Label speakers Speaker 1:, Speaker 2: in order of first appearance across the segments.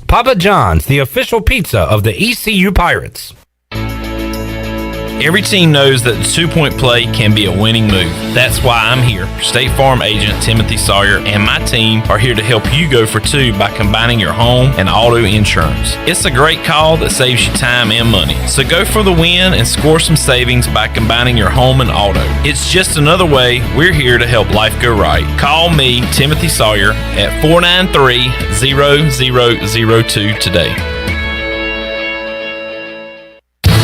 Speaker 1: Papa John's, the official pizza of the ECU Pirates.
Speaker 2: Every team knows that the two-point play can be a winning move. That's why I'm here. State Farm agent Timothy Sawyer and my team are here to help you go for two by combining your home and auto insurance. It's a great call that saves you time and money. So go for the win and score some savings by combining your home and auto. It's just another way we're here to help life go right. Call me, Timothy Sawyer, at 493-0002 today.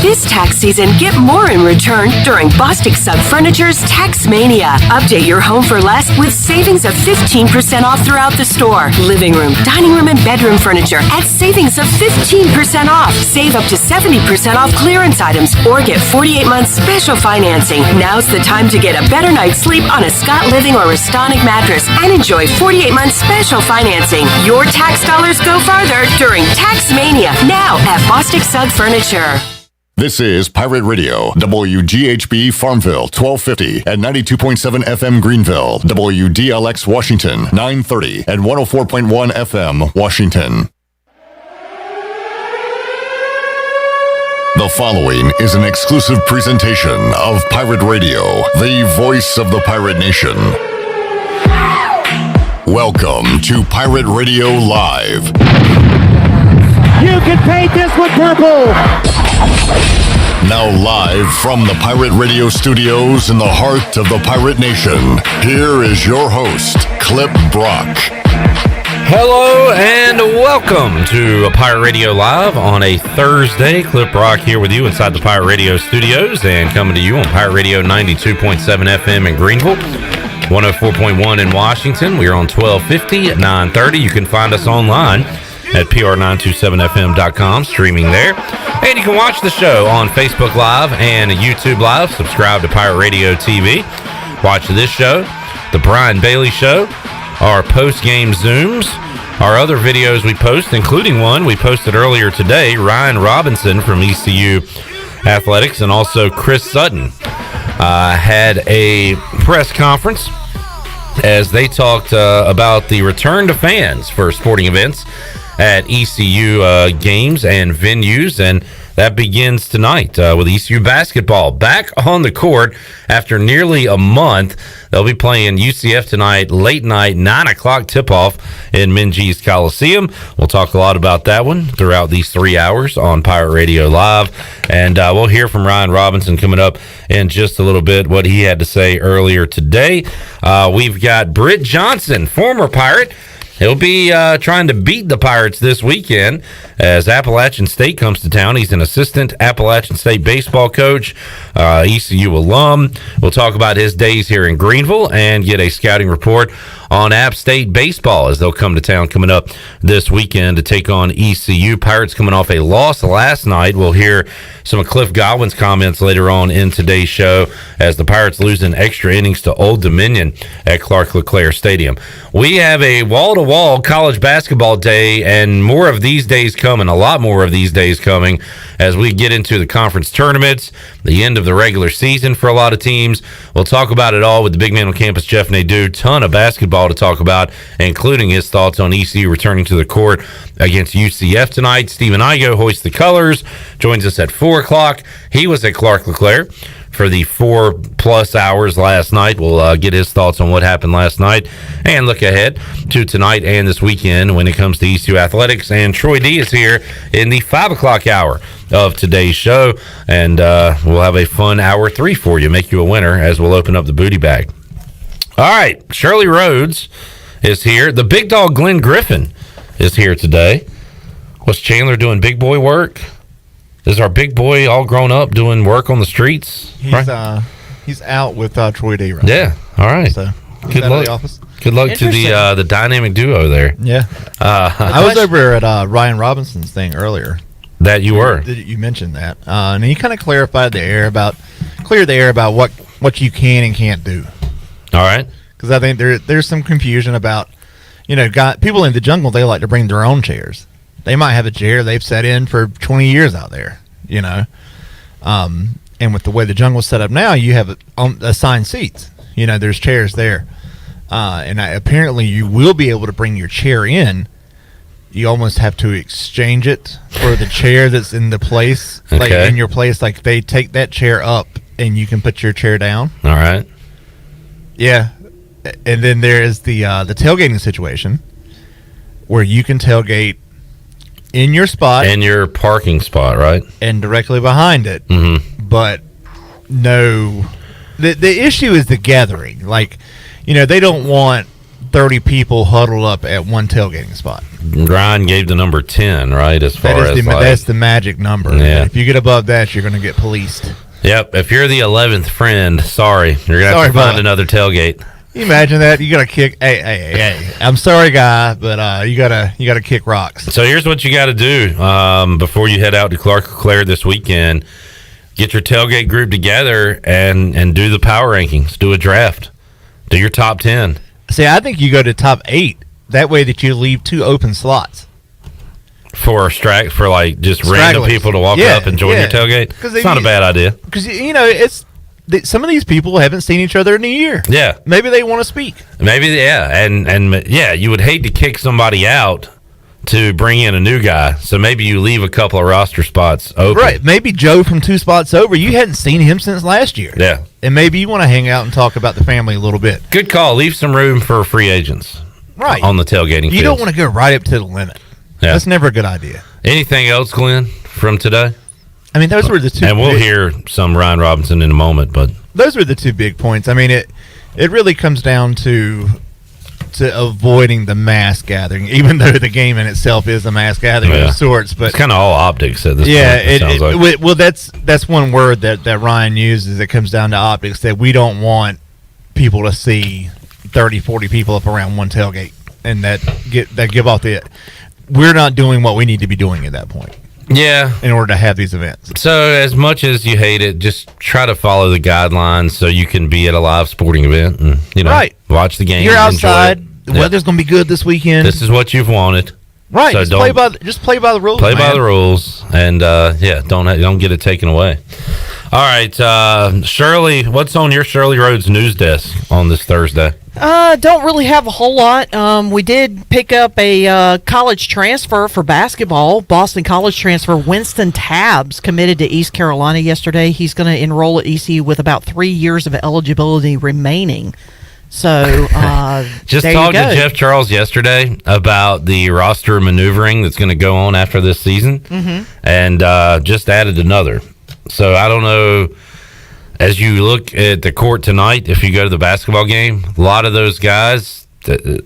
Speaker 3: This tax season, get more in return during Bostic Sugg Furniture's Tax Mania. Update your home for less with savings of 15% off throughout the store. Living room, dining room, and bedroom furniture at savings of 15% off. Save up to 70% off clearance items or get 48 months special financing. Now's the time to get a better night's sleep on a Scott Living or Restonic mattress and enjoy 48 months special financing. Your tax dollars go farther during Tax Mania, now at Bostic Sugg Furniture.
Speaker 4: This is Pirate Radio, WGHB Farmville, 1250 and 92.7 FM Greenville, WDLX Washington, 930 and 104.1 FM Washington. The following is an exclusive presentation of Pirate Radio, the voice of the pirate nation. Welcome to Pirate Radio Live.
Speaker 5: You can paint this with purple.
Speaker 4: Now live from the Pirate Radio studios in the heart of the Pirate Nation, here is your host, Clip Brock.
Speaker 1: Hello and welcome to Pirate Radio Live on a Thursday. Clip Brock here with you inside the Pirate Radio studios and coming to you on Pirate Radio 92.7 FM in Greenville, 104.1 in Washington. We are on 1250 at 930. You can find us online at pr927fm.com, streaming there. And you can watch the show on Facebook Live and YouTube Live. Subscribe to Pirate Radio TV. Watch this show, The Brian Bailey Show, our post-game Zooms, our other videos we post, including one we posted earlier today, Ryan Robinson from ECU Athletics, and also Chris Sutton had a press conference as they talked about the return to fans for sporting events at ECU games and venues, and that begins tonight with ECU basketball back on the court after nearly a month. They'll be playing UCF tonight, late night, 9 o'clock tip-off in Minges Coliseum. We'll talk a lot about that one throughout these 3 hours on Pirate Radio Live, and we'll hear from Ryan Robinson coming up in just a little bit, what he had to say earlier today. We've got Britt Johnson, former Pirate. He'll be trying to beat the Pirates this weekend as Appalachian State comes to town. He's an assistant Appalachian State baseball coach, ECU alum. We'll talk about his days here in Greenville and get a scouting report on App State baseball as they'll come to town coming up this weekend to take on ECU. Pirates coming off a loss last night. We'll hear some of Cliff Godwin's comments later on in today's show as the Pirates lose in extra innings to Old Dominion at Clark LeClaire Stadium. We have a wall-to-wall college basketball day and more of these days coming, a lot more of these days coming as we get into the conference tournaments, the end of the regular season for a lot of teams. We'll talk about it all with the big man on campus, Jeff Nadu. Ton of basketball to talk about, including his thoughts on ECU returning to the court against UCF tonight. Stephen Igoe hoists the colors, joins us at 4 o'clock. He was at Clark LeClaire for the 4+ hours last night. We'll get his thoughts on what happened last night and look ahead to tonight and this weekend when it comes to ECU Athletics. And Troy D is here in the 5 o'clock hour of today's show, and we'll have a fun hour 3 for you, make you a winner as we'll open up the booty bag. All right, Shirley Rhodes is here. The big dog Glenn Griffin is here today. Was Chandler doing big boy work? Is our big boy all grown up doing work on the streets?
Speaker 6: He's out with Troy D right
Speaker 1: now. All right.
Speaker 6: So
Speaker 1: good luck. Good luck to the dynamic duo there.
Speaker 6: Yeah. I was over at Ryan Robinson's thing earlier.
Speaker 1: That you were.
Speaker 6: You mentioned that, and he kind of cleared the air about what you can and can't do.
Speaker 1: All right.
Speaker 6: Because I think there's some confusion about, people in the jungle, they like to bring their own chairs. They might have a chair they've sat in for 20 years out there, and with the way the jungle's set up now, you have assigned seats. There's chairs there. And apparently you will be able to bring your chair in you almost have to exchange it for the chair that's in the place.
Speaker 1: Okay.
Speaker 6: Like in your place, like they take that chair up and you can put your chair down.
Speaker 1: All right.
Speaker 6: Yeah. And then there is the tailgating situation where you can tailgate in your spot.
Speaker 1: In your parking spot, right?
Speaker 6: And directly behind it.
Speaker 1: Mm-hmm.
Speaker 6: But no. The issue is the gathering. Like, they don't want 30 people huddled up at one tailgating spot.
Speaker 1: Ryan gave the number 10, right? As far as
Speaker 6: that's the magic number.
Speaker 1: Yeah.
Speaker 6: If you get above that, you're going to get policed.
Speaker 1: Yep. If you're the 11th friend, sorry, you're going to have to find another tailgate.
Speaker 6: Can you imagine that? You got to kick. Hey! I'm sorry, guy, but you gotta kick rocks.
Speaker 1: So here's what you got to do before you head out to Clark Claire this weekend. Get your tailgate group together and do the power rankings. Do a draft. Do your top 10.
Speaker 6: See, I think you go to top 8. That way that you leave 2 open slots.
Speaker 1: For like just random people to walk up and join your tailgate. It's not a bad idea.
Speaker 6: Because, it's some of these people haven't seen each other in a year.
Speaker 1: Yeah.
Speaker 6: Maybe they want to speak.
Speaker 1: Maybe, yeah. And you would hate to kick somebody out to bring in a new guy. So maybe you leave a couple of roster spots open.
Speaker 6: Right. Maybe Joe from 2 spots over, you hadn't seen him since last year.
Speaker 1: Yeah.
Speaker 6: And maybe you want to hang out and talk about the family a little bit.
Speaker 1: Good call. Leave some room for free agents.
Speaker 6: Right.
Speaker 1: On the tailgating
Speaker 6: You
Speaker 1: fields.
Speaker 6: don't want to go right up to the limit.
Speaker 1: Yeah.
Speaker 6: That's never a good idea.
Speaker 1: Anything else, Glenn, from today?
Speaker 6: I mean, those were the 2.
Speaker 1: And we'll hear some Ryan Robinson in a moment, but
Speaker 6: those were the 2 big points. I mean, it really comes down to avoiding the mass gathering, even though the game in itself is a mass gathering of sorts. But
Speaker 1: it's kind of all optics at this point. It sounds like.
Speaker 6: Well, that's one word that Ryan uses. It comes down to optics, that we don't want people to see 30, 40 people up around one tailgate, and that give off the. We're not doing what we need to be doing at that point.
Speaker 1: Yeah.
Speaker 6: In order to have these events.
Speaker 1: So as much as you hate it, just try to follow the guidelines so you can be at a live sporting event and,
Speaker 6: right.
Speaker 1: Watch the game.
Speaker 6: You're outside.
Speaker 1: Enjoy it.
Speaker 6: The weather's going to be good this weekend.
Speaker 1: This is what you've wanted.
Speaker 6: Right.
Speaker 1: So
Speaker 6: just play by the rules.
Speaker 1: Play by the rules, and don't get it taken away. All right, Shirley, what's on your Shirley Rhodes news desk on this Thursday?
Speaker 7: Don't really have a whole lot. We did pick up a college transfer for basketball. Boston College transfer Winston Tabbs committed to East Carolina yesterday. He's going to enroll at ECU with about 3 years of eligibility remaining. So
Speaker 1: just talked to Jeff Charles yesterday about the roster maneuvering that's going to go on after this season, and just added another. So I don't know. As you look at the court tonight, if you go to the basketball game, a lot of those guys, the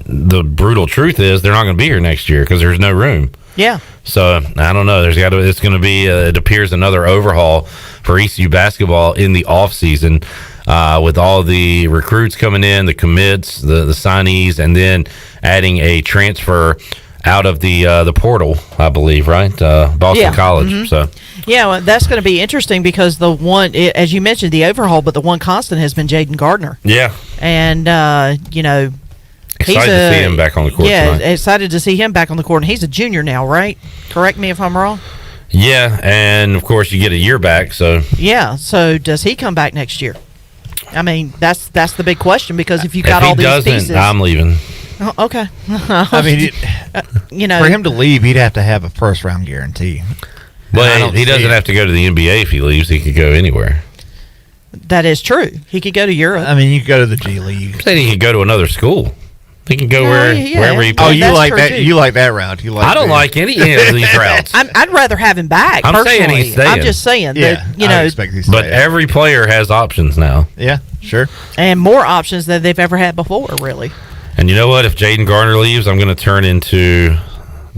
Speaker 1: brutal truth is they're not going to be here next year because there's no room.
Speaker 7: Yeah.
Speaker 1: So I don't know. It's going to be. It appears another overhaul for ECU basketball in the off season, with all the recruits coming in, the commits, the signees, and then adding a transfer out of the portal, I believe, right? Boston College. So
Speaker 7: yeah, well, that's going to be interesting because the one, as you mentioned, the overhaul, but the one constant has been Jaden Gardner.
Speaker 1: Yeah,
Speaker 7: and
Speaker 1: excited to see him back on the court.
Speaker 7: Yeah,
Speaker 1: tonight.
Speaker 7: Excited to see him back on the court, and he's a junior now, right? Correct me if I'm wrong.
Speaker 1: Yeah, and of course you get a year back. So
Speaker 7: yeah, so does he come back next year? I mean, that's the big question because if you got all these pieces,
Speaker 1: I'm leaving.
Speaker 7: Oh, okay.
Speaker 6: I mean, for him to leave, he'd have to have a first-round guarantee.
Speaker 1: Well, he doesn't have to go to the NBA if he leaves. He could go anywhere.
Speaker 7: That is true. He could go to Europe.
Speaker 6: I mean, you could go to the G League.
Speaker 1: I'm saying he could go to another school. He can go wherever he plays.
Speaker 6: Oh, you like that? Too. You like that route?
Speaker 1: I don't like any of these routes.
Speaker 7: I'd rather have him back.
Speaker 1: I'm
Speaker 7: personally.
Speaker 1: saying he's staying.
Speaker 7: I'm just saying that
Speaker 6: I expect he's
Speaker 1: but every player has options now.
Speaker 6: Yeah, sure,
Speaker 7: and more options than they've ever had before. Really.
Speaker 1: And you know what? If Jaden Gardner leaves, I'm going to turn into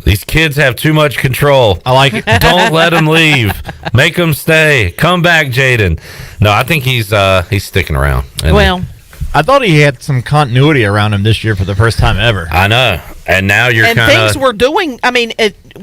Speaker 1: these kids have too much control.
Speaker 6: I like it.
Speaker 1: Don't let them leave. Make them stay. Come back, Jaden. No, I think he's sticking around.
Speaker 7: And
Speaker 6: I thought he had some continuity around him this year for the first time ever.
Speaker 1: I know. And now you're kind of...
Speaker 7: And things were doing... I mean,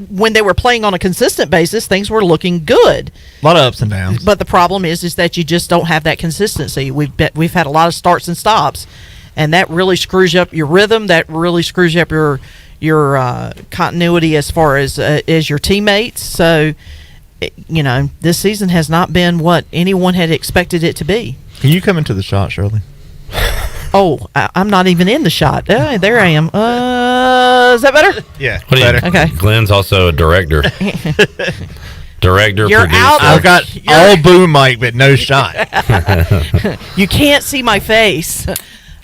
Speaker 7: when they were playing on a consistent basis, things were looking good.
Speaker 6: A lot of ups and downs.
Speaker 7: But the problem is that you just don't have that consistency. We've had a lot of starts and stops, and that really screws up your rhythm. That really screws up your continuity as far as your teammates. So, this season has not been what anyone had expected it to be.
Speaker 6: Can you come into the shot, Shirley?
Speaker 7: Oh, I'm not even in the shot. There I am. Is that better?
Speaker 6: Yeah,
Speaker 1: What do you-
Speaker 6: better.
Speaker 7: Okay.
Speaker 1: Glenn's also a director. Director,
Speaker 7: You're
Speaker 1: producer.
Speaker 7: out.
Speaker 6: I've got all boom mic, but no shot.
Speaker 7: You can't see my face.
Speaker 1: All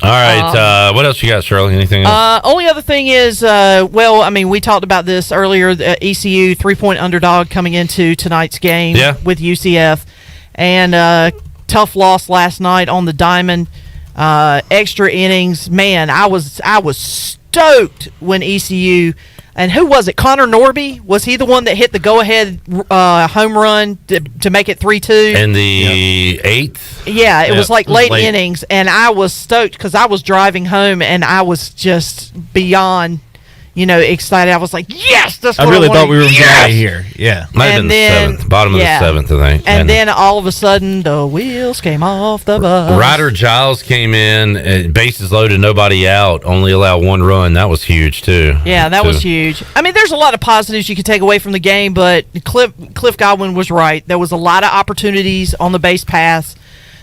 Speaker 1: right. What else you got, Shirley? Anything else?
Speaker 7: Only other thing is, we talked about this earlier. The ECU 3-point underdog coming into tonight's game with UCF, and tough loss last night on the diamond. Extra innings, man. I was stoked when ECU. And who was it? Connor Norby? Was he the one that hit the go-ahead home run to make it 3-2?
Speaker 1: In the 8th?
Speaker 7: Yeah, it was like late innings, and I was stoked because I was driving home, and I was just beyond, excited. I was like, yes, that's what I
Speaker 6: really
Speaker 7: wanted.
Speaker 6: thought we were going to get out of here. Yeah.
Speaker 1: Might have been the 7th. Bottom of the 7th, I think.
Speaker 7: And then all of a sudden, the wheels came off the bus.
Speaker 1: Ryder Giles came in, bases loaded, nobody out, only allowed 1 run. That was huge, too.
Speaker 7: Yeah, that was huge. I mean, there's a lot of positives you could take away from the game, but Cliff Godwin was right. There was a lot of opportunities on the base paths.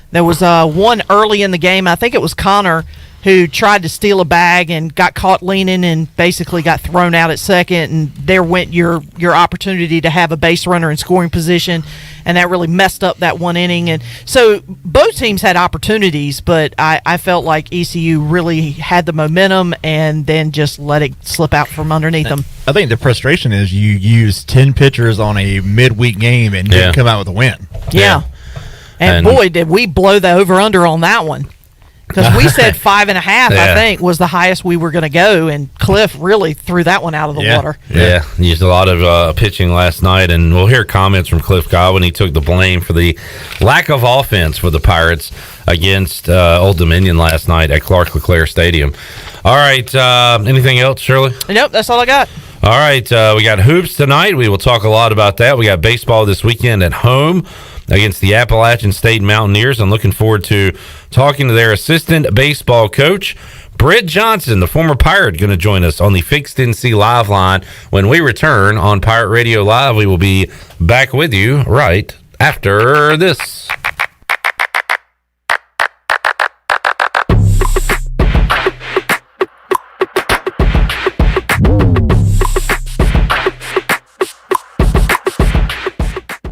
Speaker 7: There was one early in the game. I think it was Connor who tried to steal a bag and got caught leaning and basically got thrown out at second, and there went your opportunity to have a base runner in scoring position, and that really messed up that one inning. And so both teams had opportunities, but I felt like ECU really had the momentum and then just let it slip out from underneath them.
Speaker 6: I think the frustration is you used 10 pitchers on a midweek game and didn't come out with a win.
Speaker 7: Yeah. And boy, did we blow the over-under on that one. Because we said 5.5, I think, was the highest we were going to go, and Cliff really threw that one out of the water.
Speaker 1: Yeah, used a lot of pitching last night, and we'll hear comments from Cliff Godwin. He took the blame for the lack of offense for the Pirates against Old Dominion last night at Clark LeClaire Stadium. All right, anything else, Shirley?
Speaker 7: Nope, that's all I got.
Speaker 1: All right, we got hoops tonight. We will talk a lot about that. We got baseball this weekend at home against the Appalachian State Mountaineers. I'm looking forward to talking to their assistant baseball coach, Britt Johnson, the former Pirate, going to join us on the Fixed NC Live line. When we return on Pirate Radio Live, we will be back with you right after this.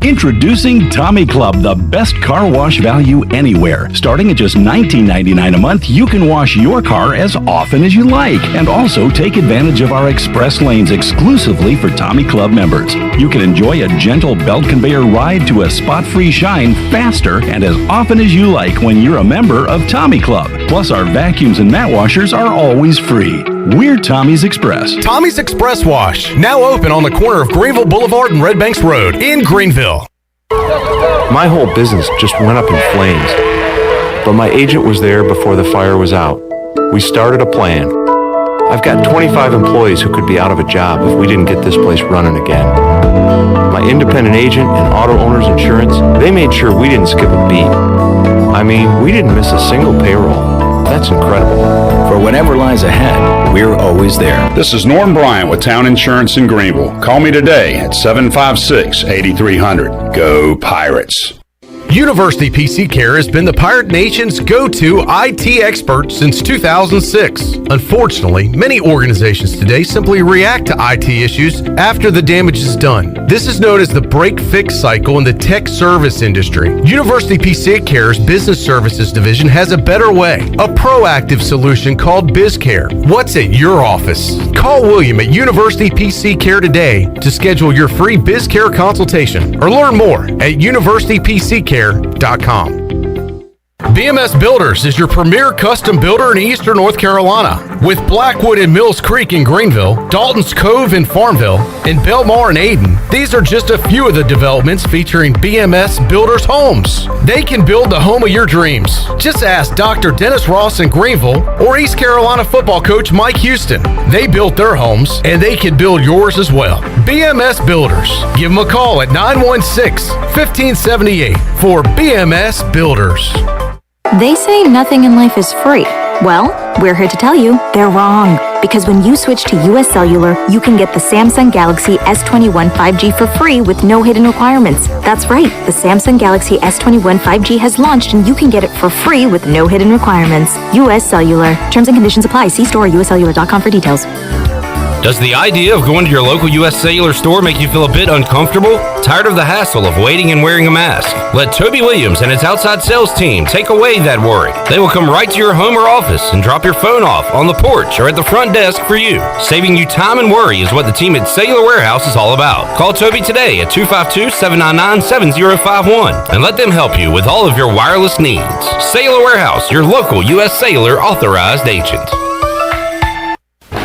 Speaker 8: Introducing Tommy Club, the best car wash value anywhere. Starting at just $19.99 a month, you can wash your car as often as you like, and also take advantage of our express lanes exclusively for Tommy Club members. You can enjoy a gentle belt conveyor ride to a spot-free shine faster and as often as you like when you're a member of Tommy Club. Plus, our vacuums and mat washers are always free. We're Tommy's Express.
Speaker 9: Tommy's Express Wash, now open on the corner of Greenville Boulevard and Red Banks Road in Greenville.
Speaker 10: My whole business just went up in flames, but my agent was there before the fire was out. We started a plan. I've got 25 employees who could be out of a job if we didn't get this place running again. My independent agent and auto owner's insurance, they made sure we didn't skip a beat. I mean, we didn't miss a single payroll. That's incredible.
Speaker 11: For whatever lies ahead, we're always there.
Speaker 12: This is Norm Bryant with Town Insurance in Greenville. Call me today at 756-8300. Go Pirates.
Speaker 9: University PC Care has been the Pirate Nation's go-to IT expert since 2006. Unfortunately, many organizations today simply react to IT issues after the damage is done. This is known as the break-fix cycle in the tech service industry. University PC Care's Business Services Division has a better way, a proactive solution called BizCare. What's at your office? Call William at University PC Care today to schedule your free BizCare consultation or learn more at universitypccare.com. BMS Builders is your premier custom builder in Eastern North Carolina. With Blackwood and Mills Creek in Greenville, Dalton's Cove in Farmville, and Belmar in Ayden, these are just a few of the developments featuring BMS Builders homes. They can build the home of your dreams. Just ask Dr. Dennis Ross in Greenville or East Carolina football coach Mike Houston. They built their homes, and they can build yours as well. BMS Builders. Give them a call at 916-1578 for BMS Builders.
Speaker 13: They say nothing in life is free. Well, we're here to tell you they're wrong. Because when you switch to US Cellular, you can get the Samsung Galaxy S21 5G for free with no hidden requirements. That's right, the Samsung Galaxy S21 5G has launched and you can get it for free with no hidden requirements. US Cellular. Terms and conditions apply. See store or uscellular.com for details.
Speaker 1: Does the idea of going to your local U.S. Cellular store make you feel a bit uncomfortable? Tired of the hassle of waiting and wearing a mask? Let Toby Williams and his outside sales team take away that worry. They will come right to your home or office and drop your phone off on the porch or at the front desk for you. Saving you time and worry is what the team at Cellular Warehouse is all about. Call Toby today at 252-799-7051 and let them help you with all of your wireless needs. Cellular Warehouse, your local U.S. Cellular authorized agent.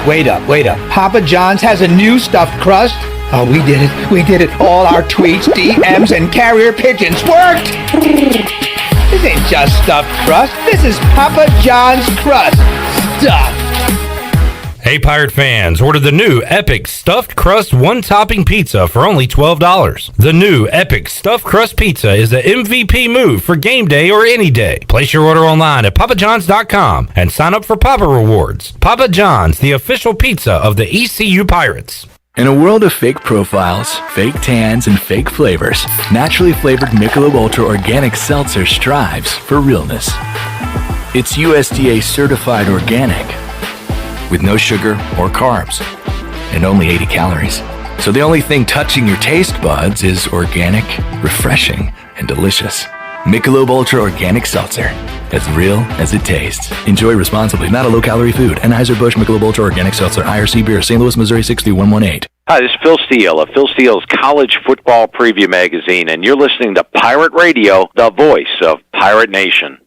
Speaker 14: Wait up. Papa John's has a new stuffed crust? Oh, we did it. All our tweets, DMs, and carrier pigeons worked! This ain't just stuffed crust. This is Papa John's crust. Stuffed.
Speaker 1: Hey, Pirate fans, order the new Epic Stuffed Crust One-Topping Pizza for only $12. The new Epic Stuffed Crust Pizza is the MVP move for game day or any day. Place your order online at papajohns.com and sign up for Papa Rewards. Papa John's, the official pizza of the ECU Pirates.
Speaker 11: In a world of fake profiles, fake tans, and fake flavors, naturally flavored Michelob Ultra Organic Seltzer strives for realness. It's USDA certified organic, with no sugar or carbs, and only 80 calories. So the only thing touching your taste buds is organic, refreshing, and delicious. Michelob Ultra Organic Seltzer, as real as it tastes. Enjoy responsibly, not a low-calorie food. Anheuser-Busch Michelob Ultra Organic Seltzer, IRC Beer, St. Louis, Missouri, 63118.
Speaker 15: Hi, this is Phil Steele of Phil Steele's College Football Preview Magazine, and you're listening to Pirate Radio, the voice of Pirate Nation.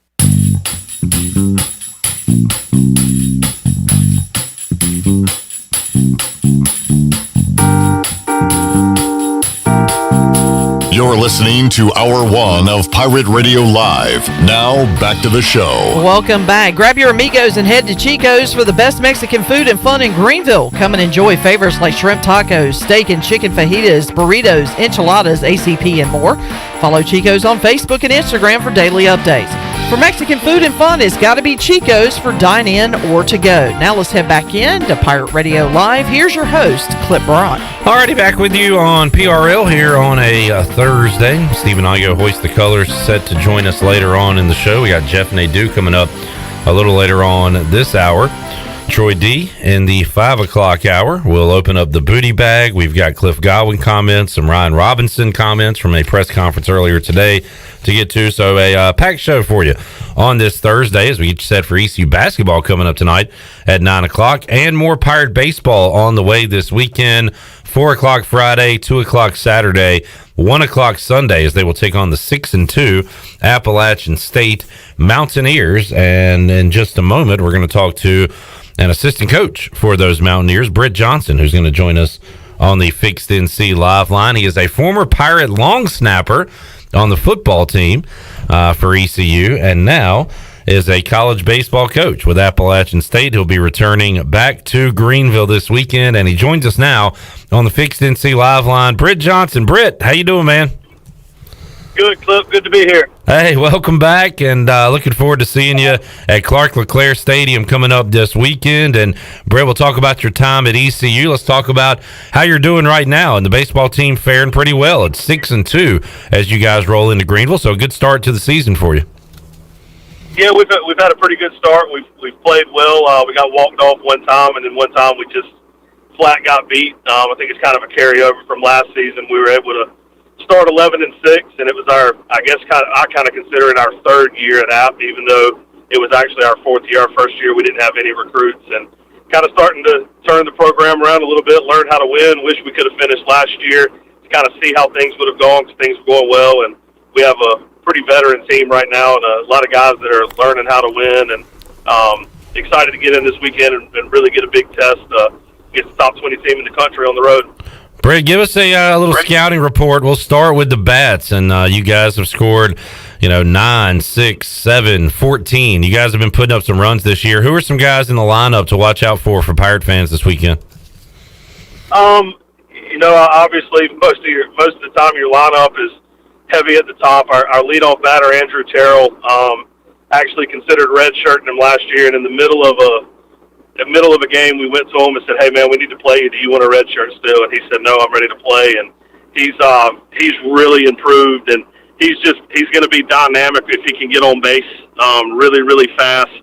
Speaker 4: You're listening to Hour 1 of Pirate Radio Live. Now, back to the show.
Speaker 7: Welcome back. Grab your amigos and head to Chico's for the best Mexican food and fun in Greenville. Come and enjoy favorites like shrimp tacos, steak and chicken fajitas, burritos, enchiladas, ACP, and more. Follow Chico's on Facebook and Instagram for daily updates. For Mexican food and fun, it's got to be Chico's for dine-in or to go. Now let's head back in to Pirate Radio Live. Here's your host, Clip Braun.
Speaker 1: Alrighty, back with you on PRL here on a Thursday. Stephen Igoe hoist the colors, set to join us later on in the show. We got Jeff Nadu coming up a little later on this hour. Troy D in the 5 o'clock hour. We'll open up the booty bag. We've got Cliff Godwin comments, some Ryan Robinson comments from a press conference earlier today to get to. So a packed show for you on this Thursday as we get you set for ECU basketball coming up tonight at 9 o'clock and more Pirate baseball on the way this weekend. 4 o'clock Friday, 2 o'clock Saturday, 1 o'clock Sunday as they will take on the 6-2 Appalachian State Mountaineers. And in just a moment, we're going to talk to an assistant coach for those Mountaineers, Britt Johnson, who's going to join us on the Fixed NC Live line. He is a former Pirate long snapper on the football team for ECU, and now is a college baseball coach with Appalachian State. He'll be returning back to Greenville this weekend, and he joins us now on the Fixed NC Live line. Britt Johnson. Britt, how you doing, man?
Speaker 16: Good, Clip. Good to be here.
Speaker 1: Hey, welcome back, and looking forward to seeing you at Clark LeClaire Stadium coming up this weekend. And, Brett, we'll talk about your time at ECU. Let's talk about how you're doing right now, and the baseball team faring pretty well. It's 6-2 as you guys roll into Greenville, so a good start to the season for you.
Speaker 16: Yeah, we've had a pretty good start. We've played well. We got walked off one time, and then one time we just flat got beat. I think it's kind of a carryover from last season. We were able to start 11-6, and it was our, I kind of consider it our third year at App, even though it was actually our fourth year. Our first year we didn't have any recruits, and kind of starting to turn the program around a little bit, learn how to win. Wish we could have finished last year to kind of see how things would have gone, because things were going well, and we have a pretty veteran team right now and a lot of guys that are learning how to win, and excited to get in this weekend and really get a big test, get the top 20 team in the country on the road.
Speaker 1: Brett, give us a little scouting report. We'll start with the bats, and you guys have scored, 9, 6, 7, 14. You guys have been putting up some runs this year. Who are some guys in the lineup to watch out for Pirate fans this weekend?
Speaker 16: Obviously most of the time your lineup is heavy at the top. Our leadoff batter, Andrew Terrell, actually considered redshirting him last year, and in the middle of a game, we went to him and said, "Hey man, we need to play you. Do you want a redshirt still?" And he said, "No, I'm ready to play." And he's really improved, and he's going to be dynamic if he can get on base, really, really fast.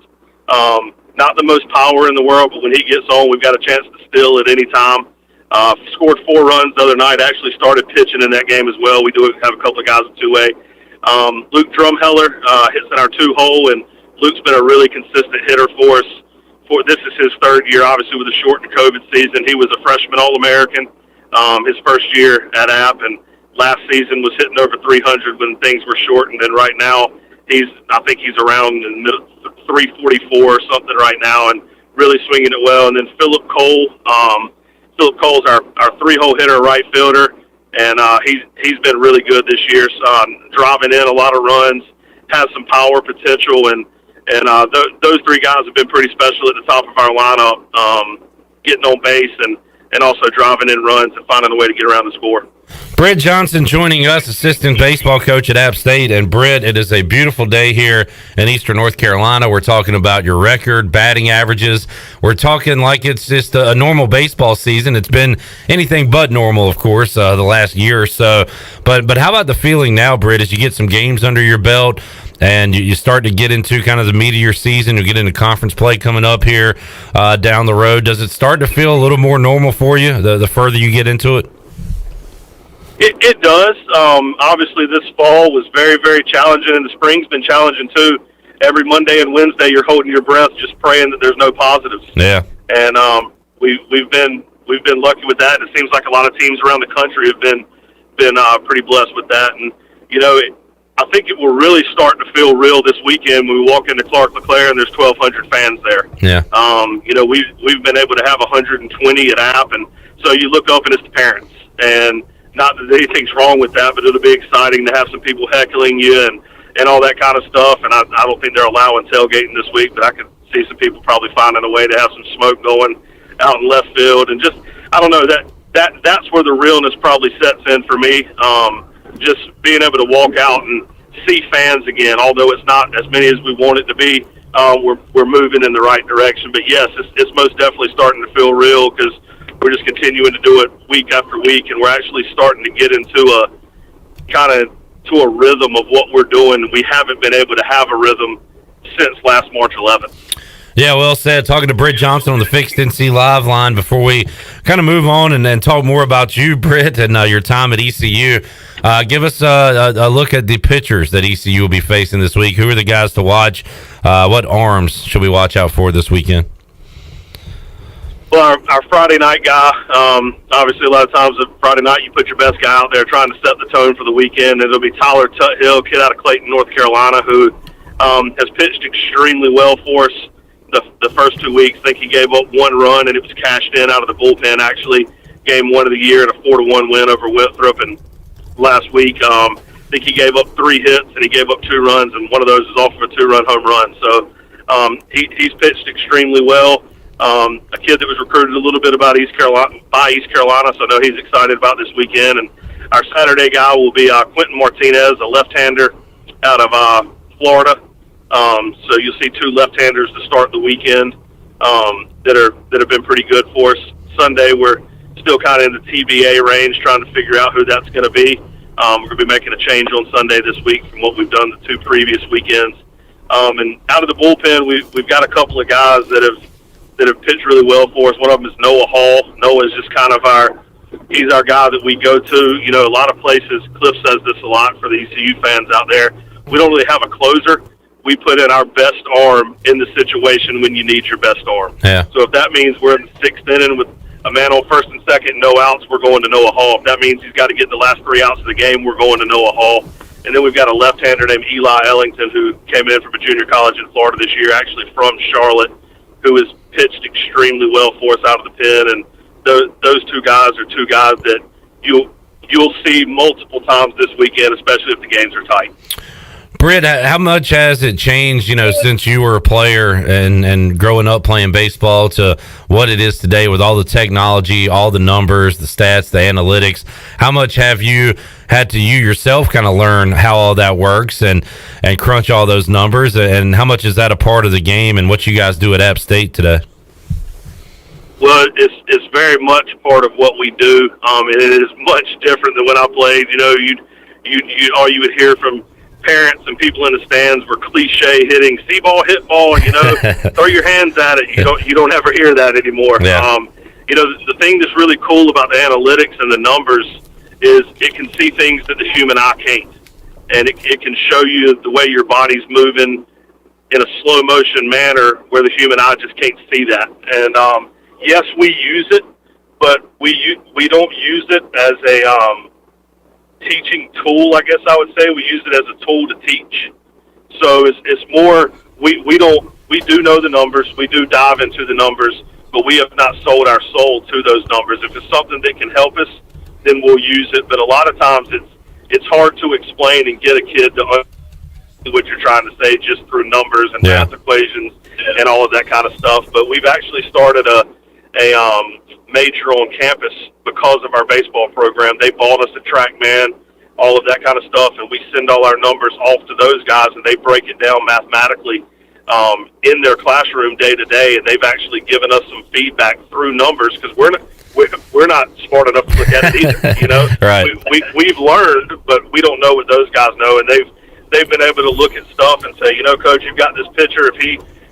Speaker 16: not the most power in the world, but when he gets on, we've got a chance to steal at any time. Scored 4 runs the other night. Actually started pitching in that game as well. We do have a couple of guys in two-way. Luke Drumheller hits in our 2-hole, and Luke's been a really consistent hitter for us. This is his 3rd year, obviously, with a shortened COVID season. He was a freshman All-American his first year at App, and last season was hitting over 300 when things were shortened. And right now, I think he's around in the 344 or something right now, and really swinging it well. And then Philip Cole. Philip Cole's our 3-hole hitter, right fielder, and he's been really good this year. Driving in a lot of runs, has some power potential, and those 3 guys have been pretty special at the top of our lineup, getting on base and also driving in runs and finding a way to get around the score.
Speaker 1: Britt Johnson joining us, assistant baseball coach at App State. And Britt, it is a beautiful day here in Eastern North Carolina. We're talking about your record, batting averages. We're talking like it's just a normal baseball season. It's been anything but normal, of course, the last year or so. But how about the feeling now, Britt, as you get some games under your belt and you start to get into kind of the meat of your season, you get into conference play coming up here down the road. Does it start to feel a little more normal for you the further you get into it?
Speaker 16: It does. Obviously, this fall was very, very challenging, and the spring's been challenging too. Every Monday and Wednesday, you're holding your breath, just praying that there's no positives.
Speaker 1: Yeah.
Speaker 16: And we've been lucky with that. It seems like a lot of teams around the country have been pretty blessed with that. And I think it will really start to feel real this weekend when we walk into Clark LeClaire and there's 1,200 fans there.
Speaker 1: Yeah.
Speaker 16: We've been able to have 120 at App, and so you look up and it's the parents. And not that anything's wrong with that, but it'll be exciting to have some people heckling you and all that kind of stuff. And I don't think they're allowing tailgating this week, but I could see some people probably finding a way to have some smoke going out in left field. And just, I don't know, that's where the realness probably sets in for me. Just being able to walk out and see fans again, although it's not as many as we want it to be. We're moving in the right direction. But yes, it's most definitely starting to feel real because we're just continuing to do it week after week, and we're actually starting to get into a rhythm of what we're doing. We haven't been able to have a rhythm since last March 11th.
Speaker 1: Yeah, well said. Talking to Britt Johnson on the Fixed NC Live line before we kind of move on and talk more about you, Britt, and your time at ECU. Give us a look at the pitchers that ECU will be facing this week. Who are the guys to watch? What arms should we watch out for this weekend?
Speaker 16: Well, our Friday night guy, obviously a lot of times at Friday night you put your best guy out there trying to set the tone for the weekend. And it'll be Tyler Tuthill, kid out of Clayton, North Carolina, who has pitched extremely well for us the first 2 weeks. I think he gave up 1 run, and it was cashed in out of the bullpen, actually. Game 1 of the year and a 4-1 win over Winthrop. And last week, I think he gave up 3 hits, and he gave up 2 runs, and one of those is off of a 2-run home run. So he's pitched extremely well. A kid that was recruited a little bit by East Carolina, so I know he's excited about this weekend. And our Saturday guy will be Quentin Martinez, a left-hander out of Florida. So you'll see 2 left-handers to start the weekend that have been pretty good for us. Sunday, we're still kind of in the TBA range, trying to figure out who that's going to be. We're going to be making a change on Sunday this week from what we've done the 2 previous weekends. And out of the bullpen, we've got a couple of guys that have pitched really well for us. One of them is Noah Hall. Noah is just kind of he's our guy that we go to. A lot of places, Cliff says this a lot for the ECU fans out there, we don't really have a closer. We put in our best arm in the situation when you need your best arm.
Speaker 1: Yeah.
Speaker 16: So if that means we're in the 6th inning with a man on first and second, no outs, we're going to Noah Hall. If that means he's got to get the last 3 outs of the game, we're going to Noah Hall. And then we've got a left-hander named Eli Ellington who came in from a junior college in Florida this year, actually from Charlotte, who has pitched extremely well for us out of the pen. And those 2 guys are 2 guys that you'll see multiple times this weekend, especially if the games are tight.
Speaker 1: Britt, how much has it changed, since you were a player and growing up playing baseball to what it is today with all the technology, all the numbers, the stats, the analytics? How much have you had to yourself kind of learn how all that works and crunch all those numbers? And how much is that a part of the game and what you guys do at App State today?
Speaker 16: Well, it's very much part of what we do. And it is much different than when I played. All you would hear from parents and people in the stands were cliche hitting, see ball, hit ball, throw your hands at it. You don't ever hear that anymore.
Speaker 1: Yeah.
Speaker 16: The thing that's really cool about the analytics and the numbers is it can see things that the human eye can't. And it can show you the way your body's moving in a slow motion manner where the human eye just can't see that. And yes, we use it, but we don't use it as a teaching tool, I guess I would say. We use it as a tool to teach. So it's more, we do know the numbers, we do dive into the numbers, but we have not sold our soul to those numbers. If it's something that can help us, then we'll use it. But a lot of times it's hard to explain and get a kid to understand what you're trying to say just through numbers and math equations and all of that kind of stuff. But we've actually started a major on campus because of our baseball program. They bought us a TrackMan, all of that kind of stuff, and we send all our numbers off to those guys, and they break it down mathematically in their classroom day to day. And they've actually given us some feedback through numbers because we're not smart enough to look at it either.
Speaker 1: Right.
Speaker 16: We've learned, but we don't know what those guys know, and they've been able to look at stuff and say, Coach, you've got this pitcher.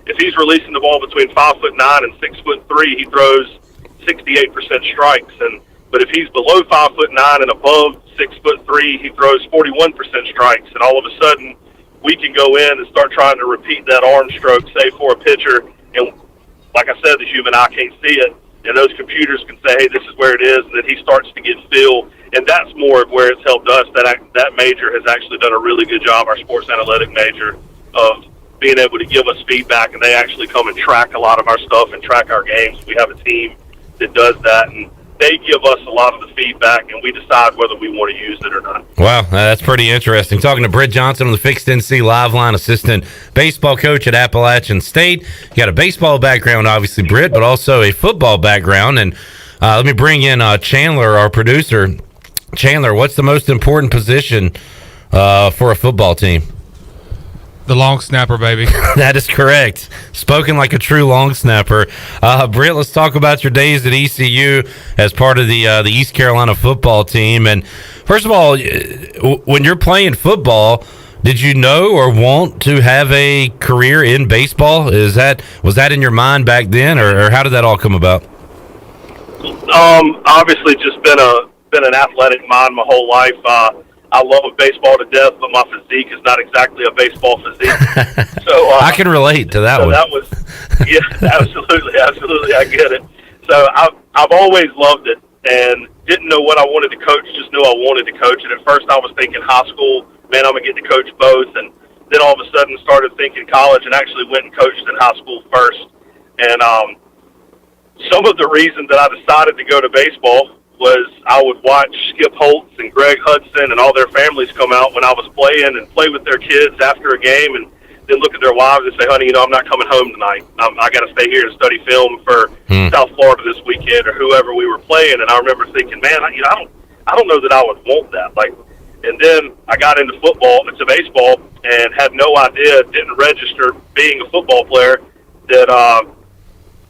Speaker 16: If he's releasing the ball between 5'9" and 6'3", he throws 68% strikes. But if he's below 5'9" and above 6'3", he throws 41% strikes. And all of a sudden, we can go in and start trying to repeat that arm stroke, say, for a pitcher. And like I said, the human eye can't see it. And those computers can say, hey, this is where it is. And then he starts to get feel. And that's more of where it's helped us. That major has actually done a really good job, our sports analytic major, of being able to give us feedback. And they actually come and track a lot of our stuff and track our games. We have a team that does that. And they give us a lot of the feedback, and we decide whether we want to use it or not.
Speaker 1: Wow, that's pretty interesting. Talking to Britt Johnson on the Fixed NC Live Line, assistant baseball coach at Appalachian State. You got a baseball background, obviously, Britt, but also a football background. And let me bring in Chandler, our producer. Chandler, what's the most important position for a football team?
Speaker 17: The long snapper, baby.
Speaker 1: That is correct. Spoken like a true long snapper. Britt, let's talk about your days at ECU as part of the East Carolina football team. And first of all, when you're playing football, did you know or want to have a career in baseball? Was that in your mind back then, or how did that all come about?
Speaker 16: Obviously, just been an athletic mind my whole life. I love baseball to death, but my physique is not exactly a baseball physique. So
Speaker 1: I can relate to that one.
Speaker 16: That was, yeah, absolutely, I get it. So I've always loved it and didn't know what I wanted to coach, just knew I wanted to coach. And at first I was thinking high school, man, I'm going to get to coach both. And then all of a sudden started thinking college and actually went and coached in high school first. And some of the reasons that I decided to go to baseball was I would watch Skip Holtz and Greg Hudson and all their families come out when I was playing and play with their kids after a game, and then look at their wives and say, honey, I'm not coming home tonight. I got to stay here and study film for South Florida this weekend or whoever we were playing. And I remember thinking, man, I don't know that I would want that. And then I got into baseball, and had no idea, didn't register being a football player, that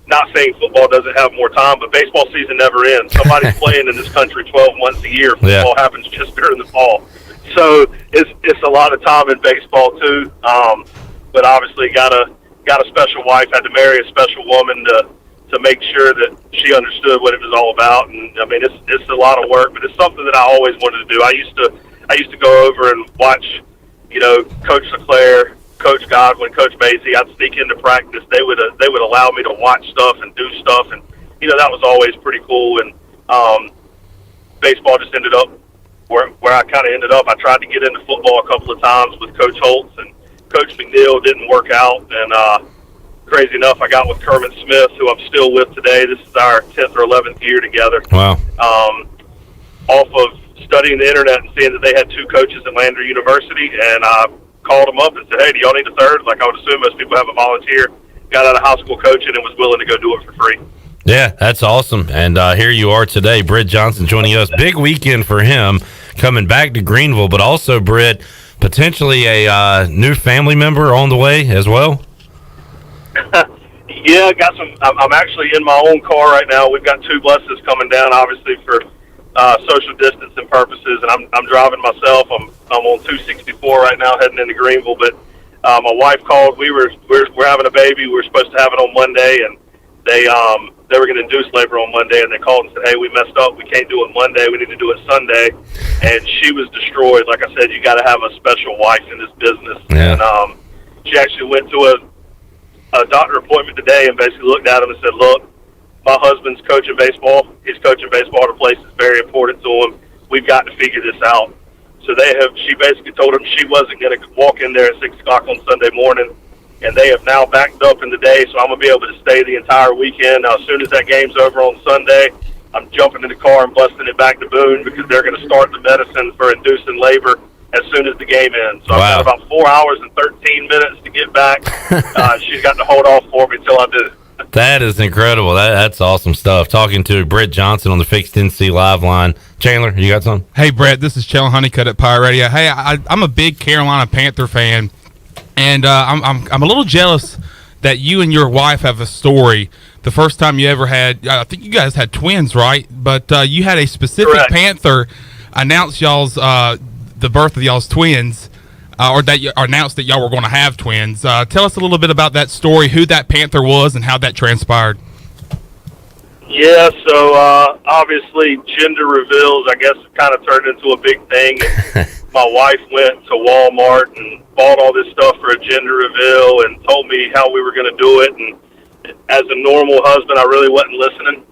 Speaker 16: not saying football doesn't have more time, but baseball season never ends. Somebody's playing in this country 12 months a year. Football happens just during the fall. So it's a lot of time in baseball too. But obviously got a special wife, had to marry a special woman to make sure that she understood what it was all about. And I mean, it's a lot of work, but it's something that I always wanted to do. I used to go over and watch, Coach LeClaire, Coach Godwin, Coach Macy. I'd sneak into practice. They would allow me to watch stuff and do stuff, and that was always pretty cool. And baseball just ended up where I kind of ended up. I tried to get into football a couple of times with Coach Holtz, and Coach McNeil didn't work out. And crazy enough, I got with Kermit Smith, who I'm still with today. This is our 10th or 11th year together.
Speaker 1: Wow.
Speaker 16: Off of studying the internet and seeing that they had two coaches at Lander University, and I called them up and said, hey, do y'all need a third? Like I would assume most people have a volunteer. Got out of high school coaching and was willing to go do it for free.
Speaker 1: Yeah, that's awesome. And here you are today, Britt Johnson joining us. Big weekend for him coming back to Greenville, but also, Britt, potentially a new family member on the way as well?
Speaker 16: Yeah, got some. I'm actually in my own car right now. We've got two buses coming down, obviously, for social distancing purposes, and I'm driving myself. I'm on 264 right now, heading into Greenville. But my wife called. We're having a baby. We were supposed to have it on Monday, and they were going to induce labor on Monday, and they called and said, "Hey, we messed up. We can't do it Monday. We need to do it Sunday." And she was destroyed. Like I said, you got to have a special wife in this business.
Speaker 1: Yeah.
Speaker 16: And she actually went to a doctor appointment today and basically looked at him and said, "Look, my husband's coaching baseball. He's coaching baseball at a place that's very important to him. We've got to figure this out." So she basically told him she wasn't going to walk in there at 6 o'clock on Sunday morning, and they have now backed up in the day, so I'm going to be able to stay the entire weekend. Now, as soon as that game's over on Sunday, I'm jumping in the car and busting it back to Boone because they're going to start the medicine for inducing labor as soon as the game ends. So I've got about 4 hours and 13 minutes to get back. She's got to hold off for me until I do.
Speaker 1: That is incredible. That's awesome stuff. Talking to Britt Johnson on the Fixed NC Live line. Chandler, you got something?
Speaker 17: Hey, Brett, this is Chandler Honeycutt at Pirate Radio. Hey, I'm a big Carolina Panther fan, and I'm a little jealous that you and your wife have a story. The first time you ever had, I think you guys had twins, right? But you had a specific
Speaker 16: Correct.
Speaker 17: Panther announce y'all's the birth of y'all's twins. Or that you announced that y'all were going to have twins. Tell us a little bit about that story, who that Panther was, and how that transpired.
Speaker 16: Yeah, so obviously gender reveals, I guess, kind of turned into a big thing. My wife went to Walmart and bought all this stuff for a gender reveal and told me how we were going to do it. And as a normal husband, I really wasn't listening,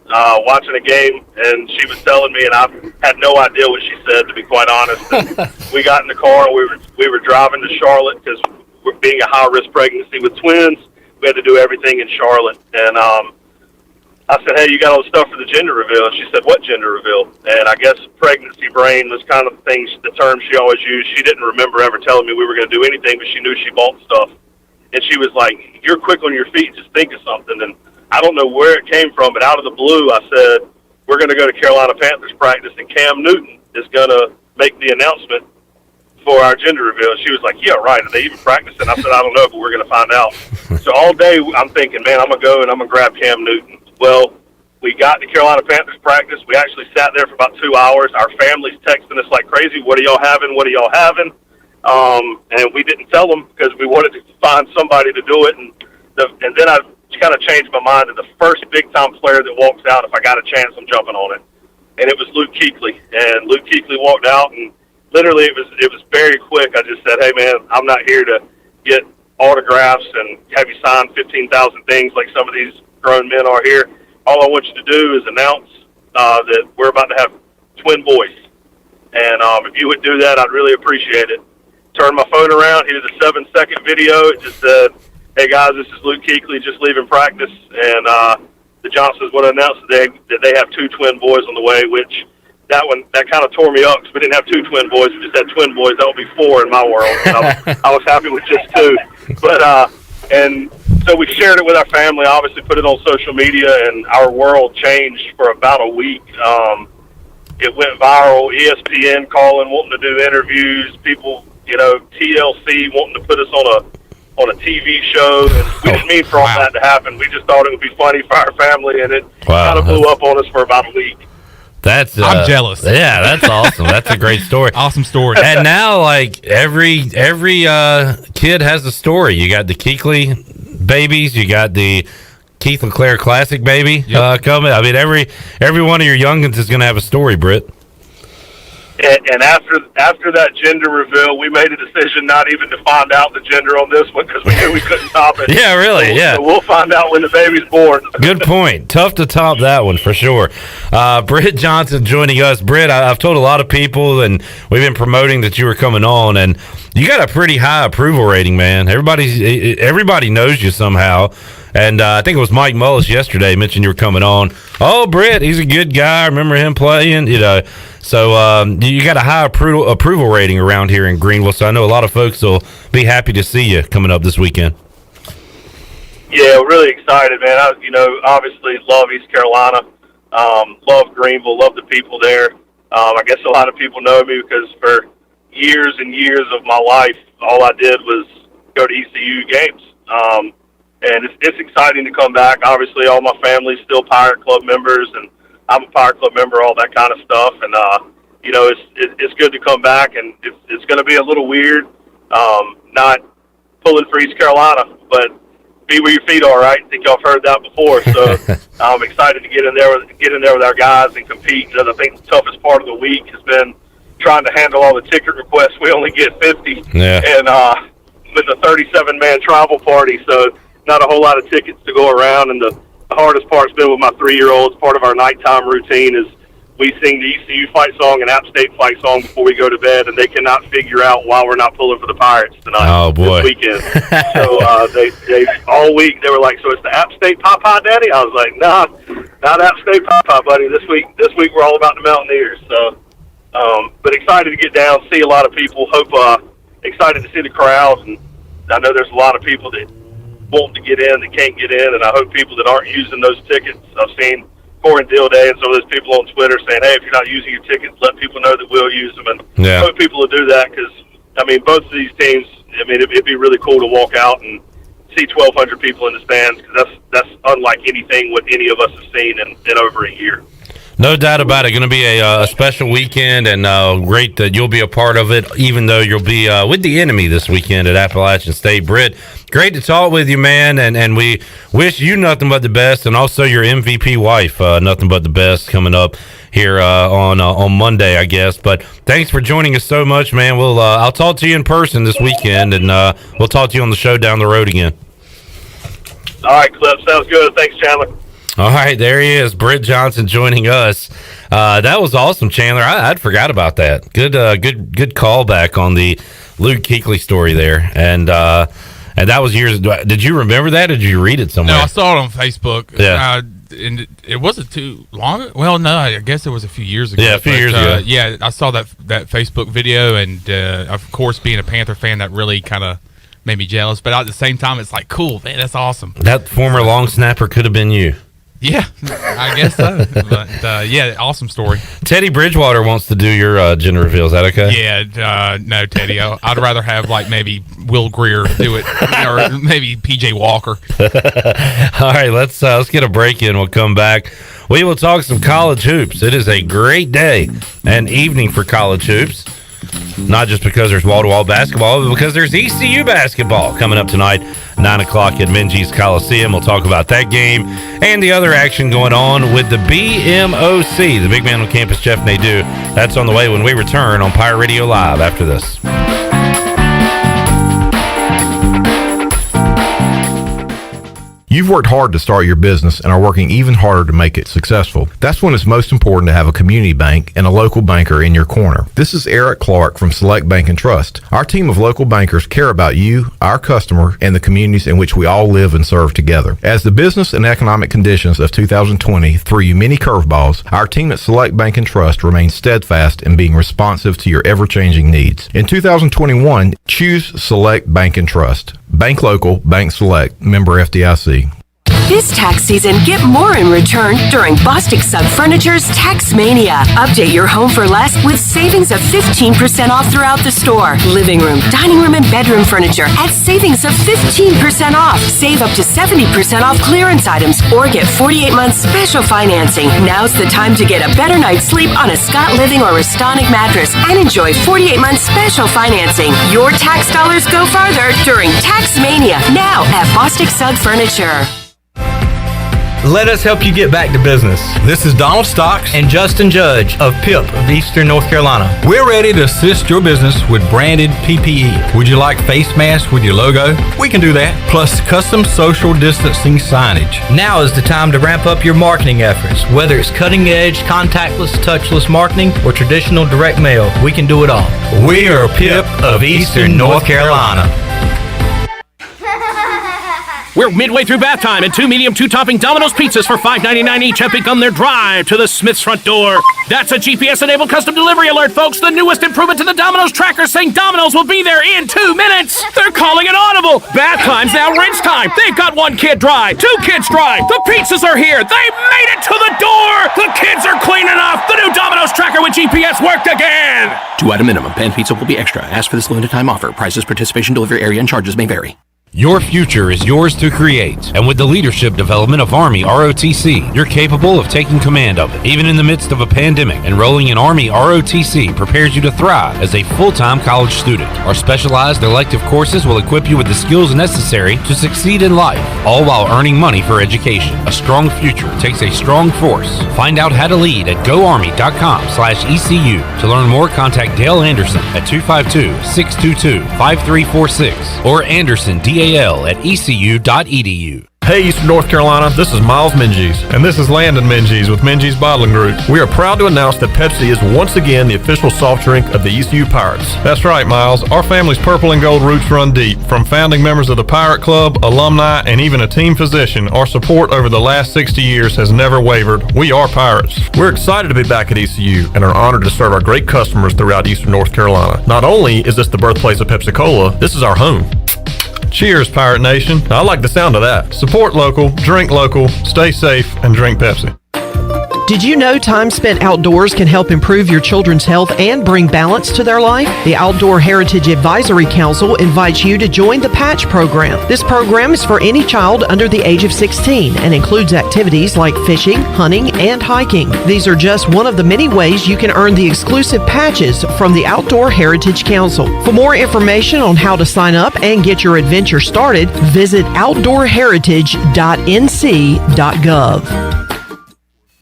Speaker 16: watching a game, and she was telling me, and I had no idea what she said, to be quite honest. And we got in the car, and we were driving to Charlotte because we're being a high-risk pregnancy with twins. We had to do everything in Charlotte. And I said, "Hey, you got all the stuff for the gender reveal?" And she said, "What gender reveal?" And I guess pregnancy brain was kind of the term she always used. She didn't remember ever telling me we were going to do anything, but she knew she bought stuff. And she was like, "You're quick on your feet. Just think of something." And I don't know where it came from, but out of the blue, I said, "We're going to go to Carolina Panthers practice, and Cam Newton is going to make the announcement for our gender reveal." And she was like, "Yeah, right. Are they even practicing?" I said, "I don't know, but we're going to find out." So all day, I'm thinking, man, I'm going to go and I'm going to grab Cam Newton. Well, we got to Carolina Panthers practice. We actually sat there for about 2 hours. Our family's texting us like crazy. "What are y'all having? What are y'all having?" And we didn't tell them because we wanted to find somebody to do it. And then I kind of changed my mind to the first big-time player that walks out. If I got a chance, I'm jumping on it. And it was Luke Kuechly. And Luke Kuechly walked out, and literally it was very quick. I just said, "Hey, man, I'm not here to get autographs and have you sign 15,000 things like some of these grown men are here. All I want you to do is announce that we're about to have twin boys. And if you would do that, I'd really appreciate it." Turned my phone around. He did a 7-second video. It just said, "Hey, guys, this is Luke Kuechly just leaving practice." And the Johnsons would announce that they have 2 twin boys on the way, which that kind of tore me up because we didn't have 2 twin boys. We just had twin boys. That would be 4 in my world. And I was happy with just 2. But and so we shared it with our family, obviously put it on social media, and our world changed for about a week. It went viral. ESPN calling, wanting to do interviews. People, TLC wanting to put us on a TV show. And we didn't mean for all that to happen. We just thought it would be funny for our family, and it kind of blew up on us for about a week.
Speaker 1: That's
Speaker 17: I'm jealous.
Speaker 1: Yeah, that's awesome. That's a great story.
Speaker 17: Awesome story.
Speaker 1: And now, like every kid has a story. You got the Kuechly babies. You got the Keith LeClaire Classic baby coming. I mean, every one of your youngins is going to have a story, Britt.
Speaker 16: And after that gender reveal, we made a decision not even to find out the gender on this one because we knew we couldn't top it.
Speaker 1: Yeah, really,
Speaker 16: So we'll find out when the baby's born.
Speaker 1: Good point. Tough to top that one for sure. Britt Johnson joining us. Britt, I've told a lot of people, and we've been promoting that you were coming on, and you got a pretty high approval rating, man. Everybody knows you somehow. And I think it was Mike Mullis yesterday mentioned you were coming on. "Oh, Britt, he's a good guy. I remember him playing." So you got a high approval rating around here in Greenville. So I know a lot of folks will be happy to see you coming up this weekend.
Speaker 16: Yeah, really excited, man. Obviously love East Carolina, love Greenville, love the people there. I guess a lot of people know me because for years and years of my life, all I did was go to ECU games. And it's exciting to come back. Obviously, all my family's still Pirate Club members, and I'm a Pirate Club member, all that kind of stuff. And, it's good to come back, and it's going to be a little weird, not pulling for East Carolina, but be where your feet are, right? I think y'all have heard that before. So I'm excited to get in there with our guys and compete. Because I think the toughest part of the week has been trying to handle all the ticket requests. We only get 50, and with a 37-man travel party, so not a whole lot of tickets to go around. And the hardest part's been with my 3-year-olds. Part of our nighttime routine is we sing the ECU fight song and App State fight song before we go to bed, and they cannot figure out why we're not pulling for the Pirates tonight. This weekend. So they all week they were like, "So it's the App State Papa, Daddy?" I was like, "Nah, not App State Papa, buddy. This week we're all about the Mountaineers." So, but excited to get down, see a lot of people. Excited to see the crowd, and I know there's a lot of people that want to get in that can't get in, and I hope people that aren't using those tickets. I've seen Corin Deal Day and some of those people on Twitter saying, "Hey, if you're not using your tickets, let people know that we'll use them." And I hope people will do that because, both of these teams, it'd be really cool to walk out and see 1,200 people in the stands because that's unlike anything what any of us have seen in over a year.
Speaker 1: No doubt about it. Going to be a special weekend, and great that you'll be a part of it, even though you'll be with the enemy this weekend at Appalachian State. Britt, great to talk with you, man, and we wish you nothing but the best, and also your MVP wife nothing but the best coming up here on Monday, I guess. But thanks for joining us so much, man. I'll talk to you in person this weekend, and we'll talk to you on the show down the road again.
Speaker 16: All right, Clip. Sounds good. Thanks, Chandler.
Speaker 1: All right, there he is, Britt Johnson joining us. That was awesome, Chandler. I'd forgot about that. Good callback on the Luke Kuechly story there, and that was years. Did you remember that? Or did you read it somewhere?
Speaker 17: No, I saw it on Facebook.
Speaker 1: Yeah,
Speaker 17: and it wasn't too long. Well, no, I guess it was a few years ago.
Speaker 1: Yeah, a few years ago.
Speaker 17: Yeah, I saw that Facebook video, and of course, being a Panther fan, that really kind of made me jealous. But at the same time, it's like, cool, man, that's awesome.
Speaker 1: That former long snapper could have been you.
Speaker 17: Yeah, I guess so. But yeah, awesome story.
Speaker 1: Teddy Bridgewater wants to do your gender reveal. Is that okay?
Speaker 17: Yeah, no, Teddy. I'd rather have like maybe Will Greer do it, or maybe PJ Walker.
Speaker 1: All right, let's get a break in. We'll come back. We will talk some college hoops. It is a great day and evening for college hoops. Not just because there's wall-to-wall basketball, but because there's ECU basketball coming up tonight, 9 o'clock at Minges Coliseum. We'll talk about that game and the other action going on with the BMOC, the Big Man on Campus, Jeff Nadu. That's on the way when we return on Pirate Radio Live after this.
Speaker 18: You've worked hard to start your business and are working even harder to make it successful. That's when it's most important to have a community bank and a local banker in your corner. This is Eric Clark from Select Bank and Trust. Our team of local bankers care about you, our customer, and the communities in which we all live and serve together. As the business and economic conditions of 2020 threw you many curveballs, our team at Select Bank and Trust remains steadfast in being responsive to your ever-changing needs. In 2021, choose Select Bank and Trust. Bank local, bank select, member FDIC.
Speaker 3: This tax season, get more in return during Bostic Sub Furniture's Tax Mania. Update your home for less with savings of 15% off throughout the store. Living room, dining room, and bedroom furniture at savings of 15% off. Save up to 70% off clearance items or get 48 months special financing. Now's the time to get a better night's sleep on a Scott Living or Restonic mattress and enjoy 48 months special financing. Your tax dollars go farther during Tax Mania, now at Bostic Sub Furniture.
Speaker 19: Let us help you get back to business. This is Donald Stocks and Justin Judge of PIP of Eastern North Carolina. We're ready to assist your business with branded PPE. Would you like face masks with your logo? We can do that. Plus custom social distancing signage. Now is the time to ramp up your marketing efforts. Whether it's cutting edge, contactless, touchless marketing, or traditional direct mail, we can do it all. We are PIP of Eastern North Carolina.
Speaker 20: We're midway through bath time, and 2 medium, 2-topping Domino's pizzas for $5.99 each have begun their drive to the Smith's front door. That's a GPS-enabled custom delivery alert, folks. The newest improvement to the Domino's tracker, saying Domino's will be there in 2 minutes. They're calling it audible. Bath time's now rinse time. They've got 1 kid dry, 2 kids dry. The pizzas are here. They made it to the door. The kids are clean enough. The new Domino's tracker with GPS worked again.
Speaker 21: 2-item minimum. Pan pizza will be extra. Ask for this limited time offer. Prices, participation, delivery area, and charges may vary.
Speaker 1: Your future is yours to create, and with the leadership development of Army ROTC, you're capable of taking command of it. Even in the midst of a pandemic, enrolling in Army ROTC prepares you to thrive as a full-time college student. Our specialized elective courses will equip you with the skills necessary to succeed in life, all while earning money for education. A strong future takes a strong force. Find out how to lead at goarmy.com/ECU. To learn more, contact Dale Anderson at 252-622-5346 or Anderson DAL@ecu.edu.
Speaker 21: Hey, Eastern North Carolina, this is Miles Minges. And this is Landon Minges with Minges Bottling Group. We are proud to announce that Pepsi is once again the official soft drink of the ECU Pirates. That's right, Miles. Our family's purple and gold roots run deep. From founding members of the Pirate Club, alumni, and even a team physician, our support over the last 60 years has never wavered. We are Pirates. We're excited to be back at ECU and are honored to serve our great customers throughout Eastern North Carolina. Not only is this the birthplace of Pepsi-Cola, this is our home. Cheers, Pirate Nation. I like the sound of that. Support local, drink local, stay safe, and drink Pepsi.
Speaker 22: Did you know time spent outdoors can help improve your children's health and bring balance to their life? The Outdoor Heritage Advisory Council invites you to join the Patch program. This program is for any child under the age of 16 and includes activities like fishing, hunting, and hiking. These are just one of the many ways you can earn the exclusive patches from the Outdoor Heritage Council. For more information on how to sign up and get your adventure started, visit outdoorheritage.nc.gov.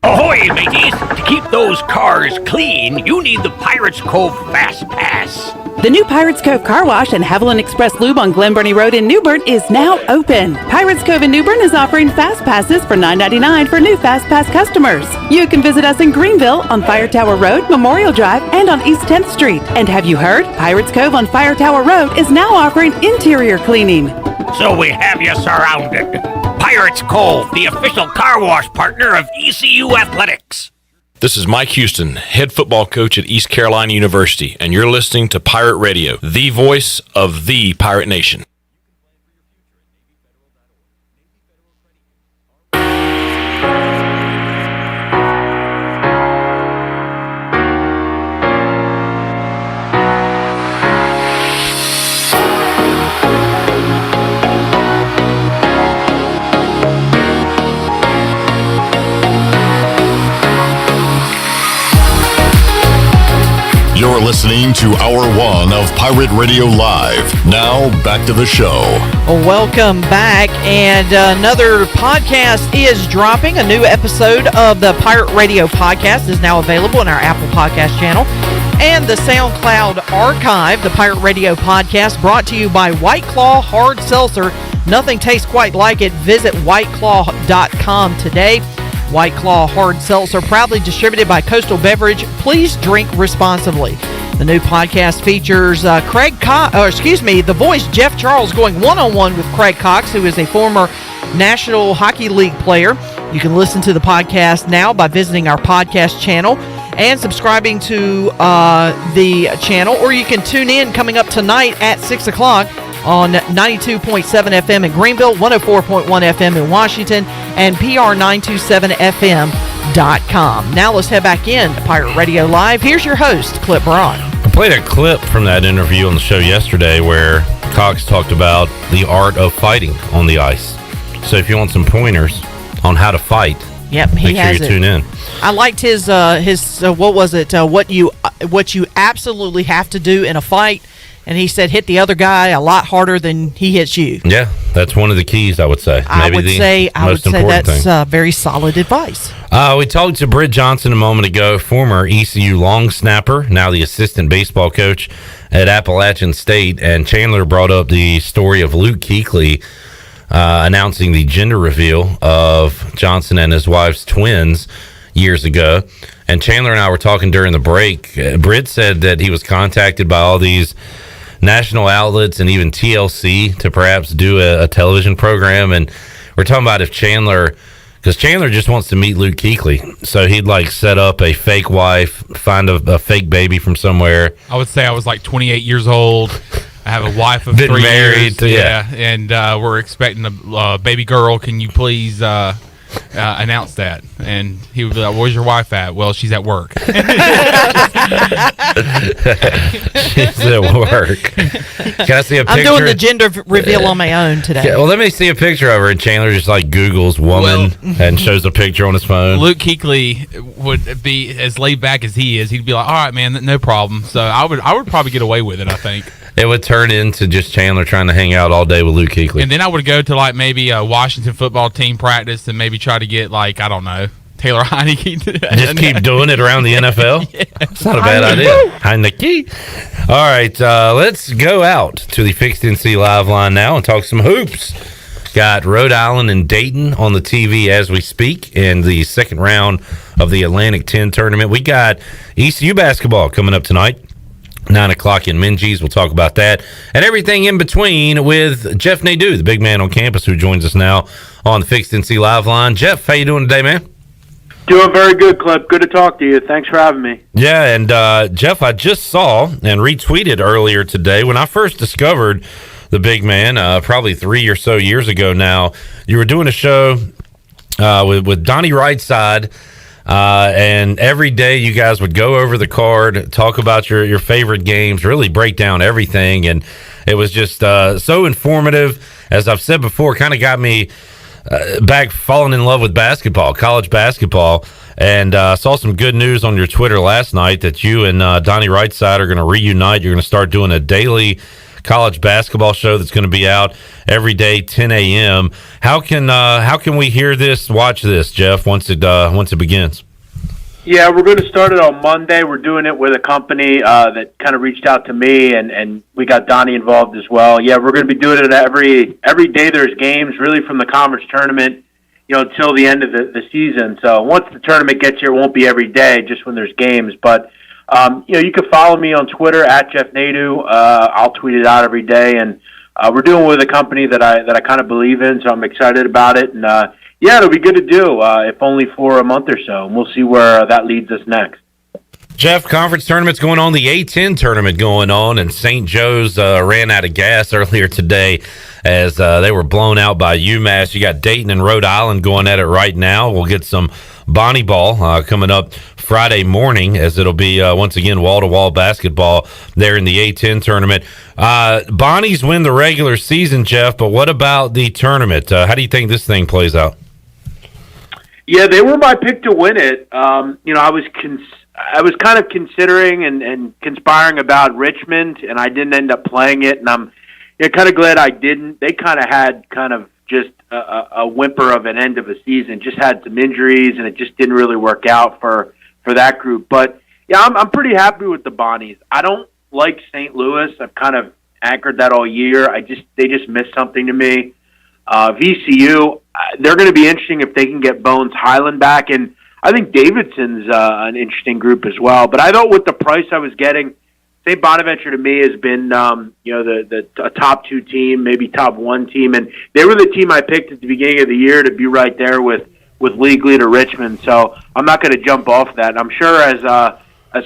Speaker 23: Ahoy, mateys! To keep those cars clean, you need the Pirates Cove Fast Pass.
Speaker 24: The new Pirates Cove Car Wash and Haviland Express Lube on Glen Burnie Road in New Bern is now open. Pirates Cove in New Bern is offering Fast Passes for $9.99 for new Fast Pass customers. You can visit us in Greenville on Fire Tower Road, Memorial Drive, and on East 10th Street. And have you heard? Pirates Cove on Fire Tower Road is now offering interior cleaning.
Speaker 23: So we have you surrounded. Pirates Cove, the official car wash partner of ECU Athletics.
Speaker 2: This is Mike Houston, head football coach at East Carolina University, and you're listening to Pirate Radio, the voice of the Pirate Nation.
Speaker 4: You're listening to Hour 1 of Pirate Radio Live. Now, back to the show.
Speaker 7: Welcome back, and another podcast is dropping. A new episode of the Pirate Radio podcast is now available in our Apple Podcast channel and the SoundCloud archive. The Pirate Radio podcast brought to you by White Claw Hard Seltzer. Nothing tastes quite like it. Visit whiteclaw.com today. White Claw Hard Seltzer, proudly distributed by Coastal Beverage. Please drink responsibly. The new podcast features the voice Jeff Charles going one-on-one with Craig Cox, who is a former National Hockey League player. You can listen to the podcast now by visiting our podcast channel and subscribing to the channel, or you can tune in coming up tonight at 6 o'clock on 92.7 FM in Greenville, 104.1 FM in Washington, and PR927FM.com. Now let's head back in to Pirate Radio Live. Here's your host, Clip Braun.
Speaker 1: I played a clip from that interview on the show yesterday where Cox talked about the art of fighting on the ice. So if you want some pointers on how to fight,
Speaker 7: yep,
Speaker 1: make sure you tune in.
Speaker 7: I liked his what was it? What you absolutely have to do in a fight. And he said, hit the other guy a lot harder than he hits you.
Speaker 1: Yeah, that's one of the keys, I would say.
Speaker 7: I would say that's very solid advice.
Speaker 1: We talked to Brit Johnson a moment ago, former ECU long snapper, now the assistant baseball coach at Appalachian State. And Chandler brought up the story of Luke Kuechly announcing the gender reveal of Johnson and his wife's twins years ago. And Chandler and I were talking during the break. Britt said that he was contacted by all these national outlets and even TLC to perhaps do a television program. And we're talking about if Chandler, because Chandler just wants to meet Luke Kuechly. So he'd like set up a fake wife, find a fake baby from somewhere.
Speaker 17: I would say I was like 28 years old. I have a wife of
Speaker 1: Been
Speaker 17: 3
Speaker 1: married
Speaker 17: years. And we're expecting a baby girl. Can you please announce that, and he would be like, "Where's your wife at?" "Well, she's at work."
Speaker 1: She's at work. Can I see a picture?
Speaker 7: I'm doing the gender reveal on my own today.
Speaker 1: Yeah, well, let me see a picture of her. And Chandler just like Googles woman and shows a picture on his phone.
Speaker 17: Luke Kuechly would be as laid back as he is. He'd be like, "All right, man, no problem." So I would probably get away with it, I think.
Speaker 1: It would turn into just Chandler trying to hang out all day with Luke Kuechly.
Speaker 17: And then I would go to like maybe a Washington football team practice and maybe try to get like, I don't know, Taylor Heineke.
Speaker 1: Just keep doing it around the NFL? Yeah. It's not a bad idea. Heineke. All right, let's go out to the Fixed NC Live line now and talk some hoops. Got Rhode Island and Dayton on the TV as we speak in the second round of the Atlantic 10 tournament. We got ECU basketball coming up tonight. 9 o'clock in Minges. We'll talk about that and everything in between with Jeff Nadu, the big man on campus who joins us now on the Fixed NC Live line. Jeff, how you doing today, man?
Speaker 5: Doing very good, Clip. Good to talk to you. Thanks for having me.
Speaker 1: Yeah, and Jeff, I just saw and retweeted earlier today when I first discovered the big man, probably 3 or so years ago now. You were doing a show with Donnie Rightside. And every day you guys would go over the card, talk about your favorite games, really break down everything. And it was just so informative. As I've said before, kind of got me back falling in love with basketball, college basketball. And saw some good news on your Twitter last night that you and Donnie Rightside are going to reunite. You're going to start doing a daily college basketball show that's going to be out every day, 10 a.m. How can we hear this, watch this, Jeff, once it begins?
Speaker 5: Yeah, we're going to start it on Monday. We're doing it with a company that kind of reached out to me, and we got Donnie involved as well. Yeah, we're going to be doing it every day. There's games, really, from the conference tournament, until the end of the season. So once the tournament gets here, it won't be every day, just when there's games. But you can follow me on Twitter at Jeff Nadu. I'll tweet it out every day, and we're doing it with a company that I kind of believe in, so I'm excited about it. And yeah, it'll be good to do, if only for a month or so, and we'll see where that leads us next.
Speaker 1: Jeff, conference tournament's going on, the A10 tournament going on, and St. Joe's ran out of gas earlier today as they were blown out by UMass. You got Dayton and Rhode Island going at it right now. We'll get some Bonnie ball coming up Friday morning, as it'll be once again wall-to-wall basketball there in the A10 tournament. Bonnies win the regular season, Jeff, but what about the tournament? How do you think this thing plays out?
Speaker 5: Yeah, they were my pick to win it. I was kind of considering and conspiring about Richmond, and I didn't end up playing it, and I'm kind of glad I didn't. They kind of had just a whimper of an end of a season, just had some injuries, and it just didn't really work out for that group. But yeah, I'm pretty happy with the Bonnies. I don't like St. Louis. I've kind of anchored that all year. They just missed something to me. VCU, they're going to be interesting if they can get Bones Highland back, and I think Davidson's an interesting group as well. But I thought with the price I was getting, St. Bonaventure to me has been a top 2 team, maybe top 1 team, and they were the team I picked at the beginning of the year to be right there with league leader Richmond. So I'm not going to jump off that. I'm sure as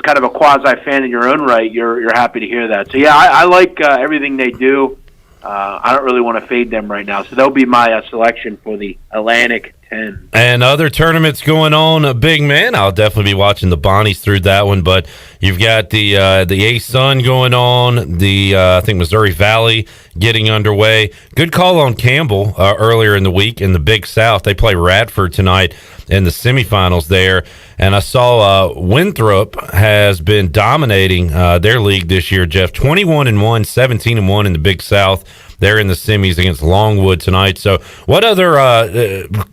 Speaker 5: kind of a quasi fan in your own right, you're happy to hear that. So yeah, I like everything they do. I don't really want to fade them right now, so they'll be my selection for the Atlantic 10.
Speaker 1: And other tournaments going on, big man. I'll definitely be watching the Bonnies through that one. But you've got the A-Sun going on. The I think Missouri Valley getting underway. Good call on Campbell earlier in the week in the Big South. They play Radford tonight in the semifinals there. And I saw Winthrop has been dominating their league this year, Jeff. 21-1, 17-1 in the Big South. They're in the semis against Longwood tonight. So what other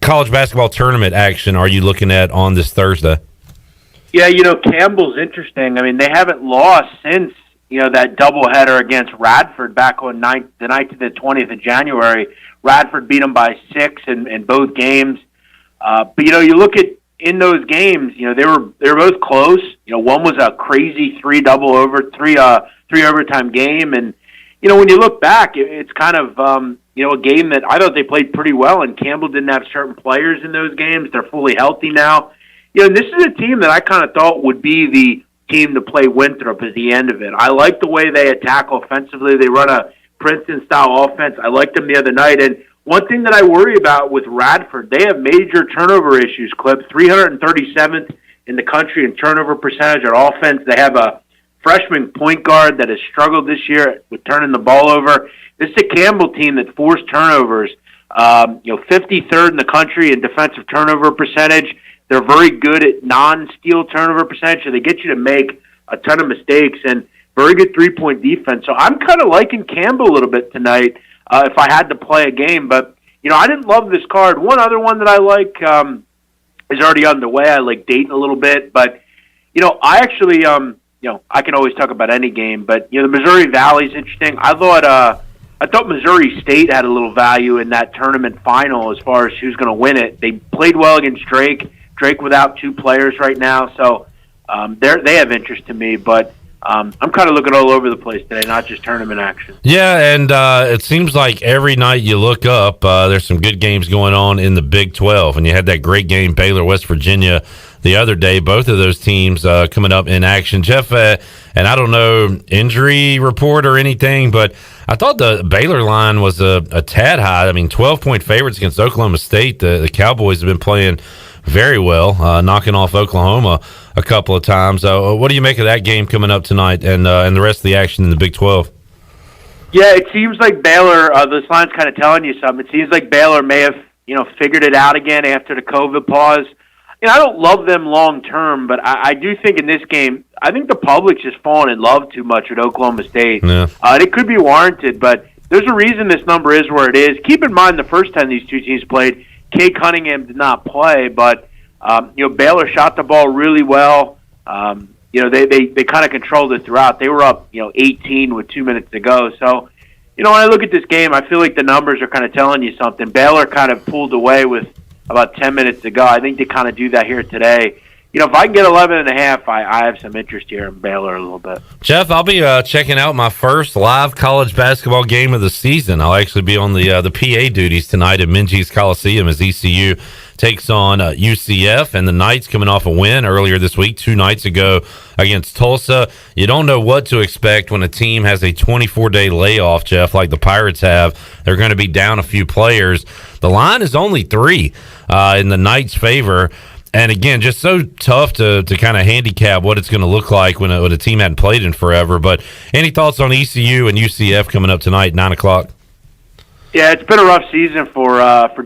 Speaker 1: college basketball tournament action are you looking at on this Thursday?
Speaker 5: Yeah, Campbell's interesting. I mean, they haven't lost since, that doubleheader against Radford back on the 9th to the 20th of January. Radford beat them by 6 in both games. But, you look at in those games, they were both close. One was a crazy three overtime game. And, when you look back, it's kind of, a game that I thought they played pretty well, and Campbell didn't have certain players in those games. They're fully healthy now. This is a team that I kind of thought would be the team to play Winthrop at the end of it. I like the way they attack offensively. They run a Princeton-style offense. I liked them the other night, and one thing that I worry about with Radford, they have major turnover issues, Clip. 337th in the country in turnover percentage on offense. They have a freshman point guard that has struggled this year with turning the ball over. This is a Campbell team that forced turnovers. 53rd in the country in defensive turnover percentage. They're very good at non-steal turnover percentage, so they get you to make a ton of mistakes, and very good three-point defense. So I'm kind of liking Campbell a little bit tonight if I had to play a game. But, I didn't love this card. One other one that I like is already underway. I like Dayton a little bit. But, I actually, I can always talk about any game. But, the Missouri Valley is interesting. I thought Missouri State had a little value in that tournament final as far as who's going to win it. They played well against Drake. Drake without two players right now. So they have interest to me. But I'm kind of looking all over the place today, not just tournament action.
Speaker 1: Yeah, and it seems like every night you look up, there's some good games going on in the Big 12. And you had that great game, Baylor, West Virginia, the other day. Both of those teams coming up in action. Jeff, and I don't know injury report or anything, but I thought the Baylor line was a tad high. I mean, 12-point favorites against Oklahoma State. The Cowboys have been playing very well, knocking off Oklahoma a couple of times. What do you make of that game coming up tonight and the rest of the action in the Big 12?
Speaker 5: Yeah, it seems like Baylor, this line's kind of telling you something. It seems like Baylor may have, figured it out again after the COVID pause. I don't love them long term, but I do think in this game, I think the public's just fallen in love too much with Oklahoma State.
Speaker 1: Yeah.
Speaker 5: It could be warranted, but there's a reason this number is where it is. Keep in mind the first time these two teams played, Kay Cunningham did not play, but Baylor shot the ball really well. They kind of controlled it throughout. They were up 18 with 2 minutes to go. So when I look at this game, I feel like the numbers are kind of telling you something. Baylor kind of pulled away with about 10 minutes to go. I think they kind of do that here today. If I can get 11.5, I have some interest here in Baylor a little bit.
Speaker 1: Jeff, I'll be checking out my first live college basketball game of the season. I'll actually be on the PA duties tonight at Minges Coliseum as ECU takes on UCF, and the Knights coming off a win earlier this week, 2 nights ago against Tulsa. You don't know what to expect when a team has a 24-day layoff, Jeff, like the Pirates have. They're going to be down a few players. The line is only 3 in the Knights' favor. And again, just so tough to kind of handicap what it's going to look like when a team hadn't played in forever. But any thoughts on ECU and UCF coming up tonight, 9 o'clock?
Speaker 5: Yeah, it's been a rough season for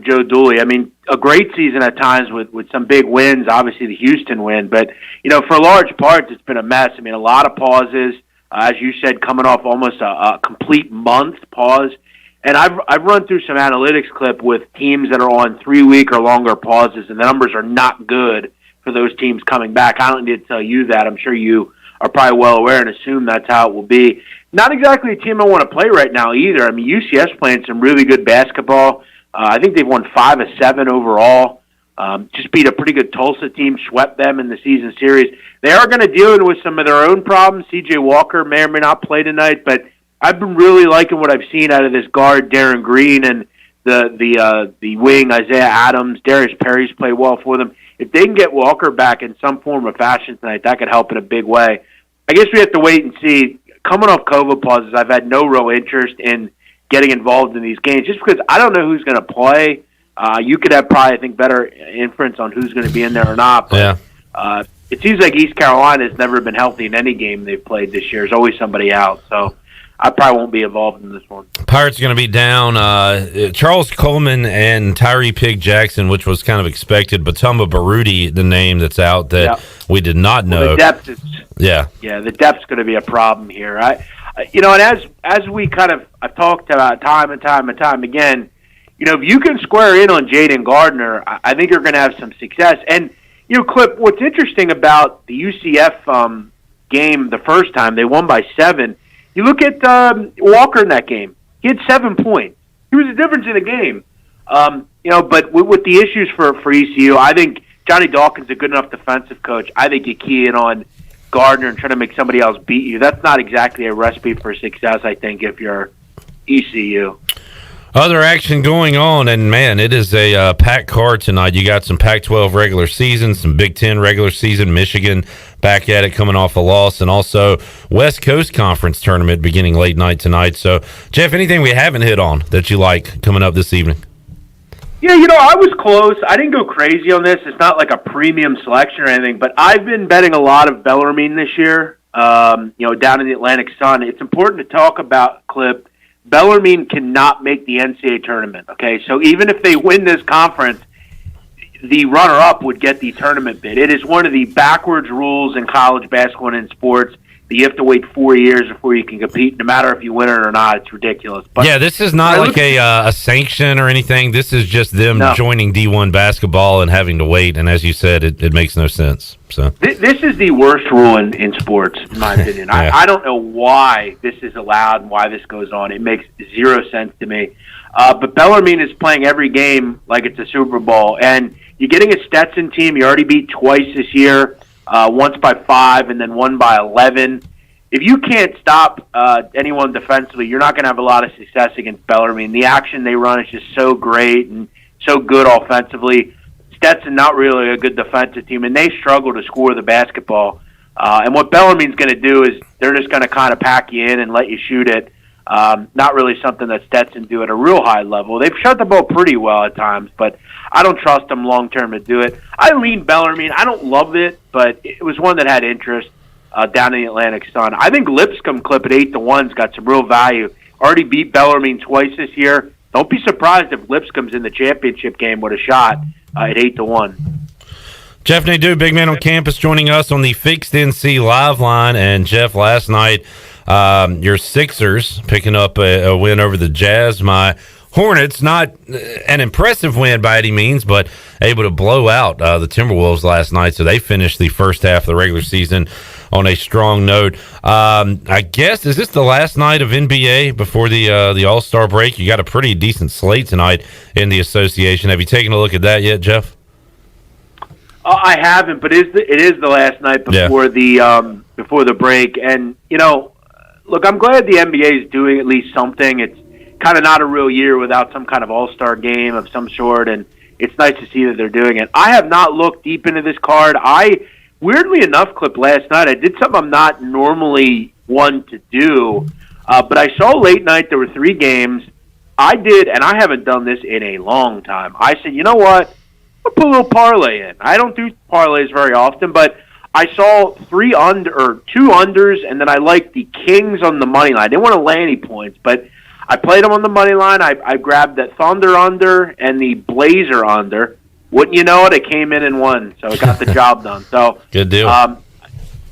Speaker 5: Joe Dooley. I mean, a great season at times with some big wins, obviously the Houston win. But, for large parts, it's been a mess. I mean, a lot of pauses, as you said, coming off almost a complete month pause. And I've run through some analytics clip with teams that are on 3-week or longer pauses, and the numbers are not good for those teams coming back. I don't need to tell you that. I'm sure you are probably well aware and assume that's how it will be. Not exactly a team I want to play right now either. I mean, UCF's playing some really good basketball. I think they've won 5 of 7 overall. Just beat a pretty good Tulsa team, swept them in the season series. They are going to deal with some of their own problems. C.J. Walker may or may not play tonight, but I've been really liking what I've seen out of this guard, Darren Green, and the wing, Isaiah Adams. Darius Perry's played well for them. If they can get Walker back in some form or fashion tonight, that could help in a big way. I guess we have to wait and see. Coming off COVID pauses, I've had no real interest in getting involved in these games just because I don't know who's going to play. You could have probably, I think, better inference on who's going to be in there or not. But, it seems like East Carolina has never been healthy in any game they've played this year. There's always somebody out. So I probably won't be involved in this one.
Speaker 1: Pirates are going to be down Charles Coleman and Tyree Pig Jackson, which was kind of expected. Batumba Baruti, the name that's out that we did not know.
Speaker 5: Well, the depth is,
Speaker 1: the
Speaker 5: depth's going to be a problem here. And as we I've talked about time and time again, if you can square in on Jaden Gardner, I think you're going to have some success. And Clip, what's interesting about the UCF game the first time, they won by 7. You look at Walker in that game. He had 7 points. He was the difference in the game. But with the issues for ECU, I think Johnny Dawkins is a good enough defensive coach. I think you key in on Gardner and try to make somebody else beat you. That's not exactly a recipe for success, I think, if you're ECU.
Speaker 1: Other action going on, and man, it is a packed card tonight. You got some Pac-12 regular season, some Big Ten regular season, Michigan back at it coming off a loss, and also West Coast Conference tournament beginning late night tonight. So, Jeff, anything we haven't hit on that you like coming up this evening?
Speaker 5: Yeah, I was close. I didn't go crazy on this. It's not like a premium selection or anything, but I've been betting a lot of Bellarmine this year, down in the Atlantic Sun. It's important to talk about, Clip. Bellarmine cannot make the NCAA tournament, okay? So even if they win this conference, the runner-up would get the tournament bid. It is one of the backwards rules in college basketball and in sports that you have to wait 4 years before you can compete, no matter if you win it or not. It's ridiculous. But
Speaker 1: yeah, this is not like a sanction or anything. This is just them joining D1 basketball and having to wait. And as you said, it makes no sense. So
Speaker 5: this is the worst rule in sports, in my opinion.
Speaker 1: Yeah.
Speaker 5: I don't know why this is allowed and why this goes on. It makes zero sense to me. But Bellarmine is playing every game like it's a Super Bowl. And you're getting a Stetson team you already beat twice this year. Once by 5 and then one by 11. If you can't stop anyone defensively, you're not going to have a lot of success against Bellarmine. The action they run is just so great and so good offensively. Stetson not really a good defensive team, and they struggle to score the basketball. And what Bellarmine's going to do is they're just going to kind of pack you in and let you shoot it. Not really something that Stetson do at a real high level. They've shot the ball pretty well at times, but I don't trust them long-term to do it. I lean Bellarmine. I don't love it, but it was one that had interest down in the Atlantic Sun. I think Lipscomb Clip at 8-1's got some real value. Already beat Bellarmine twice this year. Don't be surprised if Lipscomb's in the championship game with a shot at 8-1.
Speaker 1: Jeff Nadu, big man on campus, joining us on the Fixed NC Live line. And Jeff, last night, your Sixers picking up a win over the Jazz. My Hornets, not an impressive win by any means, but able to blow out the Timberwolves last night. So they finished the first half of the regular season on a strong note. I guess, is this the last night of NBA before the All-Star break? You got a pretty decent slate tonight in the association. Have you taken a look at that yet, Jeff?
Speaker 5: I haven't, but it is the last night before the break. And, look, I'm glad the NBA is doing at least something. It's kind of not a real year without some kind of all-star game of some sort, and it's nice to see that they're doing it. I have not looked deep into this card. Weirdly enough, Clip, last night, I did something I'm not normally one to do, but I saw late night there were 3 games. I did, and I haven't done this in a long time. I said, you know what? I'll put a little parlay in. I don't do parlays very often, but I saw 2 unders, and then I liked the Kings on the money line. I didn't want to lay any points, but I played them on the money line. I grabbed that Thunder under and the Blazer under. Wouldn't you know it? I came in and won, so I got the job done. So
Speaker 1: good deal.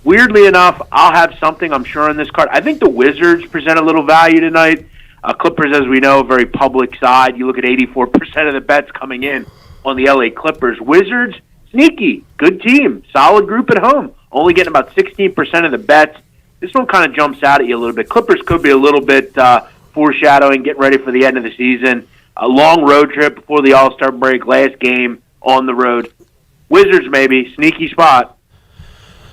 Speaker 5: Weirdly enough, I'll have something, I'm sure, on this card. I think the Wizards present a little value tonight. Clippers, as we know, very public side. You look at 84% of the bets coming in on the LA Clippers. Wizards, sneaky, good team, solid group at home. Only getting about 16% of the bets. This one kind of jumps out at you a little bit. Clippers could be a little bit foreshadowing, getting ready for the end of the season. A long road trip before the All-Star break, last game on the road. Wizards, maybe, sneaky spot.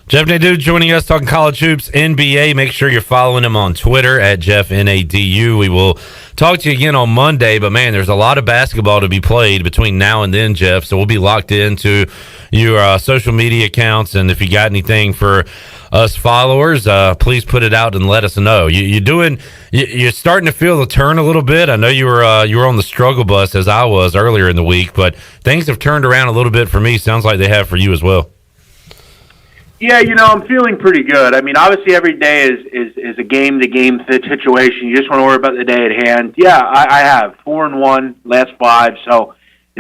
Speaker 1: Jeff Nadu joining us talking college hoops, NBA. Make sure you're following him on Twitter at Jeff Nadu. We will talk to you again on Monday, but man, there's a lot of basketball to be played between now and then, Jeff. So we'll be locked into your social media accounts, and if you got anything for us followers, please put it out and let us know. You're starting to feel the turn a little bit. I know you were on the struggle bus as I was earlier in the week, but things have turned around a little bit for me. Sounds like they have for you as well.
Speaker 5: Yeah, I'm feeling pretty good. I mean, obviously every day is a game-to-game situation. You just want to worry about the day at hand. Yeah, I have 4-1 last 5, so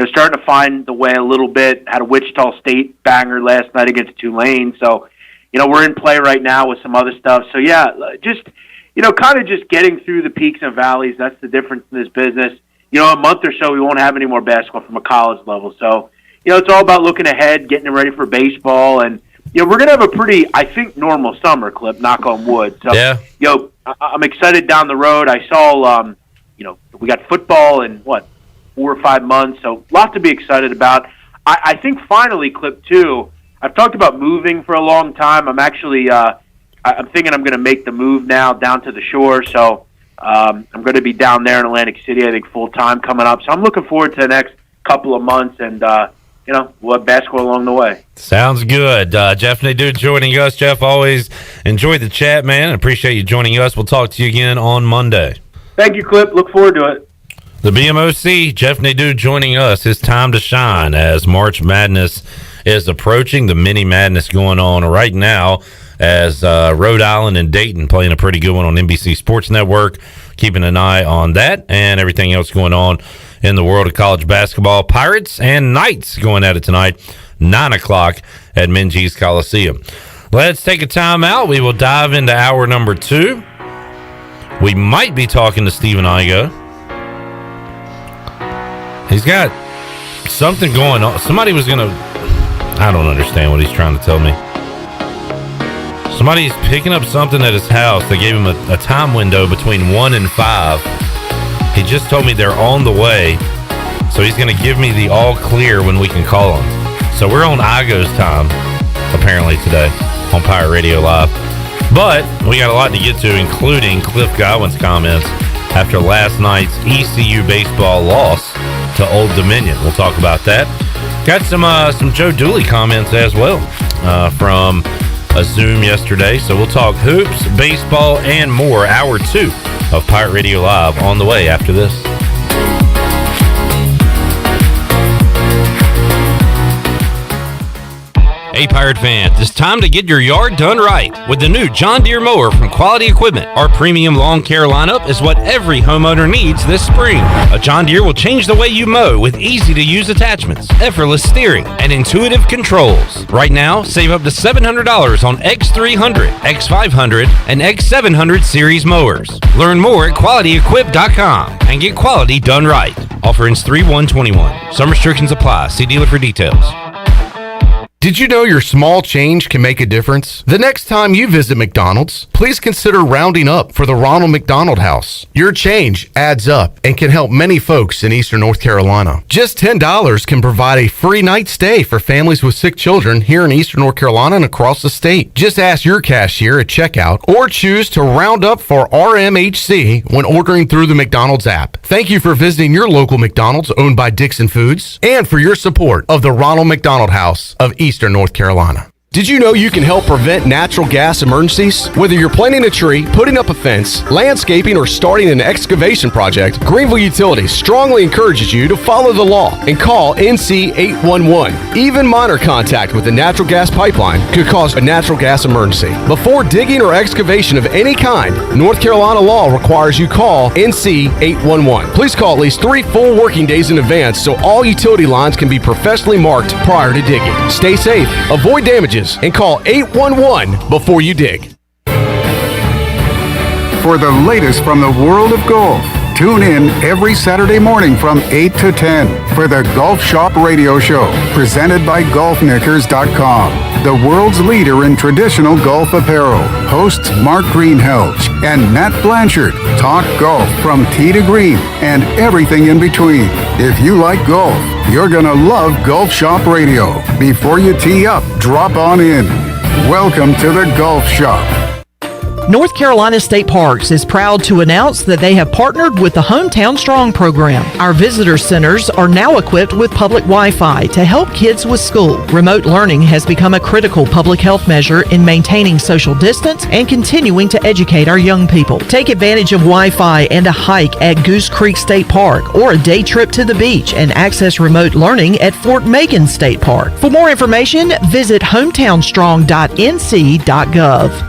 Speaker 5: starting to find the way a little bit. Had a Wichita State banger last night against Tulane, so we're in play right now with some other stuff. So yeah, just kind of just getting through the peaks and valleys. That's the difference in this business. A month or so we won't have any more basketball from a college level. So it's all about looking ahead, getting ready for baseball, and we're going to have a pretty, I think, normal summer, Clip, knock on wood. So,
Speaker 1: yeah.
Speaker 5: I'm excited down the road. I saw, we got football in, 4 or 5 months, so a lot to be excited about. I think finally, Clip, too, I've talked about moving for a long time. I'm actually, I'm thinking I'm going to make the move now down to the shore, so I'm going to be down there in Atlantic City, I think, full-time coming up. So I'm looking forward to the next couple of months, and, we'll have basketball along the way.
Speaker 1: Sounds good. Jeff Nadu joining us. Jeff, always enjoyed the chat, man. Appreciate you joining us. We'll talk to you again on Monday.
Speaker 5: Thank you, Clip. Look forward to it.
Speaker 1: The BMOC, Jeff Nadu joining us. His time to shine as March Madness is approaching. The mini madness going on right now as Rhode Island and Dayton playing a pretty good one on NBC Sports Network. Keeping an eye on that and everything else going on in the world of college basketball. Pirates and Knights going at it tonight, 9 o'clock at Minges Coliseum. Let's take a time out. We will dive into hour number 2. We might be talking to Stephen Igoe. He's got something going on. Somebody was going to... I don't understand what he's trying to tell me. Somebody's picking up something at his house. They gave him a time window between 1 and 5. He just told me they're on the way. So he's going to give me the all clear when we can call him. So we're on Igoe's time, apparently, today on Pirate Radio Live. But we got a lot to get to, including Cliff Godwin's comments after last night's ECU baseball loss to Old Dominion. We'll talk about that. Got some Joe Dooley comments as well from a Zoom yesterday. So we'll talk hoops, baseball, and more. Hour 2 of Pirate Radio Live on the way after this. Hey Pirate fans, it's time to get your yard done right with the new John Deere mower from Quality Equipment. Our premium lawn care lineup is what every homeowner needs this spring. A John Deere will change the way you mow with easy-to-use attachments, effortless steering, and intuitive controls. Right now, save up to $700 on X300, X500, and X700 series mowers. Learn more at QualityEquip.com and get quality done right. Offer ends 3/1/21. Some restrictions apply. See dealer for details.
Speaker 9: Did you know your small change can make a difference? The next time you visit McDonald's, please consider rounding up for the Ronald McDonald House. Your change adds up and can help many folks in Eastern North Carolina. Just $10 can provide a free night stay for families with sick children here in Eastern North Carolina and across the state. Just ask your cashier at checkout or choose to round up for RMHC when ordering through the McDonald's app. Thank you for visiting your local McDonald's owned by Dixon Foods and for your support of the Ronald McDonald House of Eastern North Carolina. Did you know you can help prevent natural gas emergencies? Whether you're planting a tree, putting up a fence, landscaping, or starting an excavation project, Greenville Utilities strongly encourages you to follow the law and call NC 811. Even minor contact with the natural gas pipeline could cause a natural gas emergency. Before digging or excavation of any kind, North Carolina law requires you call NC 811. Please call at least 3 full working days in advance so all utility lines can be professionally marked prior to digging. Stay safe, avoid damages, and call 811 before you dig.
Speaker 6: For the latest from the world of golf, tune in every Saturday morning from 8 to 10 for the Golf Shop Radio Show, presented by GolfKnickers.com, the world's leader in traditional golf apparel. Hosts Mark Greenhelge and Matt Blanchard talk golf from tee to green and everything in between. If you like golf, you're going to love Golf Shop Radio. Before you tee up, drop on in. Welcome to the Golf Shop.
Speaker 22: North Carolina State Parks is proud to announce that they have partnered with the Hometown Strong program. Our visitor centers are now equipped with public Wi-Fi to help kids with school. Remote learning has become a critical public health measure in maintaining social distance and continuing to educate our young people. Take advantage of Wi-Fi and a hike at Goose Creek State Park or a day trip to the beach and access remote learning at Fort Megan State Park. For more information, visit hometownstrong.nc.gov.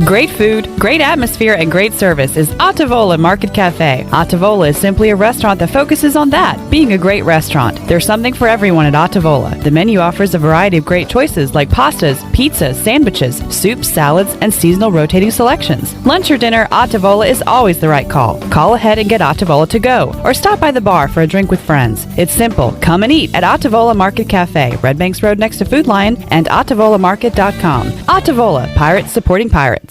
Speaker 8: Great food, great atmosphere, and great service is Otavola Market Cafe. Otavola is simply a restaurant that focuses on that, being a great restaurant. There's something for everyone at Otavola. The menu offers a variety of great choices like pastas, pizzas, sandwiches, soups, salads, and seasonal rotating selections. Lunch or dinner, Otavola is always the right call. Call ahead and get Otavola to go, or stop by the bar for a drink with friends. It's simple. Come and eat at Otavola Market Cafe, Red Banks Road next to Food Lion, and OtavolaMarket.com. Otavola, pirates supporting pirates.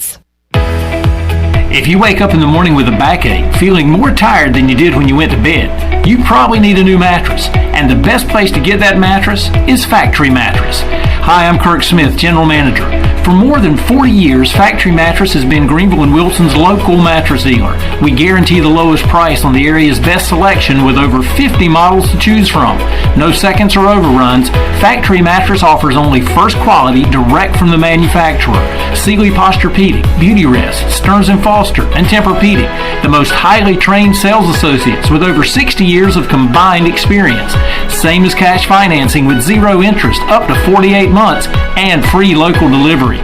Speaker 23: If you wake up in the morning with a backache, feeling more tired than you did when you went to bed, you probably need a new mattress. And the best place to get that mattress is Factory Mattress. Hi, I'm Kirk Smith, General Manager. For more than 40 years, Factory Mattress has been Greenville and Wilson's local mattress dealer. We guarantee the lowest price on the area's best selection with over 50 models to choose from. No seconds or overruns. Factory Mattress offers only first quality direct from the manufacturer. Sealy Posturepedic, Beauty Rest, Stearns & Foster, and Tempur-Pedic. The most highly trained sales associates with over 60 years of combined experience. Same as cash financing with zero interest up to 48 months and free local delivery.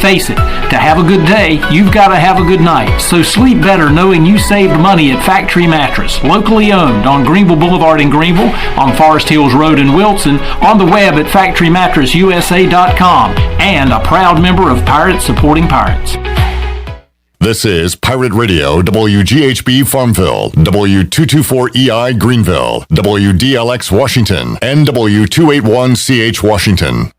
Speaker 23: Face it, to have a good day, you've got to have a good night. So sleep better knowing you saved money at Factory Mattress. Locally owned on Greenville Boulevard in Greenville, on Forest Hills Road in Wilson, on the web at factorymattressusa.com, and a proud member of Pirates Supporting Pirates.
Speaker 4: This is Pirate Radio, WGHB Farmville, W224EI Greenville, WDLX Washington, and W281CH Washington.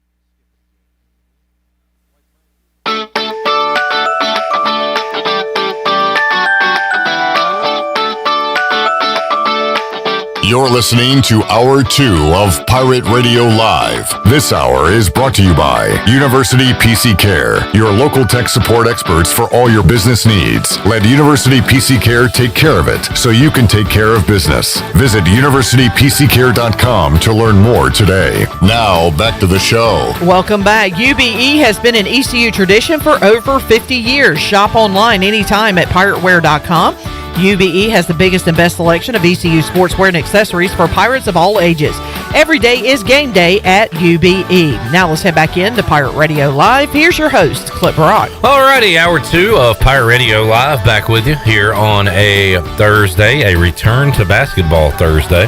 Speaker 4: You're listening to Hour 2 of Pirate Radio Live. This hour is brought to you by University PC Care, your local tech support experts for all your business needs. Let University PC Care take care of it so you can take care of business. Visit universitypccare.com to learn more today. Now, back to the show.
Speaker 7: Welcome back. UBE has been an ECU tradition for over 50 years. Shop online anytime at pirateware.com. UBE has the biggest and best selection of ECU sportswear and accessories for Pirates of all ages. Every day is game day at UBE. Now let's head back into Pirate Radio Live. Here's your host, Clip Brock.
Speaker 1: Alrighty, Hour 2 of Pirate Radio Live, back with you here on a Thursday, a return to basketball Thursday.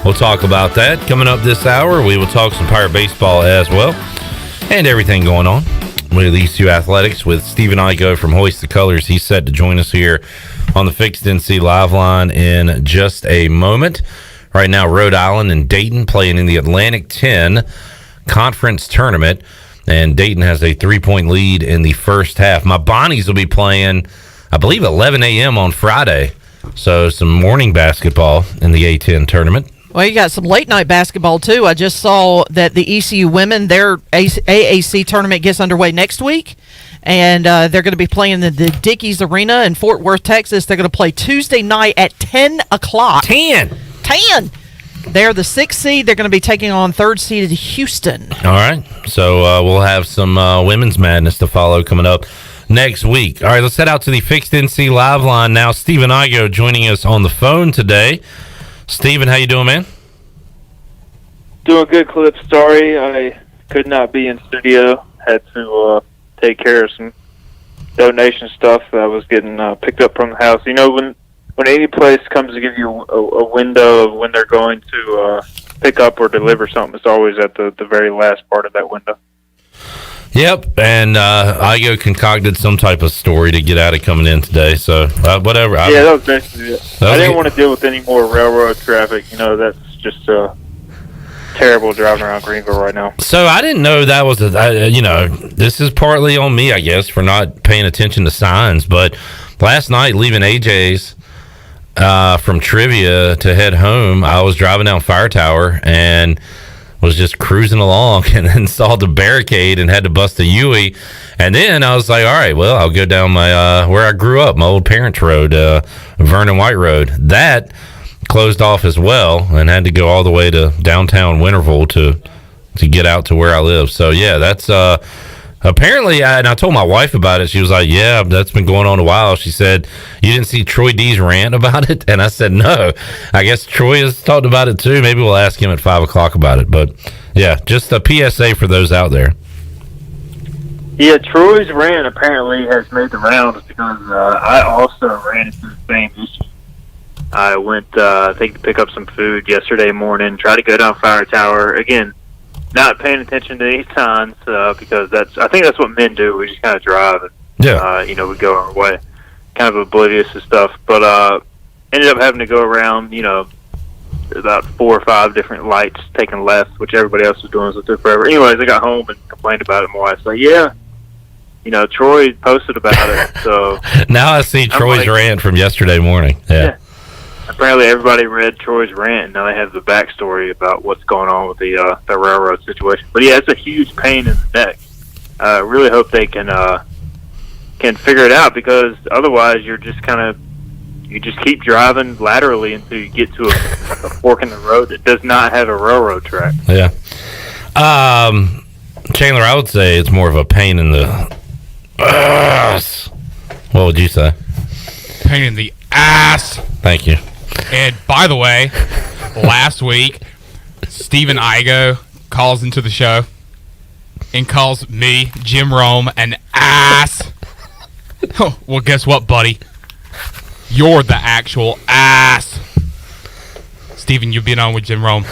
Speaker 1: We'll talk about that. Coming up this hour, we will talk some Pirate baseball as well, and everything going on with ECU Athletics with Stephen Igoe from Hoist the Colors. He's set to join us here on the Fixed NC Live line in just a moment. Right now, Rhode Island and Dayton playing in the Atlantic 10 Conference Tournament, and Dayton has a 3-point lead in the first half. My Bonnies will be playing, I believe, 11 a.m. on Friday, so some morning basketball in the A10 tournament.
Speaker 7: Well, you got some late-night basketball, too. I just saw that the ECU women, their AAC tournament gets underway next week, and they're going to be playing in the Dickies Arena in Fort Worth, Texas. They're going to play Tuesday night at 10 o'clock.
Speaker 1: 10!
Speaker 7: They're the 6th seed. They're going to be taking on 3rd seeded Houston.
Speaker 1: All right, so we'll have some women's madness to follow coming up next week. All right, let's head out to the Fixed NC Live line now. Stephen Igoe joining us on the phone today. Steven, how you doing, man?
Speaker 10: Doing good, Clip. Sorry I could not be in studio. Had to take care of some donation stuff that was getting picked up from the house. You know, when any place comes to give you a window of when they're going to pick up or deliver something, it's always at the very last part of that window.
Speaker 1: Yep, and Igoe concocted some type of story to get out of coming in today, so whatever.
Speaker 10: Yeah, that was basically it. I didn't want to deal with any more railroad traffic. You know, that's just terrible driving around Greenville right now.
Speaker 1: So I didn't know that was this is partly on me, I guess, for not paying attention to signs, but last night leaving AJ's from trivia to head home, I was driving down Fire Tower and was just cruising along and then saw the barricade and had to bust a U-ey. And then I was like, all right, well, I'll go down my where I grew up, my old parents' road, Vernon White Road. That closed off as well and had to go all the way to downtown Winterville to get out to where I live. So, yeah, that's apparently, and I told my wife about it. She was like, yeah, that's been going on a while. She said, you didn't see Troy D's rant about it? And I said, no. I guess Troy has talked about it too. Maybe we'll ask him at 5 o'clock about it. But, yeah, just a PSA for those out there.
Speaker 10: Yeah, Troy's rant apparently has made the rounds because I also ran into the same issue. I went, I think, to pick up some food yesterday morning, tried to go down Fire Tower. Again, not paying attention to these signs because I think that's what men do. We just kind of drive and, we go our way, kind of oblivious to stuff. But ended up having to go around, about 4 or 5 different lights taking left, which everybody else was doing, so it took forever. Anyways, I got home and complained about it. My wife's like, yeah, Troy posted about it. So
Speaker 1: now I see Troy's rant from yesterday morning. Yeah.
Speaker 10: Apparently everybody read Troy's rant, and now they have the backstory about what's going on with the railroad situation. But, yeah, it's a huge pain in the neck. really hope they can figure it out, because otherwise you just keep driving laterally until you get to a fork in the road that does not have a railroad track.
Speaker 1: Yeah. Chandler, I would say it's more of a pain in the ass. What would you say?
Speaker 17: Pain in the ass.
Speaker 1: Thank you.
Speaker 17: And by the way, last week, Stephen Igoe calls into the show and calls me, Jim Rome, an ass. Well, guess what, buddy? You're the actual ass. Stephen, you've been on with Jim Rome.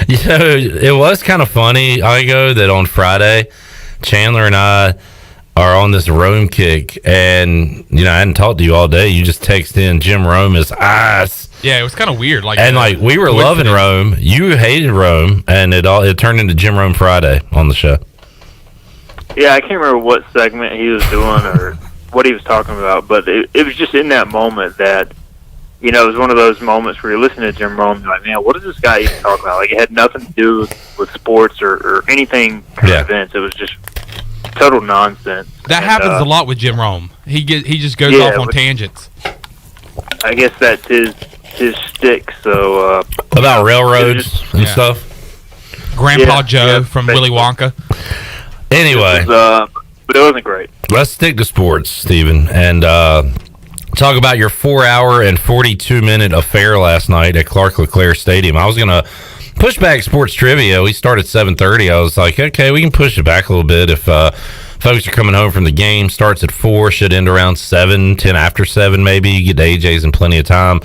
Speaker 1: It was kind of funny, Igoe, that on Friday, Chandler and I are on this Rome kick, and I hadn't talked to you all day. You just text in Jim Rome is ass.
Speaker 17: Yeah, it was kind of weird.
Speaker 1: We were loving Rome. You hated Rome, and it turned into Jim Rome Friday on the show.
Speaker 10: Yeah, I can't remember what segment he was doing or what he was talking about, but it was just in that moment that, it was one of those moments where you're listening to Jim Rome, and you're like, man, what is this guy even talking about? Like, it had nothing to do with sports or anything events. It was just total nonsense.
Speaker 17: That happens a lot with Jim Rome. He just goes off on tangents.
Speaker 10: I guess that's his stick. So
Speaker 1: about railroads and stuff.
Speaker 17: Grandpa Joe from Willy Wonka.
Speaker 1: Anyway,
Speaker 10: but it wasn't great.
Speaker 1: Let's stick to sports, Stephen, and talk about your 4-hour and 42-minute affair last night at Clark LeClaire Stadium. I was going to push back sports trivia. We start at 7:30. I was like, okay, we can push it back a little bit. If folks are coming home from the game, starts at 4, should end around 7, 10 after 7 maybe. You get to AJ's in plenty of time.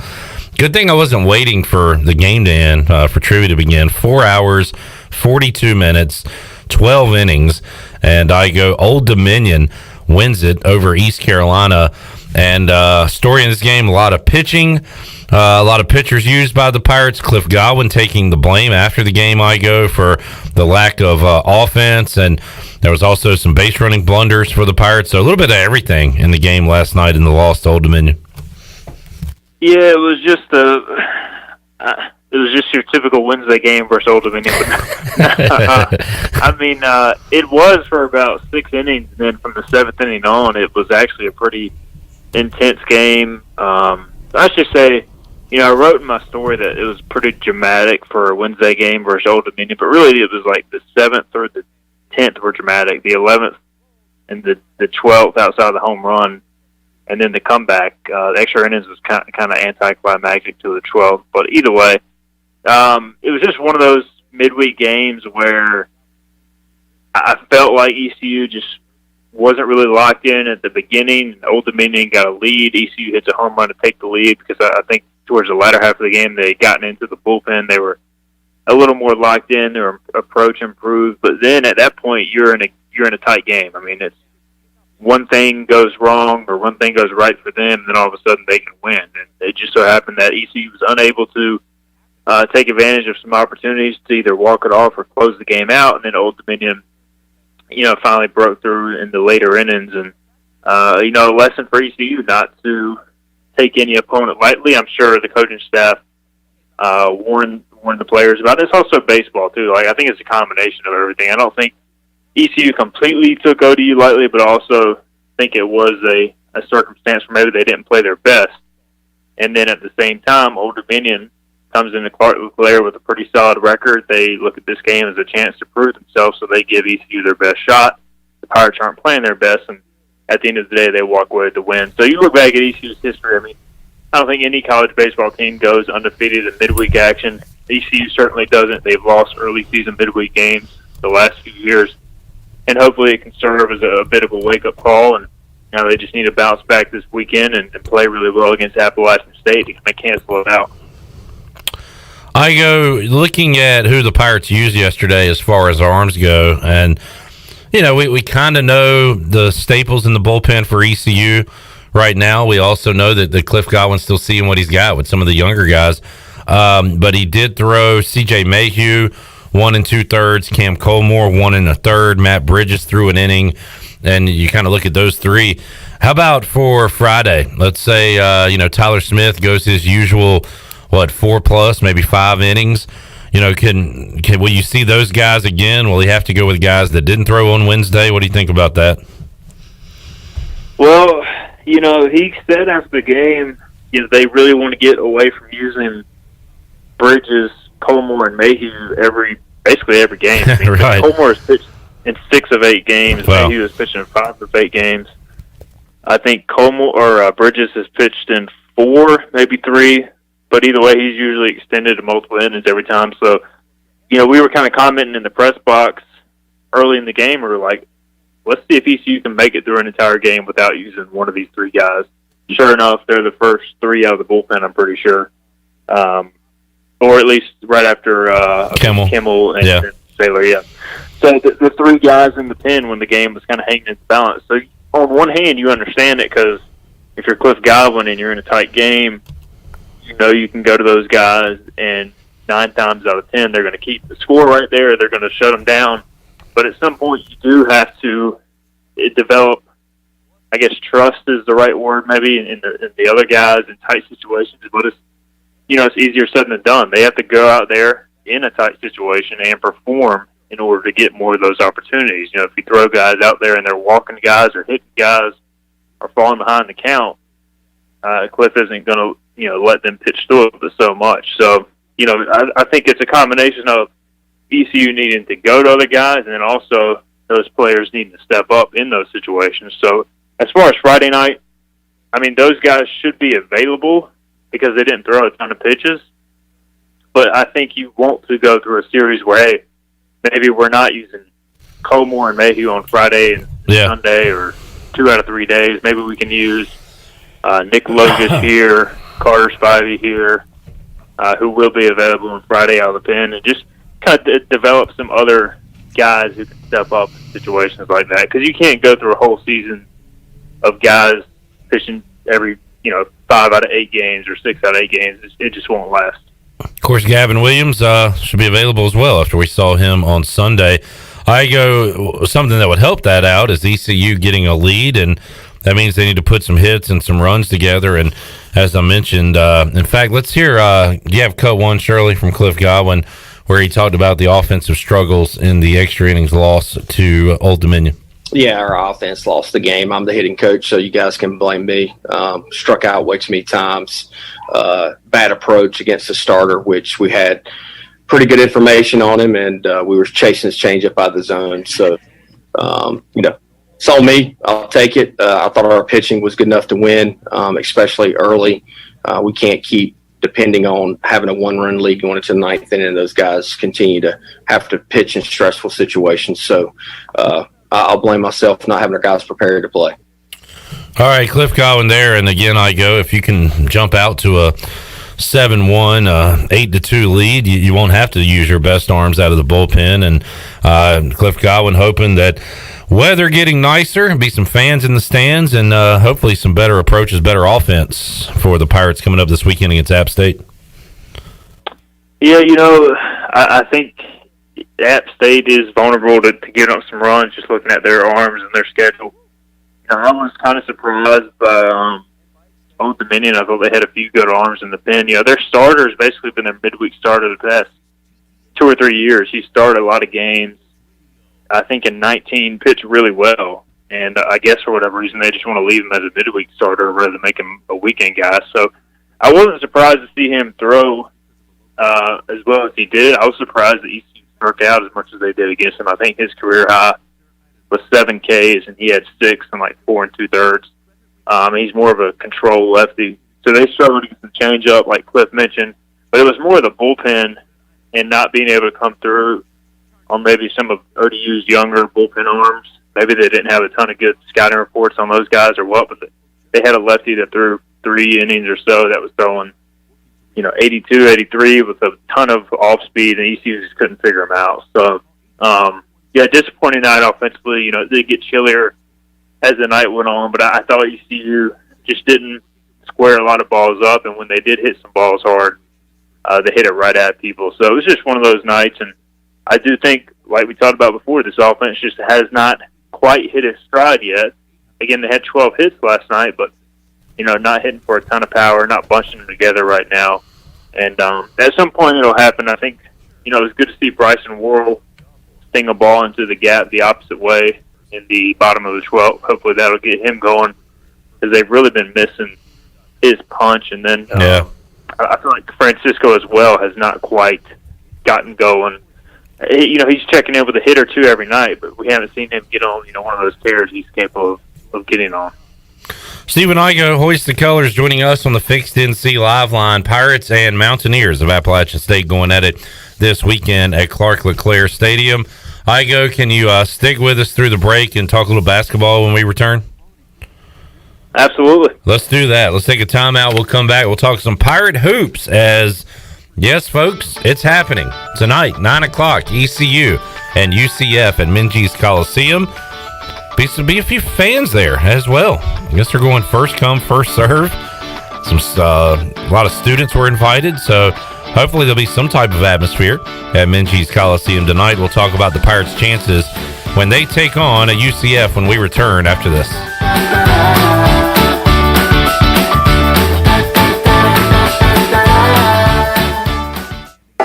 Speaker 1: Good thing I wasn't waiting for the game to end, for trivia to begin. 4 hours, 42 minutes, 12 innings, and Old Dominion wins it over East Carolina. And story in this game, a lot of pitching, a lot of pitchers used by the Pirates. Cliff Godwin taking the blame after the game, for the lack of offense. And there was also some base running blunders for the Pirates. So a little bit of everything in the game last night in the loss to Old Dominion.
Speaker 10: Yeah, it was just your typical Wednesday game versus Old Dominion. I mean, it was for about 6 innings, and then from the 7th inning on, it was actually a pretty intense game. I should say, I wrote in my story that it was pretty dramatic for a Wednesday game versus Old Dominion, but really it was like the 7th or the 10th were dramatic. The 11th and the 12th outside of the home run, and then the comeback, the extra innings was kind of anticlimactic to the 12th. But either way, it was just one of those midweek games where I felt like ECU just wasn't really locked in at the beginning. Old Dominion got a lead. ECU hits a home run to take the lead because I think towards the latter half of the game they had gotten into the bullpen. They were a little more locked in. Their approach improved. But then at that point, you're in a tight game. I mean, it's one thing goes wrong or one thing goes right for them, and then all of a sudden they can win. And it just so happened that ECU was unable to take advantage of some opportunities to either walk it off or close the game out, and then Old Dominion finally broke through in the later innings. And, a lesson for ECU not to take any opponent lightly. I'm sure the coaching staff warned the players about this. Also baseball, too. I think it's a combination of everything. I don't think ECU completely took ODU lightly, but also think it was a circumstance where maybe they didn't play their best. And then at the same time, Old Dominion comes into Clark LeClaire with a pretty solid record. They look at this game as a chance to prove themselves, so they give ECU their best shot. The Pirates aren't playing their best, and at the end of the day, they walk away with the win. So you look back at ECU's history, I mean, I don't think any college baseball team goes undefeated in midweek action. ECU certainly doesn't. They've lost early season midweek games the last few years, and hopefully it can serve as a bit of a wake-up call. And they just need to bounce back this weekend and play really well against Appalachian State to kind of cancel it out.
Speaker 1: I go looking at who the Pirates used yesterday as far as arms go, and we kind of know the staples in the bullpen for ECU right now. We also know that Cliff Godwin's still seeing what he's got with some of the younger guys, but he did throw C.J. Mayhew 1 2/3, Cam Colmore 1 1/3, Matt Bridges threw an inning, and you kind of look at those three. How about for Friday? Let's say Tyler Smith goes his usual 4+, maybe 5 innings. will you see those guys again? Will he have to go with guys that didn't throw on Wednesday? What do you think about that?
Speaker 10: Well, he said after the game, they really want to get away from using Bridges, Colmore, and Mayhew basically every game. I mean,
Speaker 1: right.
Speaker 10: Colmore has pitched in 6 of 8 games.
Speaker 1: Wow.
Speaker 10: Mayhew has pitched in 5 of 8 games. I think Bridges has pitched in 4, maybe 3, but either way, he's usually extended to multiple innings every time. So, we were kind of commenting in the press box early in the game. We were like, let's see if ECU can make it through an entire game without using one of these 3 guys. Sure enough, they're the first 3 out of the bullpen, I'm pretty sure. Or at least right after Kimmel and Saylor, yeah. So the 3 guys in the pen when the game was kind of hanging in the balance. So on one hand, you understand it because if you're Cliff Godwin and you're in a tight game, you can go to those guys, and 9 times out of 10, they're going to keep the score right there. They're going to shut them down. But at some point, you do have to develop, I guess trust is the right word maybe, in the other guys in tight situations. But it's easier said than done. They have to go out there in a tight situation and perform in order to get more of those opportunities. If you throw guys out there and they're walking guys or hitting guys or falling behind the count, Cliff isn't going to let them pitch through it so much. So I think it's a combination of ECU needing to go to other guys and then also those players needing to step up in those situations. So as far as Friday night, I mean, those guys should be available because they didn't throw a ton of pitches. But I think you want to go through a series where, hey, maybe we're not using Colmore and Mayhew on Friday and Sunday or 2 out of 3 days. Maybe we can use Nick Logus here, Carter Spivey here, who will be available on Friday out of the pen, and just kind of develop some other guys who can step up in situations like that. Because you can't go through a whole season of guys pitching every 5 out of 8 games or 6 out of 8 games. It just won't last.
Speaker 1: Of course, Gavin Williams should be available as well after we saw him on Sunday. Something that would help that out is ECU getting a lead, and that means they need to put some hits and some runs together. And as I mentioned, in fact, let's hear, you have cut 1, Shirley, from Cliff Godwin, where he talked about the offensive struggles in the extra innings loss to Old Dominion.
Speaker 11: Yeah, our offense lost the game. I'm the hitting coach, so you guys can blame me. Struck out way too many times. Bad approach against the starter, which we had pretty good information on him, and we were chasing his changeup out of the zone. So, it's on me. I'll take it. I thought our pitching was good enough to win, especially early. We can't keep depending on having a 1-run lead going into the 9th inning, and those guys continue to have to pitch in stressful situations. So, I'll blame myself for not having our guys prepared to play.
Speaker 1: All right, Cliff Godwin there, and again, Igoe, if you can jump out to a 7-1, 8-2 lead, you won't have to use your best arms out of the bullpen. And Cliff Godwin hoping that weather getting nicer and be some fans in the stands, and hopefully some better approaches, better offense for the Pirates coming up this weekend against App State.
Speaker 10: Yeah, I think App State is vulnerable to get up some runs just looking at their arms and their schedule. I was kind of surprised by Old Dominion. I thought they had a few good arms in the pen. Their starter's basically been their midweek starter the past 2 or 3 years. He started a lot of games. I think in 19 pitched really well. And I guess for whatever reason, they just want to leave him as a midweek starter rather than make him a weekend guy. So I wasn't surprised to see him throw as well as he did. I was surprised that he struck out as much as they did against him. I think his career high was 7 Ks, and he had 6 in 4 2/3. He's more of a control lefty. So they struggled to get some change-up, like Cliff mentioned. But it was more of the bullpen and not being able to come through on maybe some of ODU's younger bullpen arms. Maybe they didn't have a ton of good scouting reports on those guys or what, but they had a lefty that threw 3 innings or so that was throwing 82, 83 with a ton of off speed, and ECU just couldn't figure them out. So, disappointing night offensively. It did get chillier as the night went on, but I thought ECU just didn't square a lot of balls up, and when they did hit some balls hard, they hit it right at people. So it was just one of those nights, and I do think, like we talked about before, this offense just has not quite hit its stride yet. Again, they had 12 hits last night, but not hitting for a ton of power, not bunching them together right now. And at some point it'll happen. I think it was good to see Bryson Worrell sting a ball into the gap the opposite way in the bottom of the 12th. Hopefully that'll get him going, because they've really been missing his punch. And then I feel like Francisco as well has not quite gotten going. He's checking in with a hit or two every night, but we haven't seen him get on, one of those tears he's capable of getting on.
Speaker 1: Stephen Igoe, Hoist the Colors, joining us on the Fixed NC Live Line. Pirates and Mountaineers of Appalachian State going at it this weekend at Clark LeClaire Stadium. Igoe, can you stick with us through the break and talk a little basketball when we return?
Speaker 10: Absolutely.
Speaker 1: Let's do that. Let's take a timeout. We'll come back. We'll talk some Pirate hoops as, yes, folks, it's happening tonight, 9 o'clock, ECU and UCF at Minges Coliseum. Be a few fans there as well. I guess they're going first come, first serve. A lot of students were invited, so hopefully there'll be some type of atmosphere at Minges Coliseum tonight. We'll talk about the Pirates' chances when they take on a UCF when we return after this.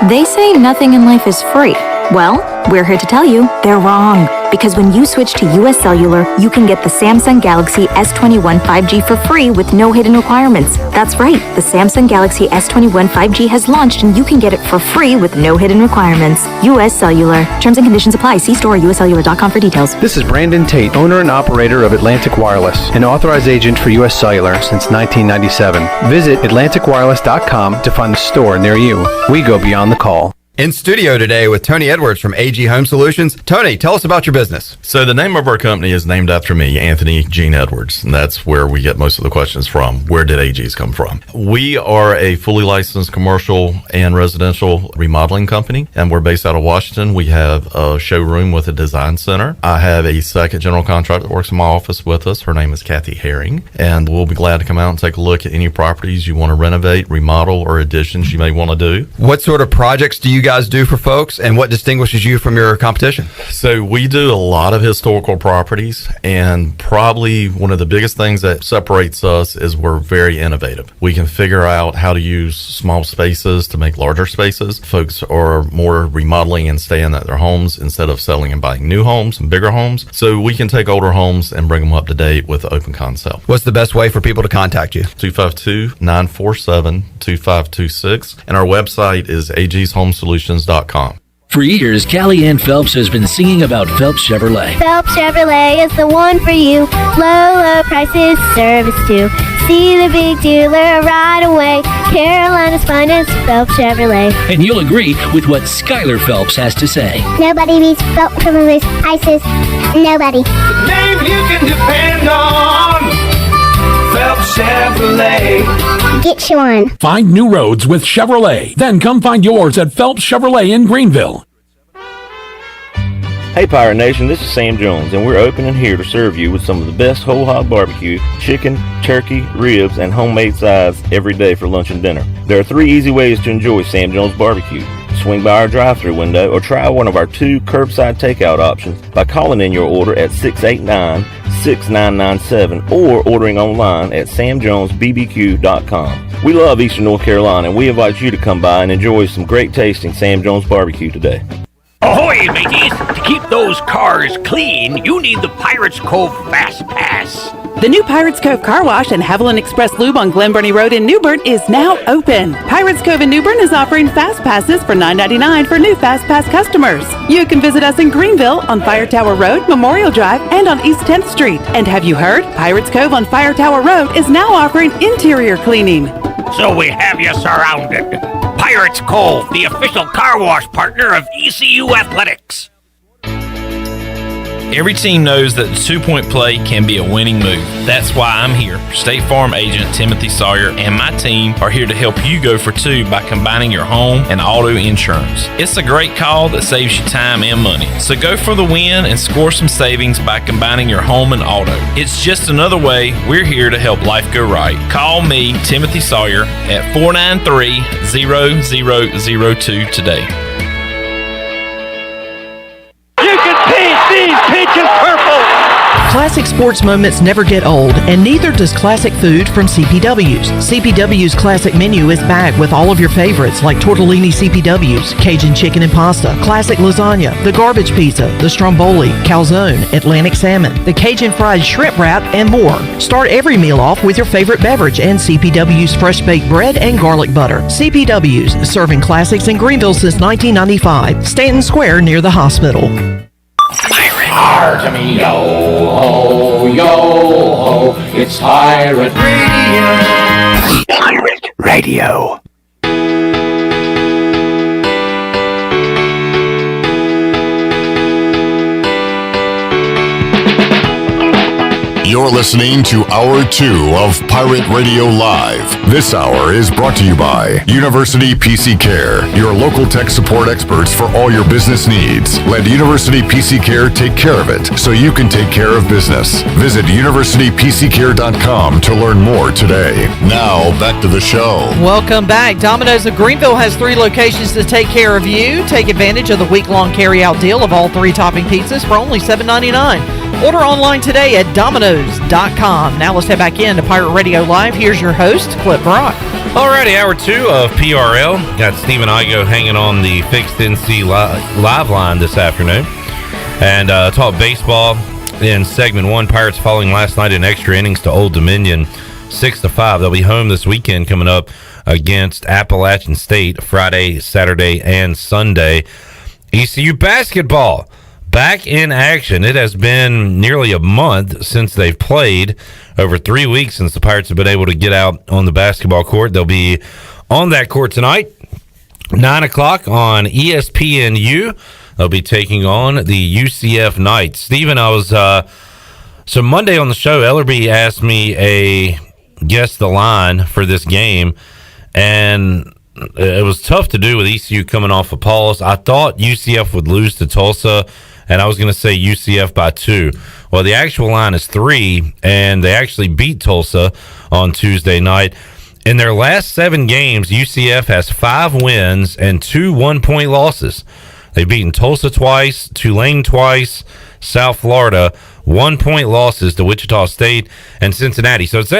Speaker 12: They say nothing in life is free. Well, we're here to tell you they're wrong. Because when you switch to US Cellular, you can get the Samsung Galaxy S21 5G for free with no hidden requirements. That's right, the Samsung Galaxy S21 5G has launched and you can get it for free with no hidden requirements. US Cellular. Terms and conditions apply. See store or uscellular.com for details.
Speaker 13: This is Brandon Tate, owner and operator of Atlantic Wireless, an authorized agent for US Cellular since 1997. Visit atlanticwireless.com to find a store near you. We go beyond the call.
Speaker 14: In studio today with Tony Edwards from AG Home Solutions. Tony, tell us about your business.
Speaker 15: So the name of our company is named after me, Anthony Gene Edwards, and that's where we get most of the questions from. Where did AGs come from? We are a fully licensed commercial and residential remodeling company, and we're based out of Washington. We have a showroom with a design center. I have a second general contractor that works in my office with us. Her name is Kathy Herring, and we'll be glad to come out and take a look at any properties you want to renovate, remodel, or additions you may want to do.
Speaker 14: What sort of projects do you guys do for folks, and what distinguishes you from your competition?
Speaker 15: So we do a lot of historical properties, and probably one of the biggest things that separates us is we're very innovative. We can figure out how to use small spaces to make larger spaces. Folks are more remodeling and staying at their homes instead of selling and buying new homes and bigger homes. So we can take older homes and bring them up to date with open concept.
Speaker 14: What's the best way for people to contact you?
Speaker 15: 252-947-2526, and our website is agshomesolutions.com.
Speaker 25: For years, Callie Ann Phelps has been singing about Phelps Chevrolet.
Speaker 26: Phelps Chevrolet is the one for you. Low prices, service too. See the big dealer right away. Carolina's finest, Phelps Chevrolet.
Speaker 25: And you'll agree with what Skylar Phelps has to say.
Speaker 26: Nobody beats Phelps Chevrolet's prices. Nobody.
Speaker 27: The name you can depend on. Phelps Chevrolet.
Speaker 26: Get you one.
Speaker 20: Find new roads with Chevrolet. Then come find yours at Phelps Chevrolet in Greenville.
Speaker 28: Hey Pirate Nation, this is Sam Jones, and we're open and here to serve you with some of the best whole hog barbecue, chicken, turkey, ribs, and homemade sides every day for lunch and dinner. There are 3 easy ways to enjoy Sam Jones barbecue. Swing by our drive-thru window or try one of our 2 curbside takeout options by calling in your order at 689-6997 or ordering online at samjonesbbq.com. We love Eastern North Carolina, and we invite you to come by and enjoy some great tasting Sam Jones barbecue today.
Speaker 20: Ahoy, mateys! To keep those cars clean, you need the Pirates Cove Fast Pass.
Speaker 24: The new Pirates Cove Car Wash and Haviland Express Lube on Glen Burnie Road in New Bern is now open. Pirates Cove in New Bern is offering Fast Passes for $9.99 for new Fast Pass customers. You can visit us in Greenville on Fire Tower Road, Memorial Drive, and on East 10th Street. And have you heard? Pirates Cove on Fire Tower Road is now offering interior cleaning.
Speaker 20: So we have you surrounded. Pirates Cove, the official car wash partner of ECU Athletics.
Speaker 2: Every team knows that the two-point play can be a winning move. That's why I'm here. State Farm agent Timothy Sawyer and my team are here to help you go for 2 by combining your home and auto insurance. It's a great call that saves you time and money. So go for the win and score some savings by combining your home and auto. It's just another way we're here to help life go right. Call me, Timothy Sawyer, at 493-0002 today.
Speaker 22: Classic sports moments never get old, and neither does classic food from CPW's. CPW's classic menu is bagged with all of your favorites like tortellini CPW's, Cajun chicken and pasta, classic lasagna, the garbage pizza, the stromboli, calzone, Atlantic salmon, the Cajun fried shrimp wrap, and more. Start every meal off with your favorite beverage and CPW's fresh baked bread and garlic butter. CPW's, serving classics in Greenville since 1995. Stanton Square near the hospital.
Speaker 27: Artemi, yo ho, yo ho, it's Pirate Radio. Pirate Radio.
Speaker 4: You're listening to Hour 2 of Pirate Radio Live. This hour is brought to you by University PC Care, your local tech support experts for all your business needs. Let University PC Care take care of it so you can take care of business. Visit universitypccare.com to learn more today. Now, back to the show.
Speaker 7: Welcome back. Domino's of Greenville has 3 locations to take care of you. Take advantage of the week-long carry-out deal of all 3 topping pizzas for only $7.99. Order online today at Domino's.com. Now let's head back in to Pirate Radio Live. Here's your host, Clip Brock.
Speaker 1: Alrighty, hour 2 of PRL. Got Stephen Igoe hanging on the fixed NC live line this afternoon. And talk baseball in segment 1. Pirates falling last night in extra innings to Old Dominion 6-5. They'll be home this weekend coming up against Appalachian State Friday, Saturday, and Sunday. ECU basketball back in action. It has been nearly a month since they've played. Over 3 weeks since the Pirates have been able to get out on the basketball court. They'll be on that court tonight, 9 o'clock on ESPNU. They'll be taking on the UCF Knights. Stephen, I was so Monday on the show, Ellerby asked me a guess the line for this game, and it was tough to do with ECU coming off a pause. I thought UCF would lose to Tulsa, and I was going to say UCF by 2. Well, the actual line is 3, and they actually beat Tulsa on Tuesday night. In their last 7 games, UCF has 5 wins and 2 one-point losses. They've beaten Tulsa twice, Tulane twice, South Florida, 1-point losses to Wichita State and Cincinnati. So it's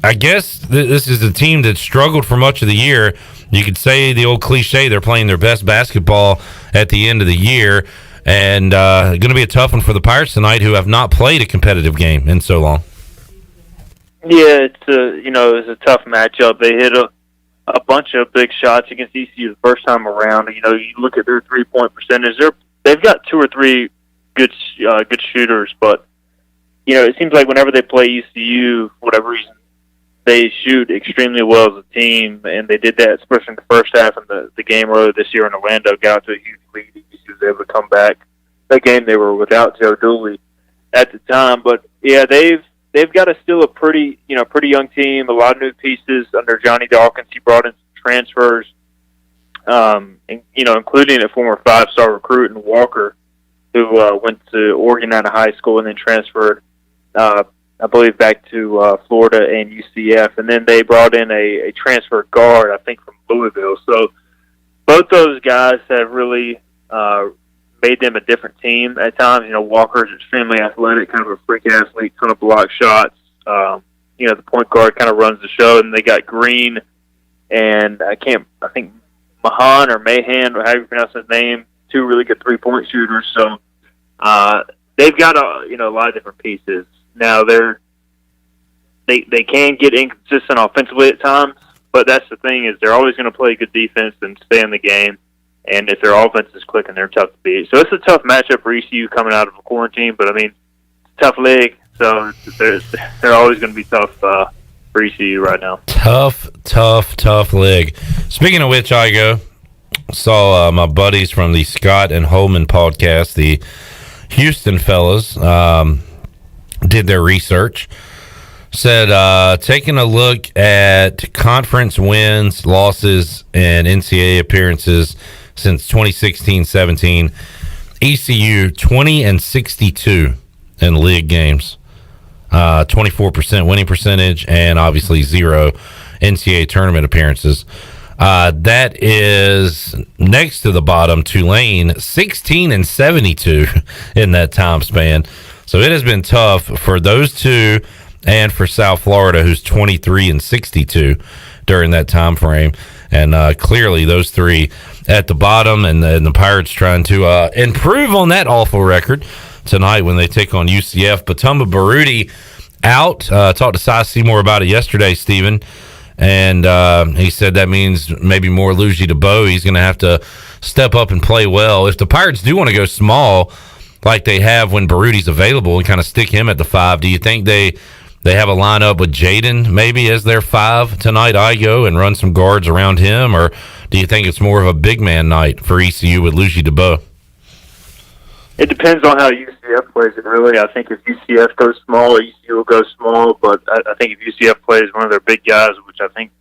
Speaker 1: I guess this is a team that struggled for much of the year. You could say the old cliche, they're playing their best basketball at the end of the year. And going to be a tough one for the Pirates tonight, who have not played a competitive game in so long.
Speaker 10: Yeah, it's a tough matchup. They hit a bunch of big shots against ECU the first time around. You look at their 3-point percentage. They've got 2 or 3 good shooters, but it seems like whenever they play ECU, for whatever reason, they shoot extremely well as a team, and they did that especially in the first half of the game earlier this year in Orlando. Got to a huge lead. ECU was able to come back. That game they were without Joe Dooley at the time, but yeah, they've got still a pretty young team. A lot of new pieces under Johnny Dawkins. He brought in some transfers, including a former 5-star recruit in Walker, who went to Oregon out of high school and then transferred, I believe, back to Florida and UCF. And then they brought in a transfer guard, I think, from Louisville. So both those guys have really made them a different team at times. Walker's extremely athletic, kind of a freak athlete, ton of block shots. The point guard kind of runs the show. And they got Green and I think Mahan or Mahan, or however you pronounce his name, 2 really good 3-point shooters. So they've got a lot of different pieces. Now they can get inconsistent offensively at times, but that's the thing is they're always going to play good defense and stay in the game. And if their offense is clicking, they're tough to beat. So it's a tough matchup for ECU coming out of a quarantine, but it's a tough league, so they're always going to be tough for ECU right now.
Speaker 1: Tough league. Speaking of which, I saw my buddies from the Scott and Holman podcast, the Houston fellas, did their research, said taking a look at conference wins, losses, and NCAA appearances since 2016-17, ECU 20-62 in league games, 24% winning percentage, and obviously 0 NCAA tournament appearances. That is next to the bottom, Tulane, 16-72 in that time span. So it has been tough for those two and for South Florida, who's 23-62 during that time frame. And clearly those three at the bottom, and the Pirates trying to improve on that awful record tonight when they take on UCF. Batumba Baruti out. Talked to Cy Seymour about it yesterday, Stephen, and he said that means maybe more Luigi DeBow. He's going to have to step up and play well. If the Pirates do want to go small like they have when Baruti's available and kind of stick him at the 5, do you think they have a lineup with Jaden maybe as their 5 tonight, Igoe, and run some guards around him? Or do you think it's more of a big man night for ECU with Luigi DeBow?
Speaker 10: It depends on how UCF plays it, really. I think if UCF goes small, ECU will go small. But I think if UCF plays one of their big guys, which I think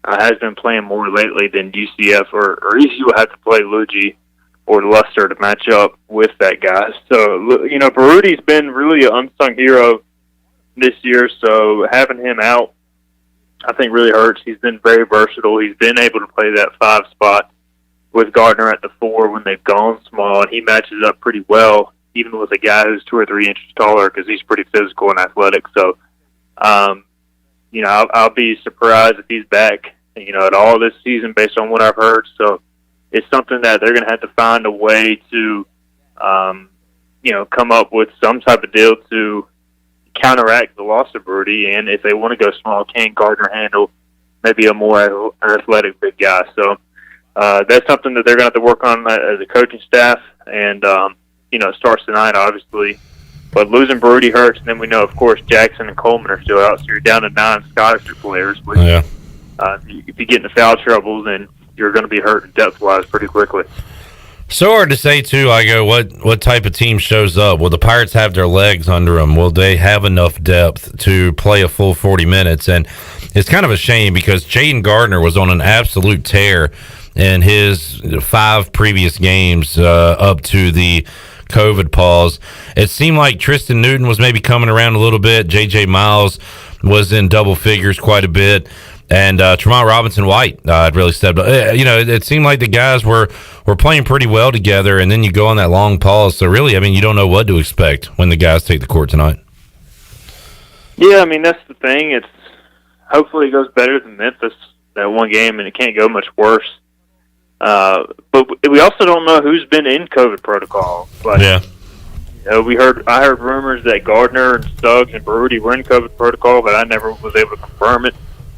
Speaker 10: has been playing more lately than UCF, or ECU will have to play Luigi or Luster to match up with that guy. So, you know, Baruti's been really an unsung hero this year, so having him out, I think, really hurts. He's been very versatile. He's been able to play that 5 spot with Gardner at the 4 when they've gone small, and he matches up pretty well, even with a guy who's 2 or 3 inches taller, because he's pretty physical and athletic. So, you know, I'll be surprised if he's back, you know, at all this season based on what I've heard. So it's something that they're going to have to find a way to, you know, come up with some type of deal to counteract the loss of Baruti, and if they want to go small, can Gardner handle maybe a more athletic big guy? So that's something that they're going to have to work on as a coaching staff, and you know, it starts tonight, obviously. But losing Baruti hurts, and then we know, of course, Jackson and Coleman are still out, so you're down to 9 scholarship players. Which, if you get into foul trouble, then you're going to be hurt depth-wise pretty quickly.
Speaker 1: So hard to say, too, Igoe, what type of team shows up? Will the Pirates have their legs under them? Will they have enough depth to play a full 40 minutes? And it's kind of a shame because Jaden Gardner was on an absolute tear in his 5 previous games up to the COVID pause. It seemed like Tristan Newton was maybe coming around a little bit. J.J. Miles was in double figures quite a bit. And Tremont Robinson-White had really stepped up. You know, it seemed like the guys were playing pretty well together, and then you go on that long pause. So, really, I mean, you don't know what to expect when the guys take the court tonight.
Speaker 10: Yeah, I mean, that's the thing. It's hopefully it goes better than Memphis, that one game, and it can't go much worse. But we also don't know who's been in COVID protocol. Like,
Speaker 1: yeah.
Speaker 10: You know, I heard rumors that Gardner and Suggs and Baruti were in COVID protocol, but I never was able to confirm it.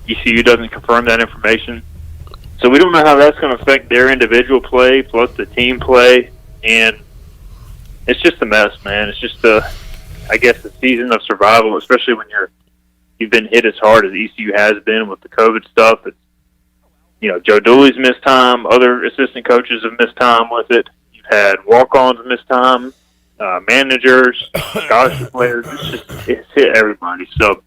Speaker 10: ECU doesn't confirm that information. So we don't know how that's going to affect their individual play plus the team play. And it's just a mess, man. It's just I guess, a season of survival, especially when you've been hit as hard as ECU has been with the COVID stuff. It's, you know, Joe Dooley's missed time. Other assistant coaches have missed time with it. You've had walk-ons miss time, managers, scholarship players. It's hit everybody. So,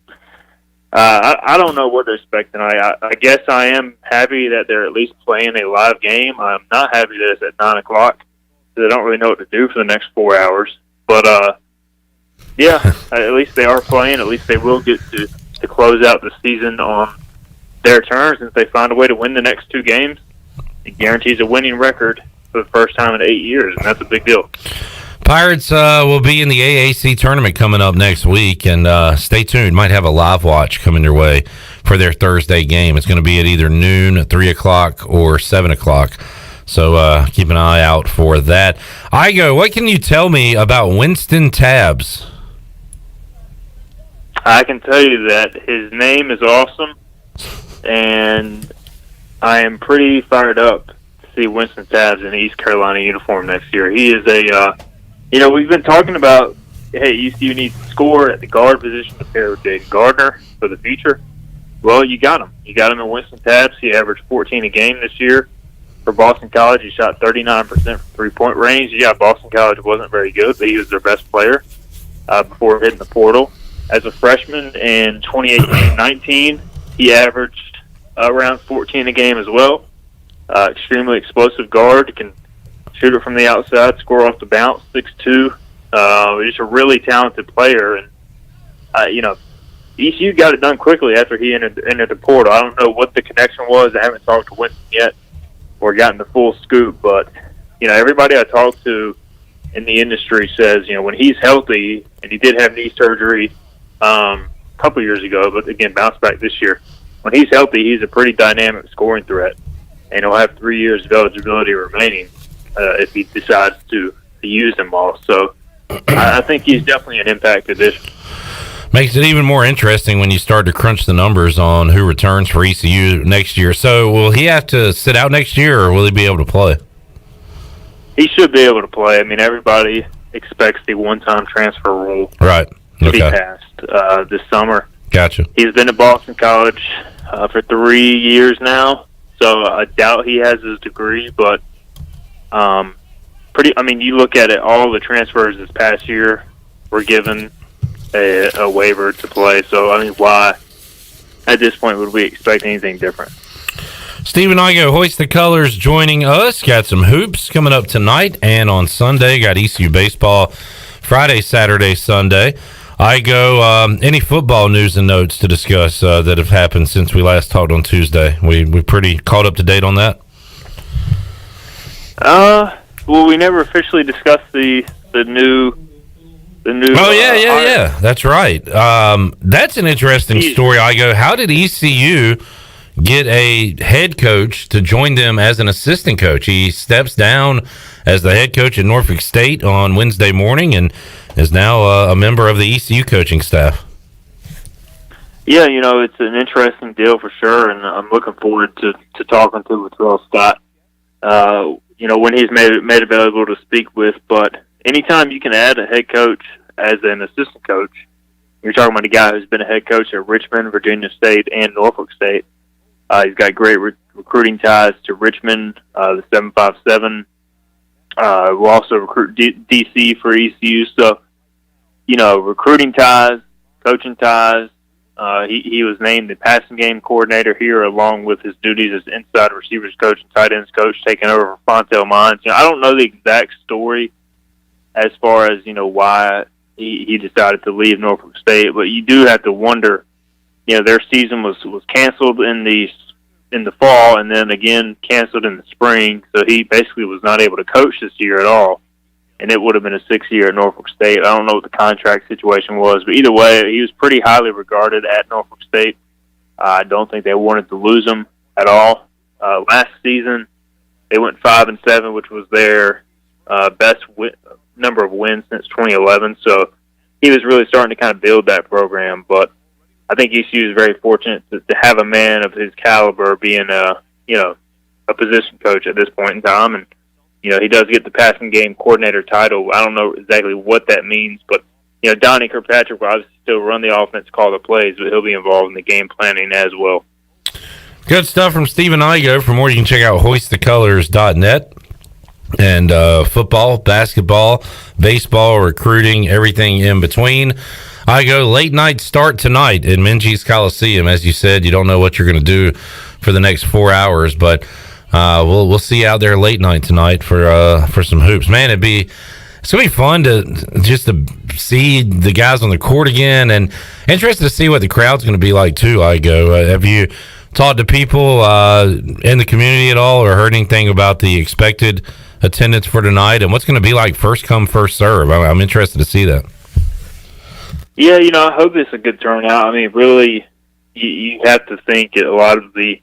Speaker 10: I don't know what to expect tonight. I guess I am happy that they're at least playing a live game. I'm not happy that it's at 9 o'clock because I don't really know what to do for the next 4 hours. But, yeah, at least they are playing. At least they will get to close out the season on their terms. And if they find a way to win the next 2 games, it guarantees a winning record for the first time in 8 years, and that's a big deal.
Speaker 1: Pirates will be in the AAC tournament coming up next week, and stay tuned. Might have a live watch coming your way for their Thursday game. It's going to be at either noon, 3 o'clock, or 7 o'clock. So keep an eye out for that. Igoe, what can you tell me about Winston Tabbs?
Speaker 10: I can tell you that his name is awesome, and I am pretty fired up to see Winston Tabbs in the East Carolina uniform next year. He is you know, we've been talking about, hey, ECU needs to score at the guard position to pair with Jaden Gardner for the future. Well, you got him. You got him in Winston Tabbs. He averaged 14 a game this year. For Boston College, he shot 39% from three-point range. Yeah, Boston College wasn't very good, but he was their best player before hitting the portal. As a freshman in 2018-19, he averaged around 14 a game as well. Extremely explosive guard, can shoot it from the outside, score off the bounce, 6'2". He's a really talented player, and you know, ECU got it done quickly after he entered the portal. I don't know what the connection was. I haven't talked to Winston yet or gotten the full scoop, but you know, everybody I talked to in the industry says, when he's healthy, and he did have knee surgery a couple years ago, but again, bounced back this year. When he's healthy, he's a pretty dynamic scoring threat, and he'll have 3 years of eligibility remaining if he decides to use them all. So I think he's definitely an impact addition.
Speaker 1: Makes it even more interesting when you start to crunch the numbers on who returns for ECU next year. So will he have to sit out next year, or will he be able to play?
Speaker 10: He should be able to play. I mean, everybody expects the one-time transfer rule
Speaker 1: right.
Speaker 10: to be passed this summer.
Speaker 1: Gotcha.
Speaker 10: He's been at Boston College for 3 years now, so I doubt he has his degree, but you look at it, all the transfers this past year were given a waiver to play. So, why at this point would we expect anything different?
Speaker 1: Stephen Igoe, Hoist the Colors, joining us. Got some hoops coming up tonight and on Sunday. Got ECU baseball Friday, Saturday, Sunday. Igoe, any football news and notes to discuss that have happened since we last talked on Tuesday? We pretty caught up to date on that?
Speaker 10: Well, we never officially discussed the new.
Speaker 1: Oh yeah. That's right. That's an interesting story. Igoe, how did ECU get a head coach to join them as an assistant coach? He steps down as the head coach at Norfolk State on Wednesday morning and is now a member of the ECU coaching staff.
Speaker 10: Yeah, it's an interesting deal for sure, and I'm looking forward to talking to Terrell Scott. When he's made available to speak with. But anytime you can add a head coach as an assistant coach, you're talking about a guy who's been a head coach at Richmond, Virginia State, and Norfolk State. He's got great recruiting ties to Richmond, the 757. We'll also recruit DC for ECU. So, recruiting ties, coaching ties. He was named the passing game coordinator here, along with his duties as inside receivers coach and tight ends coach, taking over for Fontel Mines. I don't know the exact story as far as why he decided to leave Norfolk State, but you do have to wonder. Their season was canceled in the fall, and then again canceled in the spring. So he basically was not able to coach this year at all. And it would have been a 6th year at Norfolk State. I don't know what the contract situation was, but either way, he was pretty highly regarded at Norfolk State. I don't think they wanted to lose him at all. Last season, they went 5-7, which was their best number of wins since 2011. So he was really starting to kind of build that program. But I think ECU is very fortunate to have a man of his caliber being a position coach at this point in time. And he does get the passing game coordinator title. I don't know exactly what that means, but, Donnie Kirkpatrick will obviously still run the offense, call the plays, but he'll be involved in the game planning as well.
Speaker 1: Good stuff from Stephen Igoe. For more, you can check out hoistthecolors.net. And football, basketball, baseball, recruiting, everything in between. Igoe, late night start tonight in Minges Coliseum. As you said, you don't know what you're going to do for the next 4 hours, but we'll see you out there late night tonight for some hoops. Man, it's gonna be fun to see the guys on the court again, and interested to see what the crowd's gonna be like too. Igoe, have you talked to people in the community at all, or heard anything about the expected attendance for tonight, and what's gonna be like first come first serve? I'm interested to see that.
Speaker 10: Yeah, I hope it's a good turnout. Really, you have to think a lot of the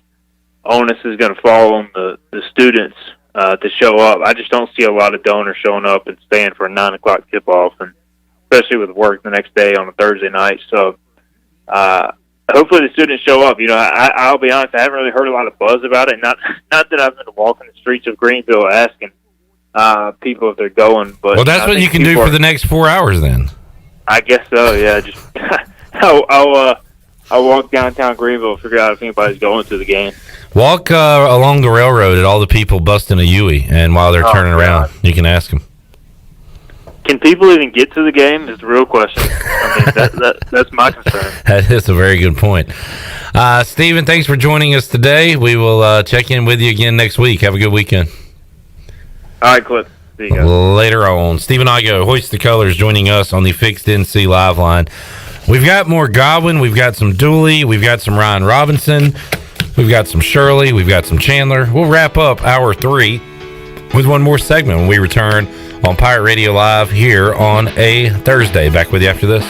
Speaker 10: onus is going to fall on the students to show up. I just don't see a lot of donors showing up and staying for a 9 o'clock tip-off, and especially with work the next day on a Thursday night. So hopefully the students show up. I'll be honest, I haven't really heard a lot of buzz about it. Not that I've been walking the streets of Greenville asking people if they're going. But
Speaker 1: well, that's what you can do for the next 4 hours then.
Speaker 10: I guess so, yeah. Just I'll walk downtown Greenville, figure out if anybody's going to the game.
Speaker 1: Walk along the railroad at all the people busting a Yui, and while they're turning around, you can ask them.
Speaker 10: Can people even get to the game is the real question. That's my concern.
Speaker 1: That is a very good point. Stephen, thanks for joining us today. We will check in with you again next week. Have a good weekend.
Speaker 10: All right, Cliff. See you guys.
Speaker 1: Later on. Stephen Igoe, Hoist the Colors, joining us on the Fixed NC Live line. We've got more Godwin. We've got some Dooley. We've got some Ryan Robinson. We've got some Shirley. We've got some Chandler. We'll wrap up hour 3 with one more segment when we return on Pirate Radio Live here on a Thursday. Back with you after this.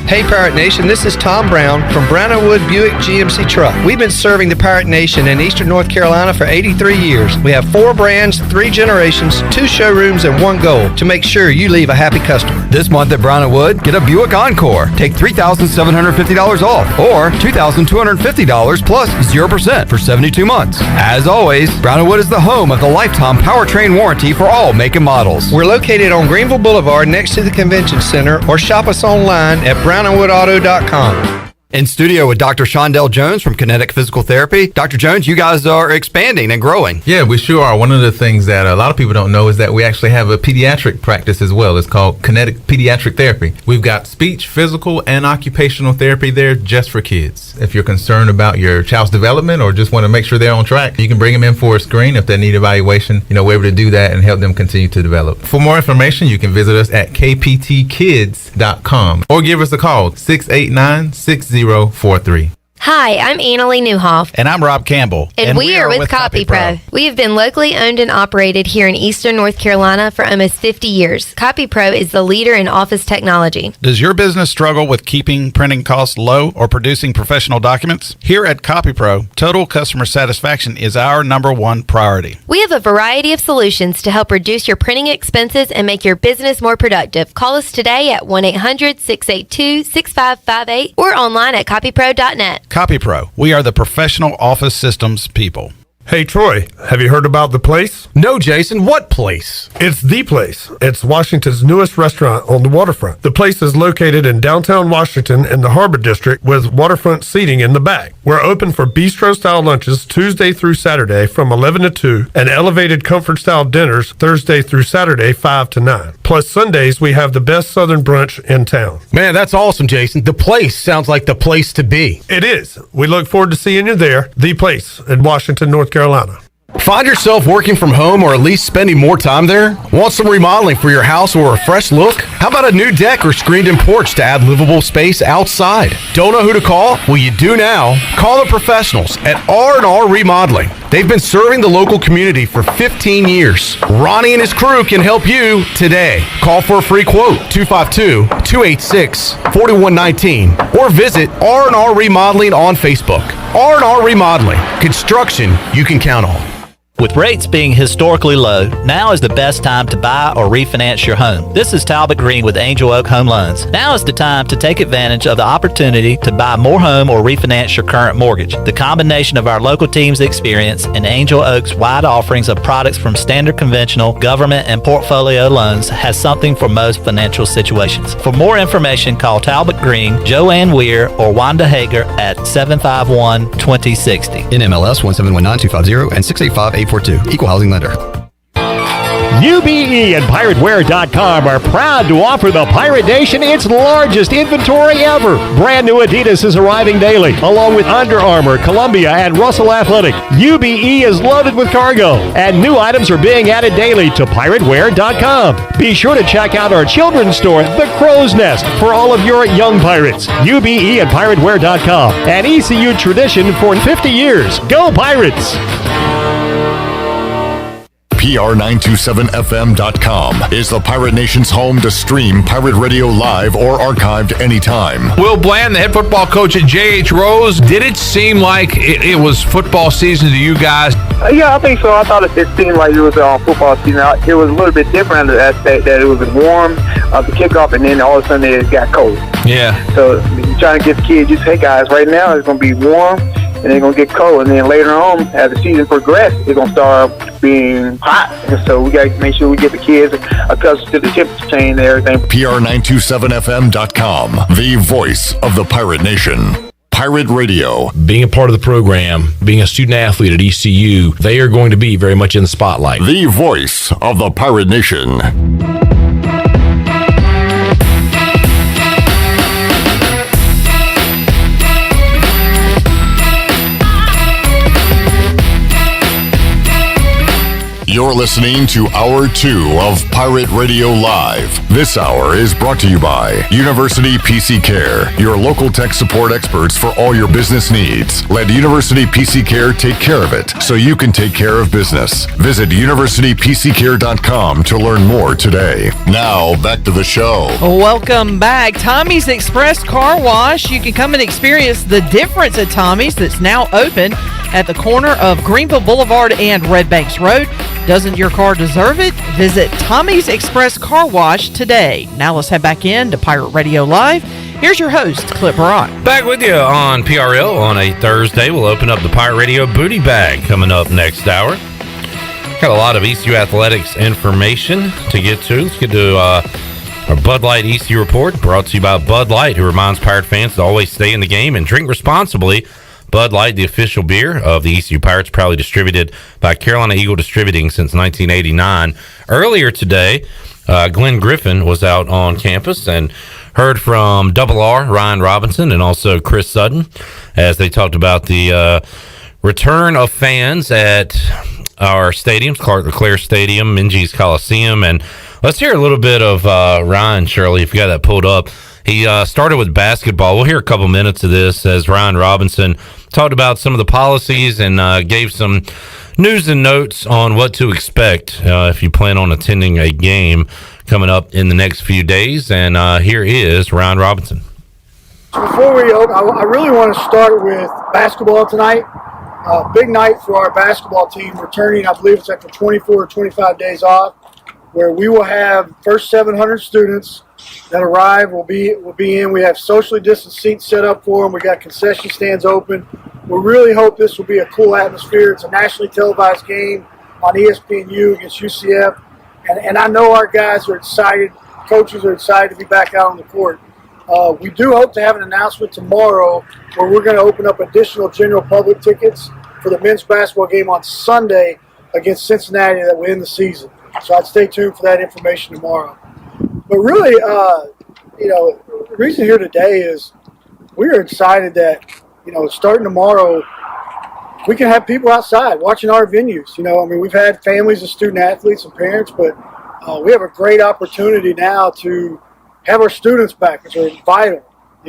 Speaker 3: Hey Pirate Nation, this is Tom Brown from Brown & Wood Buick GMC Truck. We've been serving the Pirate Nation in Eastern North Carolina for 83 years. We have 4 brands, 3 generations, 2 showrooms, and 1 goal to make sure you leave a happy customer.
Speaker 14: This month at Brown & Wood, get a Buick Encore. Take $3,750 off or $2,250 plus 0% for 72 months. As always, Brown & Wood is the home of the lifetime powertrain warranty for all make and models.
Speaker 3: We're located on Greenville Boulevard next to the Convention Center, or shop us online at brownandwoodauto.com.
Speaker 14: In studio with Dr. Shondell Jones from Kinetic Physical Therapy. Dr. Jones, you guys are expanding and growing.
Speaker 5: Yeah, we sure are. One of the things that a lot of people don't know is that we actually have a pediatric practice as well. It's called Kinetic Pediatric Therapy. We've got speech, physical, and occupational therapy there just for kids. If you're concerned about your child's development or just want to make sure they're on track, you can bring them in for a screen. If they need evaluation, we're able to do that and help them continue to develop. For more information, you can visit us at kptkids.com or give us a call, 689-6043.
Speaker 6: Hi, I'm Annalie Newhoff.
Speaker 9: And I'm Rob Campbell.
Speaker 6: And we are with CopyPro. We have been locally owned and operated here in Eastern North Carolina for almost 50 years. CopyPro is the leader in office technology.
Speaker 9: Does your business struggle with keeping printing costs low or producing professional documents? Here at CopyPro, total customer satisfaction is our #1 priority.
Speaker 6: We have a variety of solutions to help reduce your printing expenses and make your business more productive. Call us today at 1-800-682-6558 or online at copypro.net.
Speaker 9: CopyPro, we are the professional office systems people.
Speaker 16: Hey, Troy, have you heard about The Place?
Speaker 18: No, Jason. What place?
Speaker 16: It's The Place. It's Washington's newest restaurant on the waterfront. The Place is located in downtown Washington in the Harbor District with waterfront seating in the back. We're open for bistro-style lunches Tuesday through Saturday from 11 to 2 and elevated comfort-style dinners Thursday through Saturday 5 to 9. Plus, Sundays, we have the best Southern brunch in town.
Speaker 18: Man, that's awesome, Jason. The Place sounds like the place to be.
Speaker 16: It is. We look forward to seeing you there. The Place in Washington, North Carolina.
Speaker 18: Find yourself working from home or at least spending more time there? Want some remodeling for your house or a fresh look? How about a new deck or screened-in porch to add livable space outside? Don't know who to call? Well, you do now. Call the professionals at R&R Remodeling. They've been serving the local community for 15 years. Ronnie and his crew can help you today. Call for a free quote, 252-286-4119, or visit R&R Remodeling on Facebook. R&R Remodeling, construction you can count on.
Speaker 19: With rates being historically low, now is the best time to buy or refinance your home. This is Talbot Green with Angel Oak Home Loans. Now is the time to take advantage of the opportunity to buy more home or refinance your current mortgage. The combination of our local team's experience and Angel Oak's wide offerings of products from standard conventional, government, and portfolio loans has something for most financial situations. For more information, call Talbot Green, Joanne Weir, or Wanda Hager at 751-2060.
Speaker 14: NMLS 1719250 and 685-842. Equal housing lender.
Speaker 21: UBE and PirateWear.com are proud to offer the Pirate Nation its largest inventory ever. Brand new Adidas is arriving daily, along with Under Armour, Columbia, and Russell Athletic. UBE is loaded with cargo, and new items are being added daily to PirateWear.com. Be sure to check out our children's store, The Crow's Nest, for all of your young pirates. UBE and PirateWear.com, an ECU tradition for 50 years. Go Pirates!
Speaker 4: PR927FM.com is the Pirate Nation's home to stream Pirate Radio live or archived anytime.
Speaker 29: Will Bland, the head football coach at J.H. Rose, did it seem like it was football season to you guys?
Speaker 30: Yeah, I think so. I thought it seemed like it was football season. It was a little bit different in the aspect that it was warm the kickoff, and then all of a sudden it got cold.
Speaker 29: Yeah.
Speaker 30: So you're trying to get the kids, just, hey guys, right now it's going to be warm, and they're going to get cold. And then later on, as the season progresses, it's going to start being hot. And so we got to make sure we get the kids accustomed to the temperature change and everything.
Speaker 4: PR927FM.com, the voice of the Pirate Nation. Pirate Radio.
Speaker 31: Being a part of the program, being a student athlete at ECU, they are going to be very much in the spotlight.
Speaker 4: The voice of the Pirate Nation. You're listening to Hour 2 of Pirate Radio Live. This hour is brought to you by University PC Care, your local tech support experts for all your business needs. Let University PC Care take care of it so you can take care of business. Visit universitypccare.com to learn more today. Now, back to the show.
Speaker 7: Welcome back. Tommy's Express Car Wash. You can come and experience the difference at Tommy's that's now open at the corner of Greenville Boulevard and Red Banks Road. Doesn't your car deserve it? Visit Tommy's Express Car Wash today. Now let's head back in to Pirate Radio Live. Here's your host, Clip Rock.
Speaker 1: Back with you on PRL on a Thursday. We'll open up the Pirate Radio Booty Bag coming up next hour. Got a lot of ECU athletics information to get to. Let's get to our Bud Light ECU report, brought to you by Bud Light, who reminds Pirate fans to always stay in the game and drink responsibly. Bud Light, the official beer of the ECU Pirates, proudly distributed by Carolina Eagle Distributing since 1989. Earlier today, Glenn Griffin was out on campus and heard from Double R, Ryan Robinson, and also Chris Sutton, as they talked about the return of fans at our stadiums, Clark LeClaire Stadium, Minges Coliseum. And let's hear a little bit of Ryan, Shirley, if you got that pulled up. He started with basketball. We'll hear a couple minutes of this as Ryan Robinson talked about some of the policies and gave some news and notes on what to expect if you plan on attending a game coming up in the next few days. And here is Ryan Robinson.
Speaker 8: Before we open, I really want to start with basketball tonight. Big night for our basketball team, returning, I believe it's after 24 or 25 days off, where we will have first 700 students that arrive will be in. We have socially distanced seats set up for them. We got concession stands open. We really hope this will be a cool atmosphere. It's a nationally televised game on ESPNU against UCF, and I know our guys are excited. Coaches are excited to be back out on the court. We do hope to have an announcement tomorrow where we're going to open up additional general public tickets for the men's basketball game on Sunday against Cincinnati that will end the season. So I'd stay tuned for that information tomorrow. But really, the reason here today is we are excited that, starting tomorrow, we can have people outside watching our venues. We've had families of student athletes and parents, but we have a great opportunity now to have our students back, which are vital.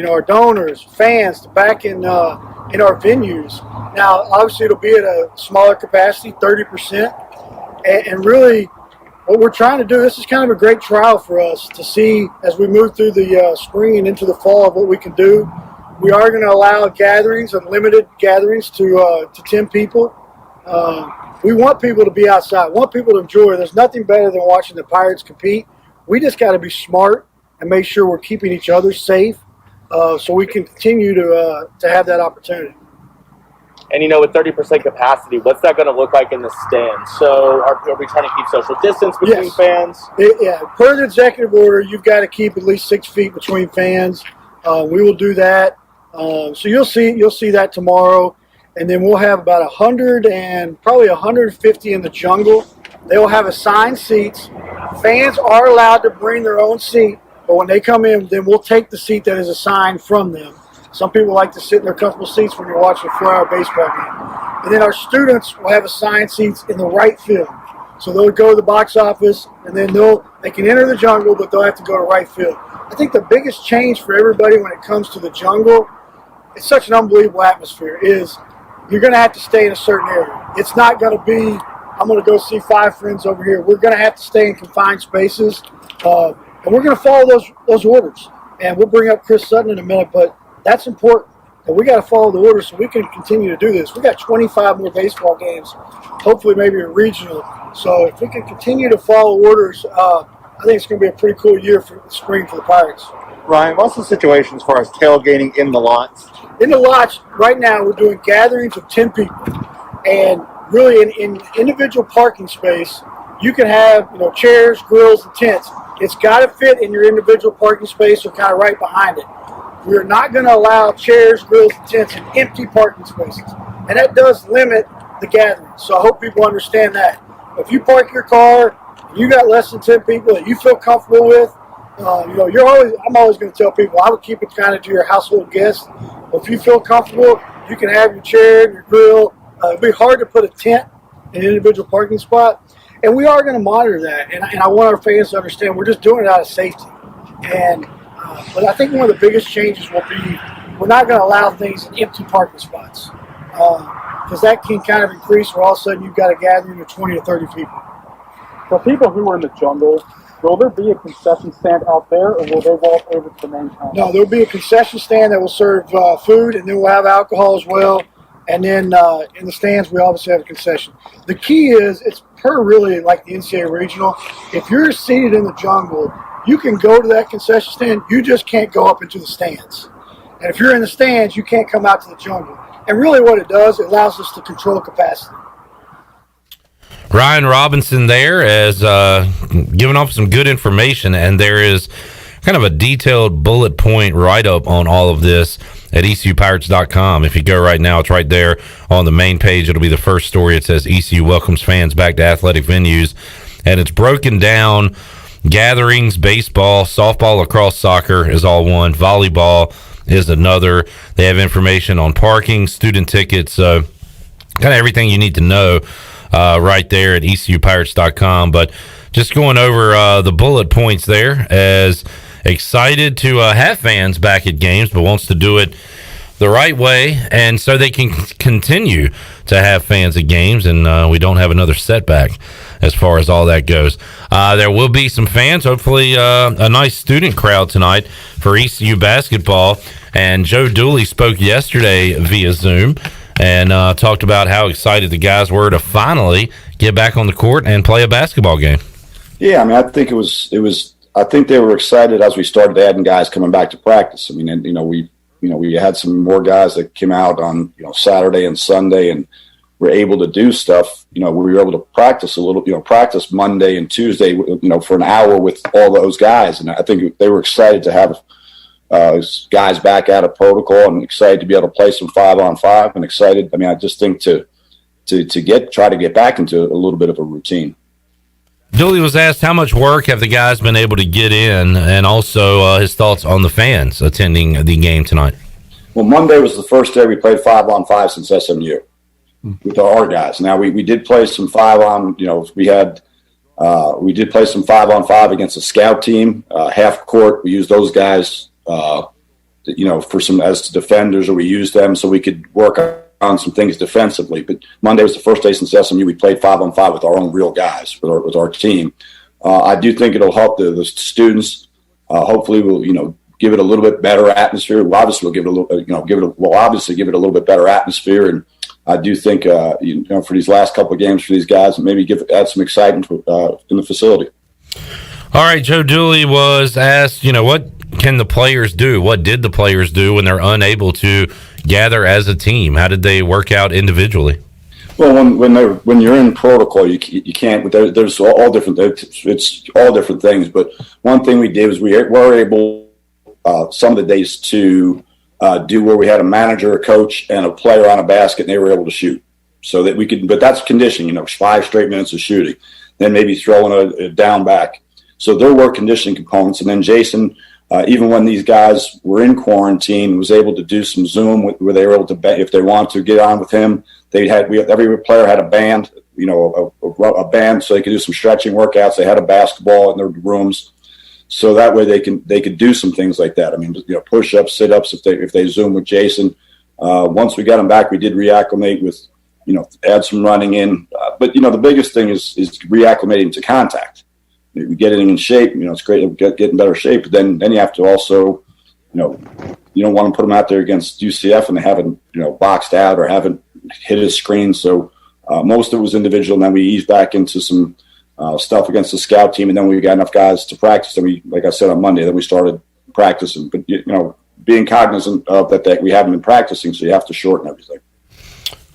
Speaker 8: Our donors, fans, back in our venues. Now, obviously, it'll be at a smaller capacity, 30%, and really, what we're trying to do, this is kind of a great trial for us to see as we move through the spring and into the fall of what we can do. We are going to allow gatherings, unlimited gatherings to 10 people. We want people to be outside, want people to enjoy. There's nothing better than watching the Pirates compete. We just got to be smart and make sure we're keeping each other safe so we can continue to have that opportunity.
Speaker 11: And, with 30% capacity, what's that going to look like in the stands? So are we trying to keep social distance between fans?
Speaker 8: Yeah. Per the executive order, you've got to keep at least 6 feet between fans. We will do that. So you'll see that tomorrow. And then we'll have about 100 and probably 150 in the jungle. They will have assigned seats. Fans are allowed to bring their own seat, but when they come in, then we'll take the seat that is assigned from them. Some people like to sit in their comfortable seats when you're watching a 4-hour baseball game. And then our students will have assigned seats in the right field. So they'll go to the box office, and then they can enter the jungle, but they'll have to go to right field. I think the biggest change for everybody when it comes to the jungle, it's such an unbelievable atmosphere, is you're going to have to stay in a certain area. It's not going to be, I'm going to go see 5 friends over here. We're going to have to stay in confined spaces, and we're going to follow those orders. And we'll bring up Chris Sutton in a minute, but that's important. And we got to follow the orders so we can continue to do this. We got 25 more baseball games, hopefully maybe a regional. So if we can continue to follow orders, I think it's going to be a pretty cool year for the spring for the Pirates.
Speaker 11: Ryan, what's the situation as far as tailgating in the lots?
Speaker 8: In the lots, right now, we're doing gatherings of 10 people. And really, in individual parking space, you can have chairs, grills, and tents. It's got to fit in your individual parking space or kind of right behind it. We're not going to allow chairs, grills, and tents in empty parking spaces. And that does limit the gathering. So I hope people understand that. If you park your car, you got less than 10 people that you feel comfortable with, I'm always going to tell people, I would keep it kind of to your household guests. If you feel comfortable, you can have your chair and your grill. It'd be hard to put a tent in an individual parking spot. And we are going to monitor that. And I want our fans to understand we're just doing it out of safety. And but I think one of the biggest changes will be we're not going to allow things in empty parking spots because that can kind of increase where all of a sudden you've got a gathering of 20 or 30 people.
Speaker 2: For people who are in the jungle, will there be a concession stand out there, or will they walk over to the main counter?
Speaker 8: No, there'll be a concession stand that will serve food, and then we'll have alcohol as well. And then in the stands, we obviously have a concession. The key is it's per really like the NCAA regional. If you're seated in the jungle, you can go to that concession stand. You just can't go up into the stands. And if you're in the stands, you can't come out to the jungle. And really what it does, it allows us to control capacity.
Speaker 1: Ryan Robinson there as giving off some good information, and there is kind of a detailed bullet point write-up on all of this at ECUPirates.com. If you go right now, it's right there on the main page. It'll be the first story. It says ECU welcomes fans back to athletic venues, and it's broken down. Gatherings, baseball, softball, lacrosse, soccer is all one. Volleyball is another. They have information on parking, student tickets, kind of everything you need to know right there at ECUPirates.com. But just going over the bullet points there, as excited to have fans back at games, but wants to do it the right way, and so they can continue to have fans at games, and we don't have another setback as far as all that goes. There will be some fans, hopefully a nice student crowd tonight for ECU basketball, and Joe Dooley spoke yesterday via Zoom and talked about how excited the guys were to finally get back on the court and play a basketball game.
Speaker 12: Yeah, I mean, I think I think they were excited as we started adding guys coming back to practice. I mean, and, we had some more guys that came out on, Saturday and Sunday and were able to do stuff. We were able to practice a little, practice Monday and Tuesday, for an hour with all those guys. And I think they were excited to have guys back out of protocol and excited to be able to play some 5-on-5 and excited. I mean, I just think to try to get back into a little bit of a routine.
Speaker 1: Dooley was asked how much work have the guys been able to get in, and also his thoughts on the fans attending the game tonight.
Speaker 12: Well, Monday was the first day we played 5-on-5 since SMU with our guys. Now we did play some 5-on. We did play some 5-on-5 against a scout team, half court. We used those guys, for some as defenders, or we used them so we could work on some things defensively. But Monday was the first day since SMU we played 5-on-5 with our own real guys, with our team. I do think it'll help the students. Hopefully we'll, give it a little bit better atmosphere. Obviously we'll give it a little bit better atmosphere. And I do think, for these last couple of games for these guys, maybe add some excitement in the facility.
Speaker 1: All right, Joe Dooley was asked, what can the players do? What did the players do when they're unable to gather as a team? How did they work out individually?
Speaker 12: Well, when you're in protocol, you can't. There's all different. It's all different things. But one thing we did was we were able some of the days to do where we had a manager, a coach, and a player on a basket, and they were able to shoot. So that we could. But that's conditioning. 5 straight minutes of shooting, then maybe throwing a down back. So there were conditioning components, and then Jason. Even when these guys were in quarantine, was able to do some Zoom where they were able to, if they want to get on with him, every player had a band, a band, so they could do some stretching workouts. They had a basketball in their rooms, so that way they could do some things like that. I mean, push-ups, sit-ups if they Zoom with Jason. Once we got them back, we did reacclimate with, add some running in. But the biggest thing is reacclimating to contact. We get it in shape, it's great to get in better shape, but then you have to also, you don't want to put them out there against UCF and they haven't, boxed out or haven't hit a screen. So most of it was individual, and then we eased back into some stuff against the scout team, and then we got enough guys to practice. And we, like I said on Monday, then we started practicing. But, being cognizant of that we haven't been practicing, so you have to shorten everything.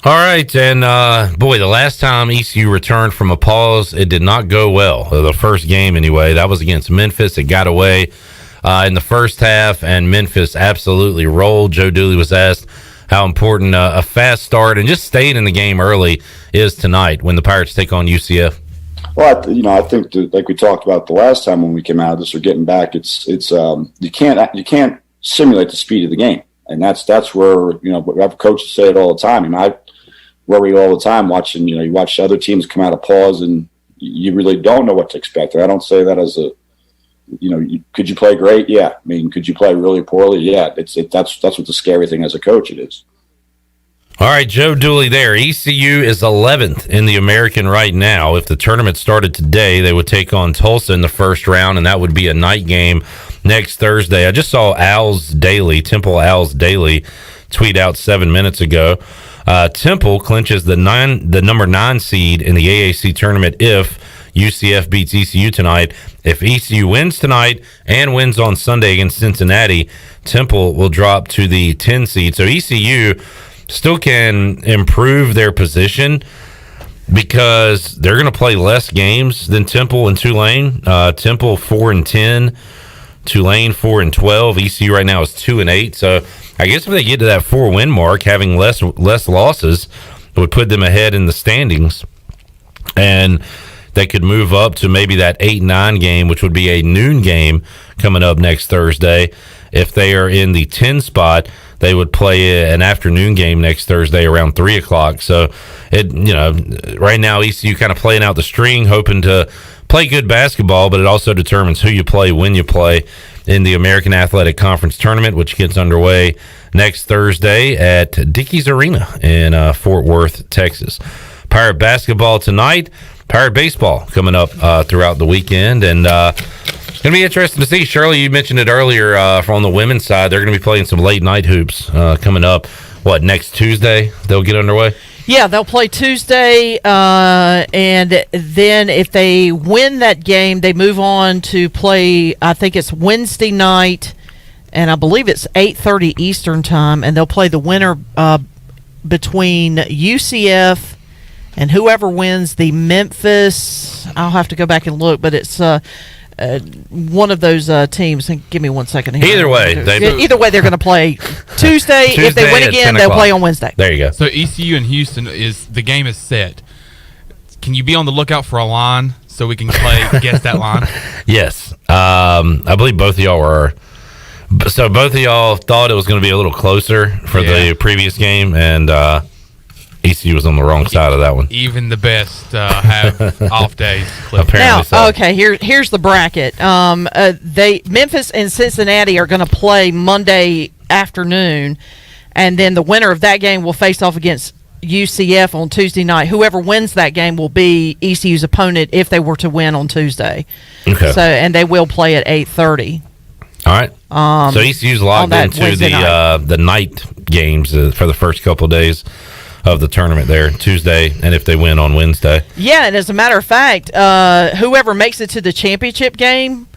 Speaker 1: All right, and the last time ECU returned from a pause, it did not go well. The first game, anyway, that was against Memphis. It got away in the first half, and Memphis absolutely rolled. Joe Dooley was asked how important a fast start and just staying in the game early is tonight when the Pirates take on UCF.
Speaker 12: Well, I think like we talked about the last time when we came out of this or getting back, it's you can't simulate the speed of the game, and that's where we have coaches say it all the time. I worry all the time watching, you watch other teams come out of pause and you really don't know what to expect. And I don't say that as could you play great? Yeah. I mean, could you play really poorly? Yeah. That's what the scary thing as a coach it is.
Speaker 1: All right, Joe Dooley there. ECU is 11th in the American right now. If the tournament started today, they would take on Tulsa in the first round, and that would be a night game next Thursday. I just saw Temple Owls Daily tweet out 7 minutes ago. Temple clinches the number 9 seed in the AAC tournament if UCF beats ECU tonight. If ECU wins tonight and wins on Sunday against Cincinnati, Temple will drop to the 10 seed. So ECU still can improve their position because they're going to play less games than Temple and Tulane. Temple 4-10, Tulane 4-12. ECU right now is 2-8. So I guess if they get to that 4-win mark, having less losses, it would put them ahead in the standings, and they could move up to maybe that 8-9 game, which would be a noon game coming up next Thursday. If they are in the 10 spot, they would play an afternoon game next Thursday around 3 o'clock. So, right now ECU kind of playing out the string, hoping to play good basketball, but it also determines who you play, when you play in the American Athletic Conference Tournament, which gets underway next Thursday at Dickies Arena in Fort Worth, Texas. Pirate basketball tonight, Pirate baseball coming up throughout the weekend, and it's going to be interesting to see. Shirley, you mentioned it earlier on the women's side. They're going to be playing some late night hoops coming up. Next Tuesday they'll get underway?
Speaker 7: Yeah, they'll play Tuesday, and then if they win that game, they move on to play, I think it's Wednesday night, and I believe it's 8:30 Eastern time, and they'll play the winner between UCF and whoever wins the Memphis. I'll have to go back and look, but it's one of those teams. Give me 1 second here.
Speaker 1: Either way,
Speaker 7: they're going to play Tuesday. If they win again, they'll play on Wednesday.
Speaker 1: There you go.
Speaker 13: So ECU and Houston the game is set. Can you be on the lookout for a line so we can guess that line?
Speaker 1: Yes. I believe both of y'all were. So both of y'all thought it was going to be a little closer for the previous game, and ECU was on the wrong side of that one.
Speaker 13: Even the best have off days.
Speaker 1: Apparently
Speaker 7: now,
Speaker 1: so.
Speaker 7: Okay, here's the bracket. Memphis and Cincinnati are going to play Monday afternoon, and then the winner of that game will face off against UCF on Tuesday night. Whoever wins that game will be ECU's opponent if they were to win on Tuesday.
Speaker 1: Okay.
Speaker 7: So, and they will play at 8:30.
Speaker 1: All right. So ECU's logged into the night games for the first couple of days of the tournament there, Tuesday, and if they win on Wednesday.
Speaker 7: Yeah, and as a matter of fact, whoever makes it to the championship game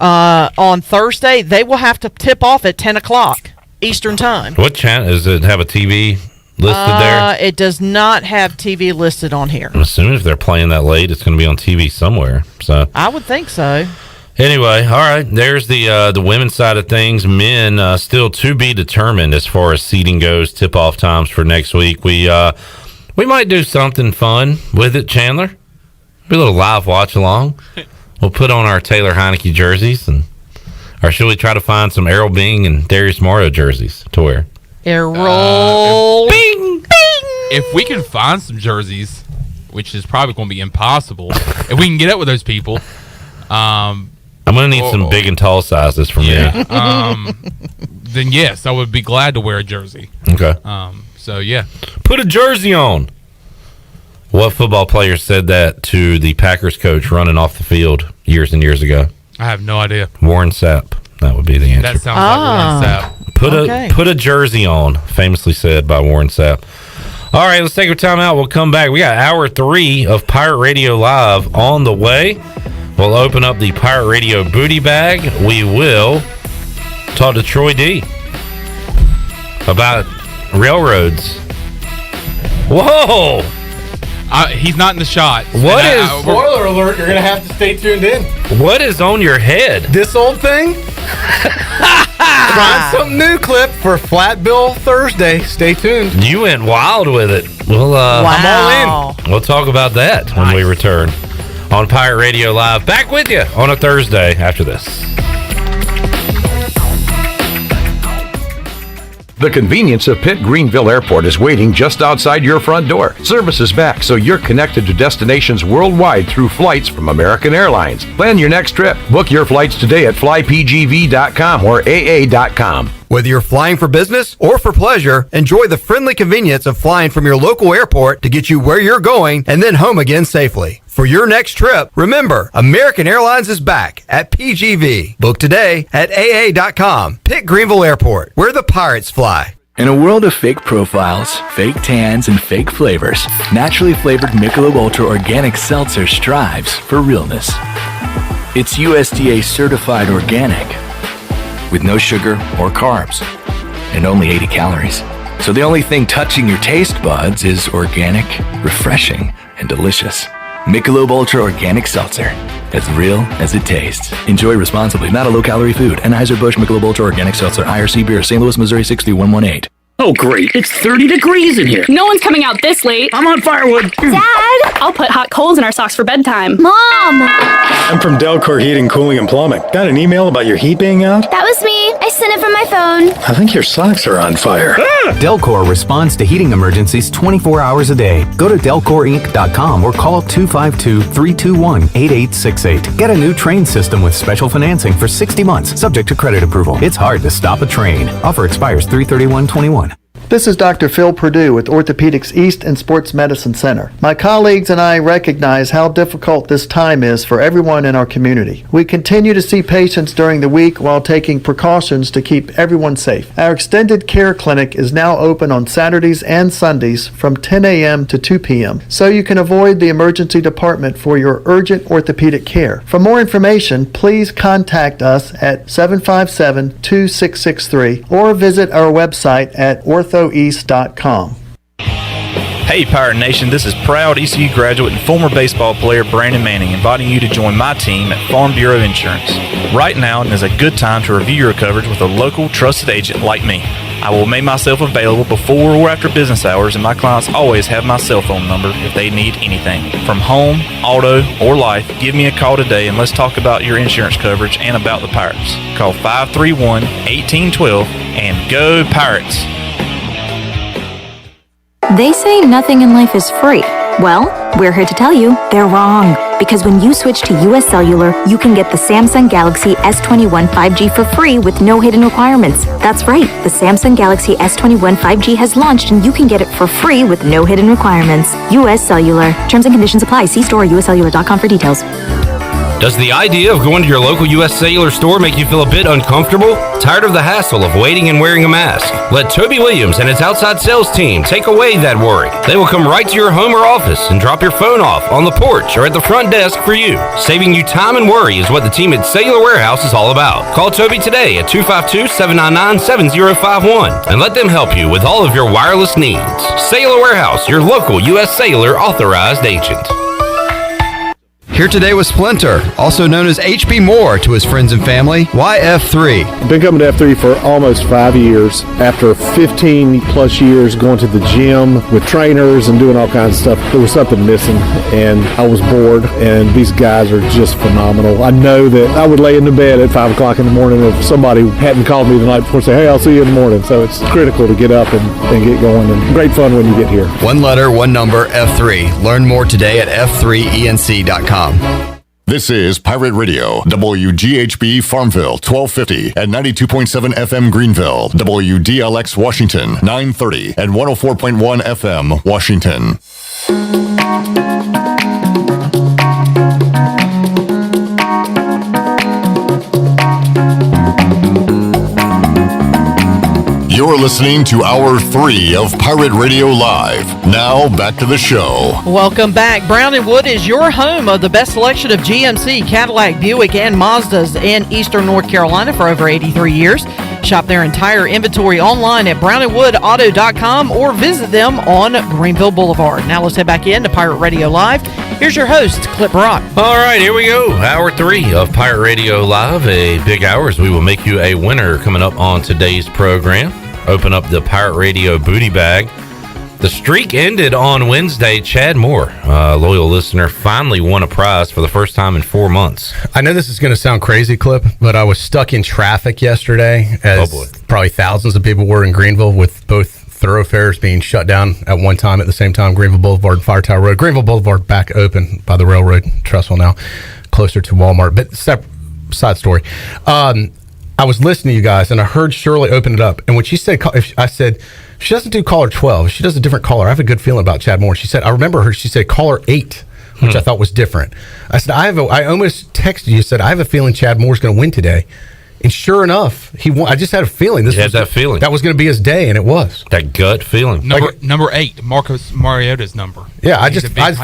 Speaker 7: on Thursday, they will have to tip off at 10 o'clock Eastern time.
Speaker 1: What channel? Does it have a TV listed there?
Speaker 7: It does not have TV listed on here.
Speaker 1: I'm assuming if they're playing that late, it's going to be on TV somewhere. So
Speaker 7: I would think so.
Speaker 1: Anyway, all right, there's the women's side of things. Men still to be determined as far as seeding goes, tip-off times for next week. We might do something fun with it, Chandler. Be a little live watch-along. We'll put on our Taylor Heineke jerseys, or should we try to find some Errol Bing and Darius Morrow jerseys to wear?
Speaker 7: Errol
Speaker 13: Bing, Bing! If we can find some jerseys, which is probably going to be impossible, if we can get up with those people...
Speaker 1: I'm going to need some big and tall sizes for me.
Speaker 13: Then yes, I would be glad to wear a jersey.
Speaker 1: Okay.
Speaker 13: So yeah.
Speaker 1: Put a jersey on. What football player said that to the Packers coach running off the field years and years ago?
Speaker 13: I have no idea.
Speaker 1: Warren Sapp. That would be the answer.
Speaker 13: That sounds like Warren
Speaker 1: Sapp. Put a jersey on, famously said by Warren Sapp. All right, let's take a time out. We'll come back. We got hour 3 of Pirate Radio Live on the way. We'll open up the Pirate Radio booty bag. We will talk to Troy D about railroads. Whoa!
Speaker 13: He's not in the shot.
Speaker 1: What is...
Speaker 18: Spoiler alert, you're going to have to stay tuned in.
Speaker 1: What is on your head?
Speaker 18: This old thing? Trying something new, Clip, for Flat Bill Thursday. Stay tuned.
Speaker 1: You went wild with it. Well,
Speaker 18: I'm all
Speaker 1: in. We'll talk about that when we return on Pirate Radio Live. Back with you on a Thursday after this.
Speaker 10: The convenience of Pitt Greenville Airport is waiting just outside your front door. Service is back, so you're connected to destinations worldwide through flights from American Airlines. Plan your next trip. Book your flights today at flypgv.com or aa.com.
Speaker 14: Whether you're flying for business or for pleasure, enjoy the friendly convenience of flying from your local airport to get you where you're going and then home again safely. For your next trip, remember, American Airlines is back at PGV. Book today at aa.com. Pitt Greenville Airport, where the pirates fly.
Speaker 15: In a world of fake profiles, fake tans, and fake flavors, naturally flavored Michelob Ultra Organic Seltzer strives for realness. It's USDA certified organic, with no sugar or carbs, and only 80 calories. So the only thing touching your taste buds is organic, refreshing, and delicious. Michelob Ultra Organic Seltzer, as real as it tastes. Enjoy responsibly, not a low-calorie food. Anheuser-Busch Michelob Ultra Organic Seltzer, IRC Beer, St. Louis, Missouri 63118.
Speaker 17: Oh, great. It's 30 degrees in here.
Speaker 20: No one's coming out this late.
Speaker 17: I'm on firewood.
Speaker 20: Dad! I'll put hot coals in our socks for bedtime. Mom!
Speaker 22: I'm from Delcor Heating, Cooling, and Plumbing. Got an email about your heat being out?
Speaker 20: That was me. I sent it from my phone.
Speaker 22: I think your socks are on fire.
Speaker 23: Delcor responds to heating emergencies 24 hours a day. Go to delcorinc.com or call 252-321-8868. Get a new train system with special financing for 60 months, subject to credit approval. It's hard to stop a train. Offer expires 3/31/21.
Speaker 3: This is Dr. Phil Perdue with Orthopedics East and Sports Medicine Center. My colleagues and I recognize how difficult this time is for everyone in our community. We continue to see patients during the week while taking precautions to keep everyone safe. Our extended care clinic is now open on Saturdays and Sundays from 10 a.m. to 2 p.m. so you can avoid the emergency department for your urgent orthopedic care. For more information, please contact us at 757-2663 or visit our website at orthoeast.com.
Speaker 24: Hey Pirate Nation, this is proud ECU graduate and former baseball player Brandon Manning inviting you to join my team at Farm Bureau Insurance. Right now is a good time to review your coverage with a local trusted agent like me. I will make myself available before or after business hours, and my clients always have my cell phone number if they need anything. From home, auto, or life, give me a call today and let's talk about your insurance coverage and about the Pirates. Call 531-1812 and go Pirates!
Speaker 25: They say nothing in life is free. Well, we're here to tell you they're wrong. Because when you switch to US Cellular, you can get the Samsung Galaxy S21 5G for free with no hidden requirements. That's right, the Samsung Galaxy S21 5G has launched and you can get it for free with no hidden requirements. US Cellular. Terms and conditions apply. See store or uscellular.com for details.
Speaker 1: Does the idea of going to your local U.S. Cellular store make you feel a bit uncomfortable? Tired of the hassle of waiting and wearing a mask? Let Toby Williams and his outside sales team take away that worry. They will come right to your home or office and drop your phone off on the porch or at the front desk for you. Saving you time and worry is what the team at Cellular Warehouse is all about. Call Toby today at 252-799-7051 and let them help you with all of your wireless needs. Cellular Warehouse, your local U.S. Cellular authorized agent.
Speaker 14: Here today with Splinter, also known as HB Moore to his friends and family. Why F3?
Speaker 26: I've been coming to F3 for almost 5 years. After 15 plus years going to the gym with trainers and doing all kinds of stuff, there was something missing and I was bored, and these guys are just phenomenal. I know that I would lay in the bed at 5 o'clock in the morning if somebody hadn't called me the night before and say, hey, I'll see you in the morning. So it's critical to get up and get going, and great fun when you get here.
Speaker 14: One letter, one number, F3. Learn more today at f3enc.com.
Speaker 4: This is Pirate Radio, WGHB Farmville, 1250 and 92.7 FM Greenville, WDLX Washington, 930 and 104.1 FM Washington. You're listening to Hour 3 of Pirate Radio Live. Now, back to the show.
Speaker 7: Welcome back. Brown & Wood is your home of the best selection of GMC, Cadillac, Buick, and Mazdas in Eastern North Carolina for over 83 years. Shop their entire inventory online at brownandwoodauto.com or visit them on Greenville Boulevard. Now let's head back in to Pirate Radio Live. Here's your host, Clip Brock.
Speaker 1: All right, here we go. Hour 3 of Pirate Radio Live. A big hour as we will make you a winner coming up on today's program. Open up the Pirate Radio booty bag. The streak ended on Wednesday. Chad Moore, loyal listener, finally won a prize for the first time in 4 months.
Speaker 18: I know this is going to sound crazy, Clip, but I was stuck in traffic yesterday, as probably thousands of people were in Greenville, with both thoroughfares being shut down at one time at the same time. Greenville Boulevard, Fire Tower Road. Greenville Boulevard back open by the railroad trestle now, closer to Walmart. But side story. I was listening to you guys, and I heard Shirley open it up. And when she said, I said, she doesn't do caller 12. She does a different caller. I have a good feeling about Chad Moore. She said, I remember her, she said caller 8, which I thought was different. I said, I almost texted you, said, I have a feeling Chad Moore's going to win today. And sure enough, he won. I just had a feeling. That was going to be his day, and it was.
Speaker 1: That gut feeling.
Speaker 13: Number 8, Marcus Mariota's number.
Speaker 18: Yeah, I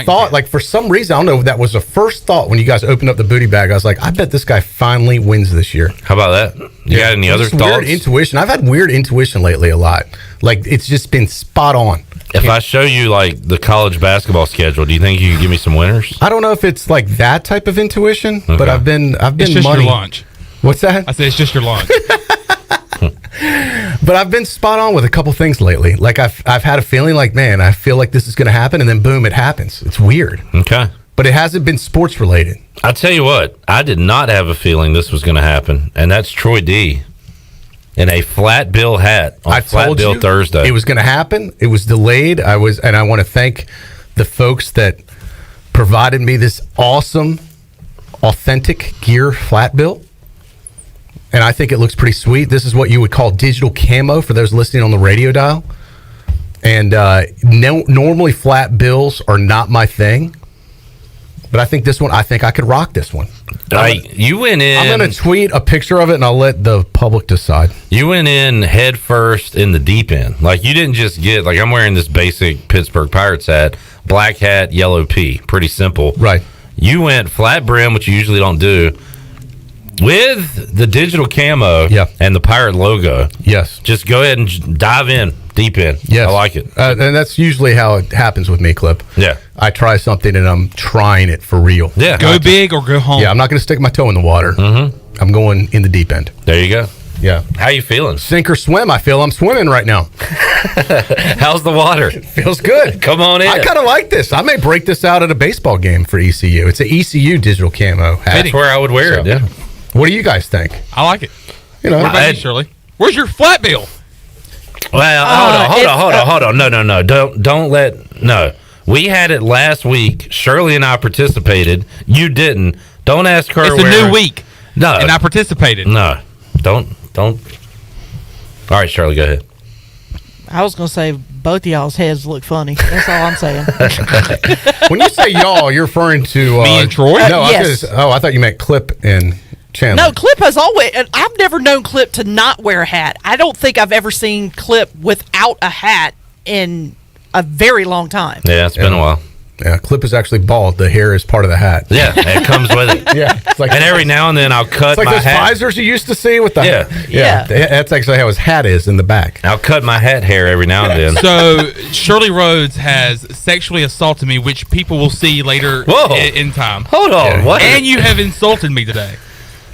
Speaker 18: thought, like, for some reason, I don't know, that was the first thought when you guys opened up the booty bag. I was like, I bet this guy finally wins this year.
Speaker 1: How about that? You got any other thoughts?
Speaker 18: Weird intuition. I've had weird intuition lately a lot. Like, it's just been spot on.
Speaker 1: If I show you, like, the college basketball schedule, do you think you could give me some winners?
Speaker 18: I don't know if it's like that type of intuition, but I've been
Speaker 13: It's just
Speaker 18: money.
Speaker 13: your lunch.
Speaker 18: What's that?
Speaker 13: I said it's just your lunch.
Speaker 18: But I've been spot on with a couple things lately. Like, I've had a feeling like, man, I feel like this is going to happen, and then boom, it happens. It's weird.
Speaker 1: Okay.
Speaker 18: But it hasn't been sports related.
Speaker 1: I'll tell you what, I did not have a feeling this was going to happen, and that's Troy D. in a flat bill hat on Flat Bill Thursday.
Speaker 18: It was going to happen. It was delayed. I want to thank the folks that provided me this awesome, authentic gear flat bill. And I think it looks pretty sweet. This is what you would call digital camo for those listening on the radio dial. And normally flat bills are not my thing. But I think this one, I could rock this one.
Speaker 1: You went in.
Speaker 18: I'm going to tweet a picture of it, and I'll let the public decide.
Speaker 1: You went in head first in the deep end. Like, you didn't just get, like, I'm wearing this basic Pittsburgh Pirates hat, black hat, yellow P. Pretty simple.
Speaker 18: Right.
Speaker 1: You went flat brim, which you usually don't do, with the digital camo and the Pirate logo.
Speaker 18: Yes.
Speaker 1: Just go ahead and dive in, deep in.
Speaker 18: Yes.
Speaker 1: I like it.
Speaker 18: And that's usually how it happens with me, Clip.
Speaker 1: Yeah.
Speaker 18: I try something, and I'm trying it for real.
Speaker 1: Yeah.
Speaker 13: Go big or go home.
Speaker 18: Yeah, I'm not going to stick my toe in the water.
Speaker 1: Mm-hmm.
Speaker 18: I'm going in the deep end.
Speaker 1: There you go.
Speaker 18: Yeah.
Speaker 1: How you feeling?
Speaker 18: Sink or swim. I feel I'm swimming right now.
Speaker 1: How's the water?
Speaker 18: Feels good.
Speaker 1: Come on in.
Speaker 18: I kind of like this. I may break this out at a baseball game for ECU. It's an ECU digital camo hat.
Speaker 1: That's where I would wear it, yeah.
Speaker 18: What do you guys think?
Speaker 13: I like it.
Speaker 18: You know,
Speaker 13: what about you, Shirley? Where's your flat bill?
Speaker 1: Well, hold on. No. Don't. We had it last week. Shirley and I participated. You didn't. Don't ask her.
Speaker 13: It's a new week.
Speaker 1: No.
Speaker 13: And I participated.
Speaker 1: No. Don't. All right, Shirley, go ahead.
Speaker 7: I was going to say both of y'all's heads look funny. That's all I'm saying.
Speaker 18: When you say y'all, you're referring to
Speaker 13: me and Troy?
Speaker 18: No,
Speaker 7: yes.
Speaker 18: I thought you meant Clip and Chandler.
Speaker 7: No, Clip has always. And I've never known Clip to not wear a hat. I don't think I've ever seen Clip without a hat in a very long time.
Speaker 1: Yeah, it's been a while.
Speaker 18: Yeah, Clip is actually bald. The hair is part of the hat.
Speaker 1: Yeah, it comes with it.
Speaker 18: Yeah, it's like,
Speaker 1: and every now and then I'll cut
Speaker 18: it's like
Speaker 1: my
Speaker 18: those
Speaker 1: hat.
Speaker 18: visors you used to see with the
Speaker 1: Yeah.
Speaker 18: That's actually how his hat is in the back.
Speaker 1: I'll cut my hat hair every now and then.
Speaker 13: So Shirley Rhodes has sexually assaulted me, which people will see later in time.
Speaker 1: Hold on, what?
Speaker 13: And you have insulted me today.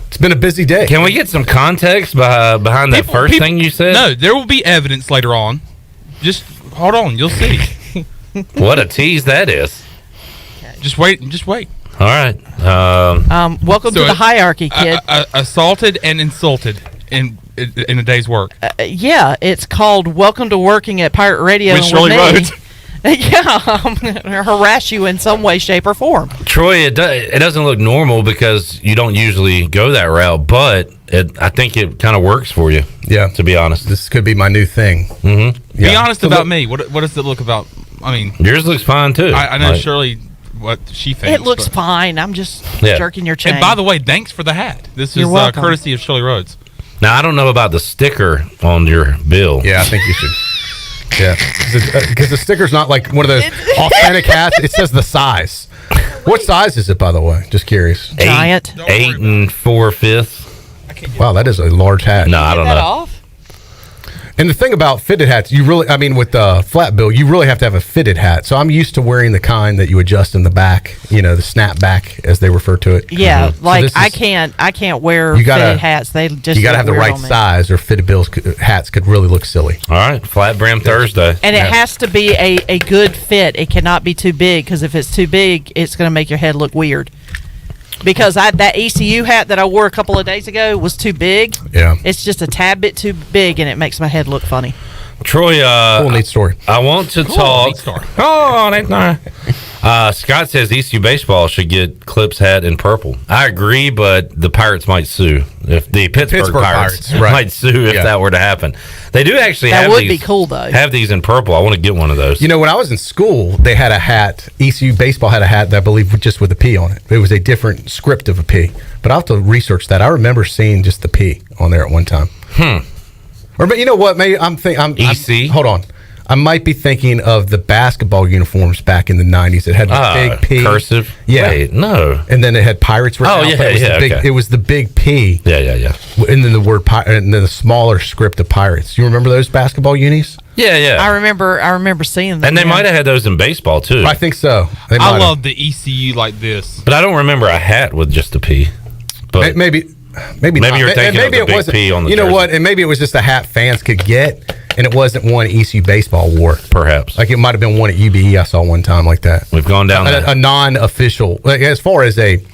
Speaker 18: It's been a busy day.
Speaker 1: Can we get some context behind that first thing you said?
Speaker 13: No, there will be evidence later on. Just hold on, you'll see.
Speaker 1: What a tease that is.
Speaker 13: Just wait.
Speaker 1: All right.
Speaker 7: Welcome to the hierarchy, kid.
Speaker 13: Assaulted and insulted in a day's work.
Speaker 7: Yeah, it's called Welcome to Working at Pirate Radio.
Speaker 13: With Shirley Rhodes.
Speaker 7: Yeah, I'm going to harass you in some way, shape, or form.
Speaker 1: Troy, it doesn't look normal because you don't usually go that route, but I think it kind of works for you.
Speaker 18: Yeah.
Speaker 1: To be honest.
Speaker 18: This could be my new thing.
Speaker 1: Mm-hmm.
Speaker 13: Be honest about me. What does it look about? I mean,
Speaker 1: yours looks fine, too.
Speaker 13: I know Shirley, what she thinks.
Speaker 7: It looks fine. I'm just jerking your chain.
Speaker 13: And by the way, thanks for the hat. This is courtesy of Shirley Rhodes.
Speaker 1: Now, I don't know about the sticker on your bill.
Speaker 18: Yeah, I think you should. Yeah, because the sticker's not like one of those authentic hats. It says the size. What size is it, by the way? Just curious.
Speaker 7: Giant.
Speaker 1: 8 4/5.
Speaker 18: Wow, that is a large hat.
Speaker 1: No, I don't know.
Speaker 7: Off?
Speaker 18: And the thing about fitted hats, with the flat bill, you really have to have a fitted hat. So I'm used to wearing the kind that you adjust in the back, the snap back as they refer to it.
Speaker 7: Yeah, I can't wear fitted hats. They just
Speaker 18: you got to have the right size, or fitted bills hats could really look silly.
Speaker 1: All right, flat brim Thursday,
Speaker 7: and it has to be a good fit. It cannot be too big, because if it's too big, it's going to make your head look weird. Because that ECU hat that I wore a couple of days ago was too big.
Speaker 18: Yeah,
Speaker 7: it's just a tad bit too big, and it makes my head look funny.
Speaker 1: Troy,
Speaker 18: cool, neat story.
Speaker 1: I want to talk. Oh, that's nice. Scott says ECU baseball should get Clip's hat in purple. I agree, but the Pirates might sue if the Pittsburgh Pirates might sue if that were to happen. They do actually
Speaker 7: that would be cool though.
Speaker 1: Have these in purple. I want to get one of those.
Speaker 18: When I was in school, they had a hat. ECU baseball had a hat that I believe just with a P on it. It was a different script of a P, but I'll have to research that. I remember seeing just the P on there at one time. Or, but you know what? Maybe I'm
Speaker 1: EC.
Speaker 18: Hold on. I might be thinking of the basketball uniforms back in the 90s. It had the big P.
Speaker 1: Cursive?
Speaker 18: Yeah.
Speaker 1: Wait, no.
Speaker 18: And then it had Pirates written out. It was the big P.
Speaker 1: Yeah.
Speaker 18: And then the word and then the smaller script of Pirates. You remember those basketball unis?
Speaker 1: Yeah.
Speaker 7: I remember seeing them.
Speaker 1: And they might have had those in baseball, too.
Speaker 18: I think so.
Speaker 13: I love the ECU like this.
Speaker 1: But I don't remember a hat with just a P. But
Speaker 18: maybe
Speaker 1: not. You're thinking of the big P on the jersey.
Speaker 18: what? And maybe it was just a hat fans could get, and it wasn't one ECU baseball wore.
Speaker 1: Perhaps.
Speaker 18: Like it might have been one at UBE I saw one time like that.
Speaker 1: We've gone down
Speaker 18: a non-official. As far as it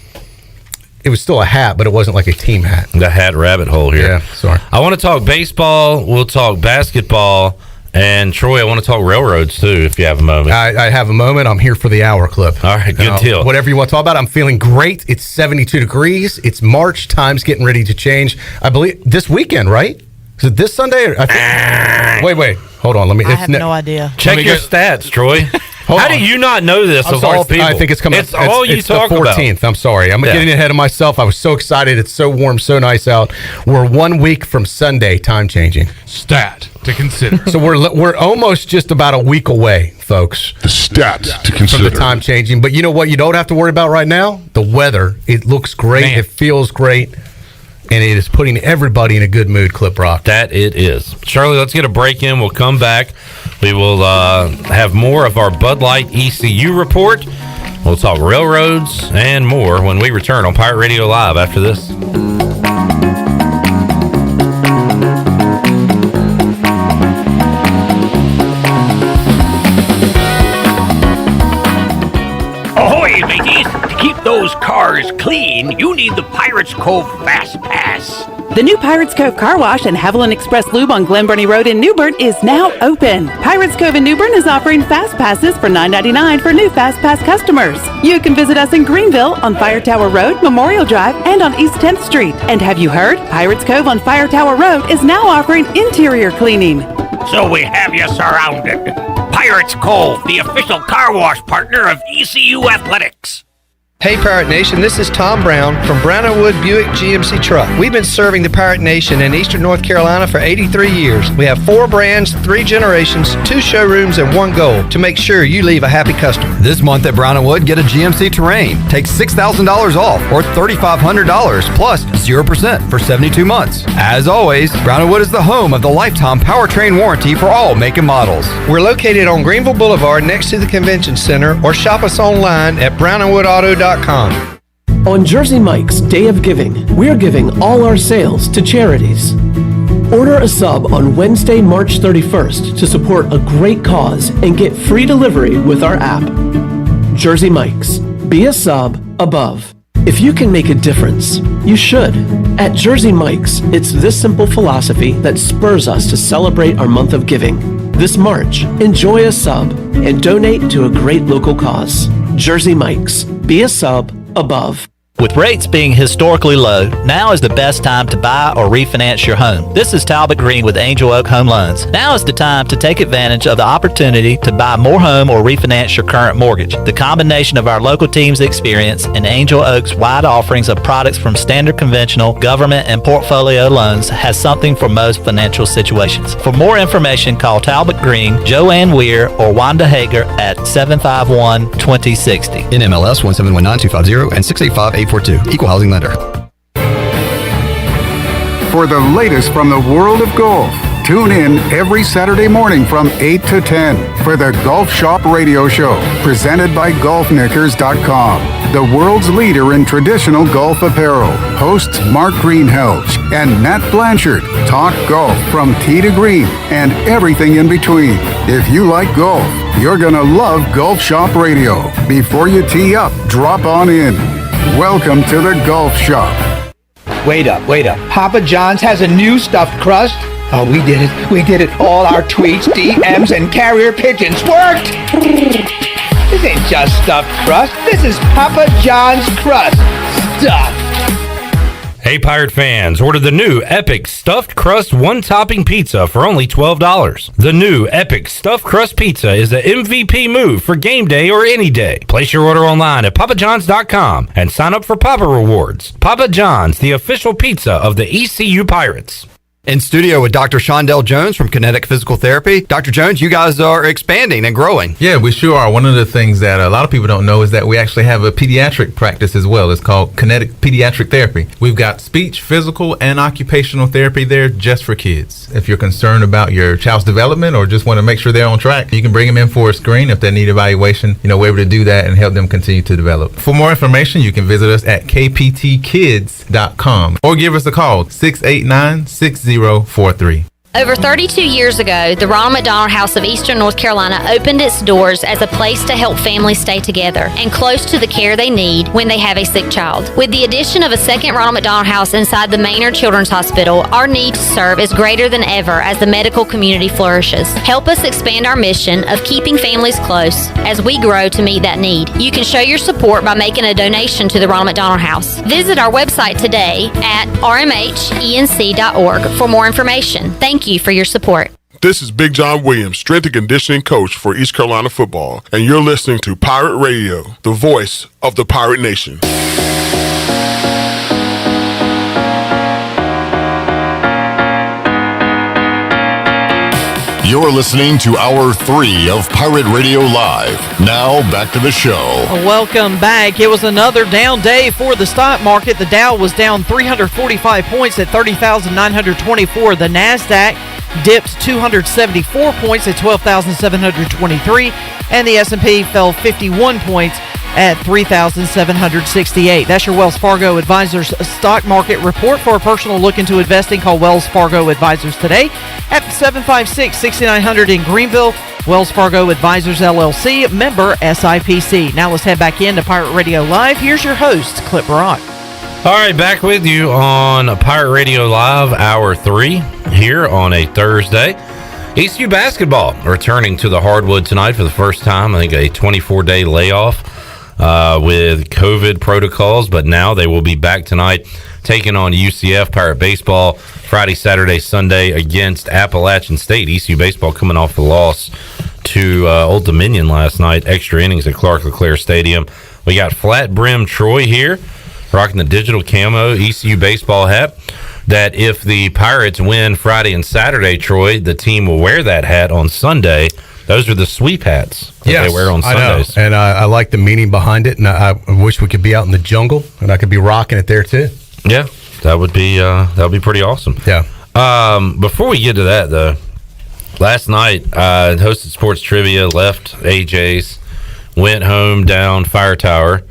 Speaker 18: was still a hat, but it wasn't like a team hat.
Speaker 1: The hat rabbit hole here.
Speaker 18: Yeah, sorry.
Speaker 1: I want to talk baseball. We'll talk basketball. And Troy, I want to talk railroads too, if you have a moment.
Speaker 18: I have a moment. I'm here for the hour clip.
Speaker 1: All right, good deal.
Speaker 18: Whatever you want to talk about, I'm feeling great. It's 72 degrees. It's March. Time's getting ready to change. I believe this weekend, right? Is it this Sunday? Wait. Hold on.
Speaker 7: I have no idea.
Speaker 1: Check your stats, Troy. How do you not know this of all people?
Speaker 18: I think it's coming.
Speaker 1: It's all you talk
Speaker 18: the 14th.
Speaker 1: about.
Speaker 18: I'm sorry. I'm getting ahead of myself. I was so excited. It's so warm, so nice out. We're 1 week from Sunday time changing.
Speaker 13: Stat to consider.
Speaker 18: So we're almost just about a week away, folks.
Speaker 5: The stat to consider.
Speaker 18: From the time changing. But you know what you don't have to worry about right now? The weather. It looks great.
Speaker 13: Man.
Speaker 18: It feels great. And it is putting everybody in a good mood, Clip Rock.
Speaker 1: That it is. Shirley, let's get a break in. We'll come back. We will have more of our Bud Light ECU report. We'll talk railroads and more when we return on Pirate Radio Live after this.
Speaker 6: Ahoy, mateys! To keep those cars clean, you need the Pirates Cove Fast Pass.
Speaker 9: The new Pirates Cove Car Wash and Haviland Express Lube on Glen Burnie Road in New Bern is now open. Pirates Cove in New Bern is offering Fast Passes for $9.99 for new Fast Pass customers. You can visit us in Greenville on Fire Tower Road, Memorial Drive, and on East 10th Street. And have you heard? Pirates Cove on Fire Tower Road is now offering interior cleaning.
Speaker 6: So we have you surrounded. Pirates Cove, the official car wash partner of ECU Athletics.
Speaker 3: Hey Pirate Nation, this is Tom Brown from Brown & Wood Buick GMC Truck. We've been serving the Pirate Nation in Eastern North Carolina for 83 years. We have 4 brands, 3 generations, 2 showrooms, and 1 goal to make sure you leave a happy customer.
Speaker 14: This month at Brown & Wood, get a GMC Terrain. Take $6,000 off or $3,500 plus 0% for 72 months. As always, Brown & Wood is the home of the lifetime powertrain warranty for all make and models.
Speaker 3: We're located on Greenville Boulevard next to the Convention Center, or shop us online at brownandwoodauto.com.
Speaker 16: On Jersey Mike's Day of Giving, we're giving all our sales to charities. Order a sub on Wednesday, March 31st to support a great cause and get free delivery with our app. Jersey Mike's. Be a sub above. If you can make a difference, you should. At Jersey Mike's, it's this simple philosophy that spurs us to celebrate our month of giving. This March, enjoy a sub and donate to a great local cause. Jersey Mike's. Be a sub above.
Speaker 19: With rates being historically low, now is the best time to buy or refinance your home. This is Talbot Green with Angel Oak Home Loans. Now is the time to take advantage of the opportunity to buy more home or refinance your current mortgage. The combination of our local team's experience and Angel Oak's wide offerings of products from standard conventional, government, and portfolio loans has something for most financial situations. For more information, call Talbot Green, Joanne Weir, or Wanda Hager at 751-2060.
Speaker 23: NMLS 1719250 and 685-842. Equal housing lender.
Speaker 21: For the latest from the world of golf,
Speaker 2: Tune in every Saturday morning from 8 to 10 for the Golf Shop Radio Show, presented by GolfKnickers.com, the world's leader in traditional golf apparel. Hosts Mark Greenhelge and Nat Blanchard talk golf from tee to green and everything in between. If you like golf, you're going to love Golf Shop Radio. Before you tee up, drop on in. Welcome to the Golf Shop.
Speaker 5: Wait up. Papa John's has a new stuffed crust. Oh, we did it. We did it. All our tweets, DMs, and carrier pigeons worked. This ain't just stuffed crust. This is Papa John's crust. Stuffed.
Speaker 1: Hey, Pirate fans, order the new Epic Stuffed Crust One-Topping Pizza for only $12. The new Epic Stuffed Crust Pizza is the MVP move for game day or any day. Place your order online at papajohns.com and sign up for Papa Rewards. Papa John's, the official pizza of the ECU Pirates.
Speaker 14: In studio with Dr. Shondell Jones from Kinetic Physical Therapy. Dr. Jones, you guys are expanding and growing.
Speaker 8: Yeah, we sure are. One of the things that a lot of people don't know is that we actually have a pediatric practice as well. It's called Kinetic Pediatric Therapy. We've got speech, physical, and occupational therapy there just for kids. If you're concerned about your child's development or just want to make sure they're on track, you can bring them in for a screen. If they need evaluation, we're able to do that and help them continue to develop. For more information, you can visit us at kptkids.com or give us a call, 689-6043.
Speaker 11: Over 32 years ago, the Ronald McDonald House of Eastern North Carolina opened its doors as a place to help families stay together and close to the care they need when they have a sick child. With the addition of a second Ronald McDonald House inside the Maynard Children's Hospital, our need to serve is greater than ever as the medical community flourishes. Help us expand our mission of keeping families close as we grow to meet that need. You can show your support by making a donation to the Ronald McDonald House. Visit our website today at rmhenc.org for more information. Thank you for your support.
Speaker 12: This is Big John Williams, strength and conditioning coach for East Carolina football, and you're listening to Pirate Radio, the voice of the Pirate Nation.
Speaker 4: You're listening to Hour 3 of Pirate Radio Live. Now, back to the show.
Speaker 7: Welcome back. It was another down day for the stock market. The Dow was down 345 points at 30,924. The NASDAQ dipped 274 points at 12,723. And the S&P fell 51 points at 3,768. That's your Wells Fargo Advisors stock market report. For a personal look into investing, call Wells Fargo Advisors today at 756-6900 in Greenville. Wells Fargo Advisors, LLC, member SIPC. Now let's head back into Pirate Radio Live. Here's your host, Clip Brock.
Speaker 1: All right, back with you on Pirate Radio Live, Hour 3, here on a Thursday. ECU basketball returning to the hardwood tonight for the first time. I think a 24-day layoff with COVID protocols, but now they will be back tonight taking on UCF. Pirate baseball Friday, Saturday, Sunday against Appalachian State. ECU baseball coming off a loss to Old Dominion last night. Extra innings at Clark LeClaire Stadium. We got Flat Brim Troy here, rocking the digital camo ECU baseball hat. That if the Pirates win Friday and Saturday, Troy, the team will wear that hat on Sunday. Those are the sweep hats that they wear on Sundays.
Speaker 18: I know. And I like the meaning behind it, and I wish we could be out in the jungle, and I could be rocking it there, too.
Speaker 1: Yeah, that would be pretty awesome.
Speaker 18: Yeah.
Speaker 1: Before we get to that, though, last night I hosted Sports Trivia, left AJ's, went home down Fire Tower,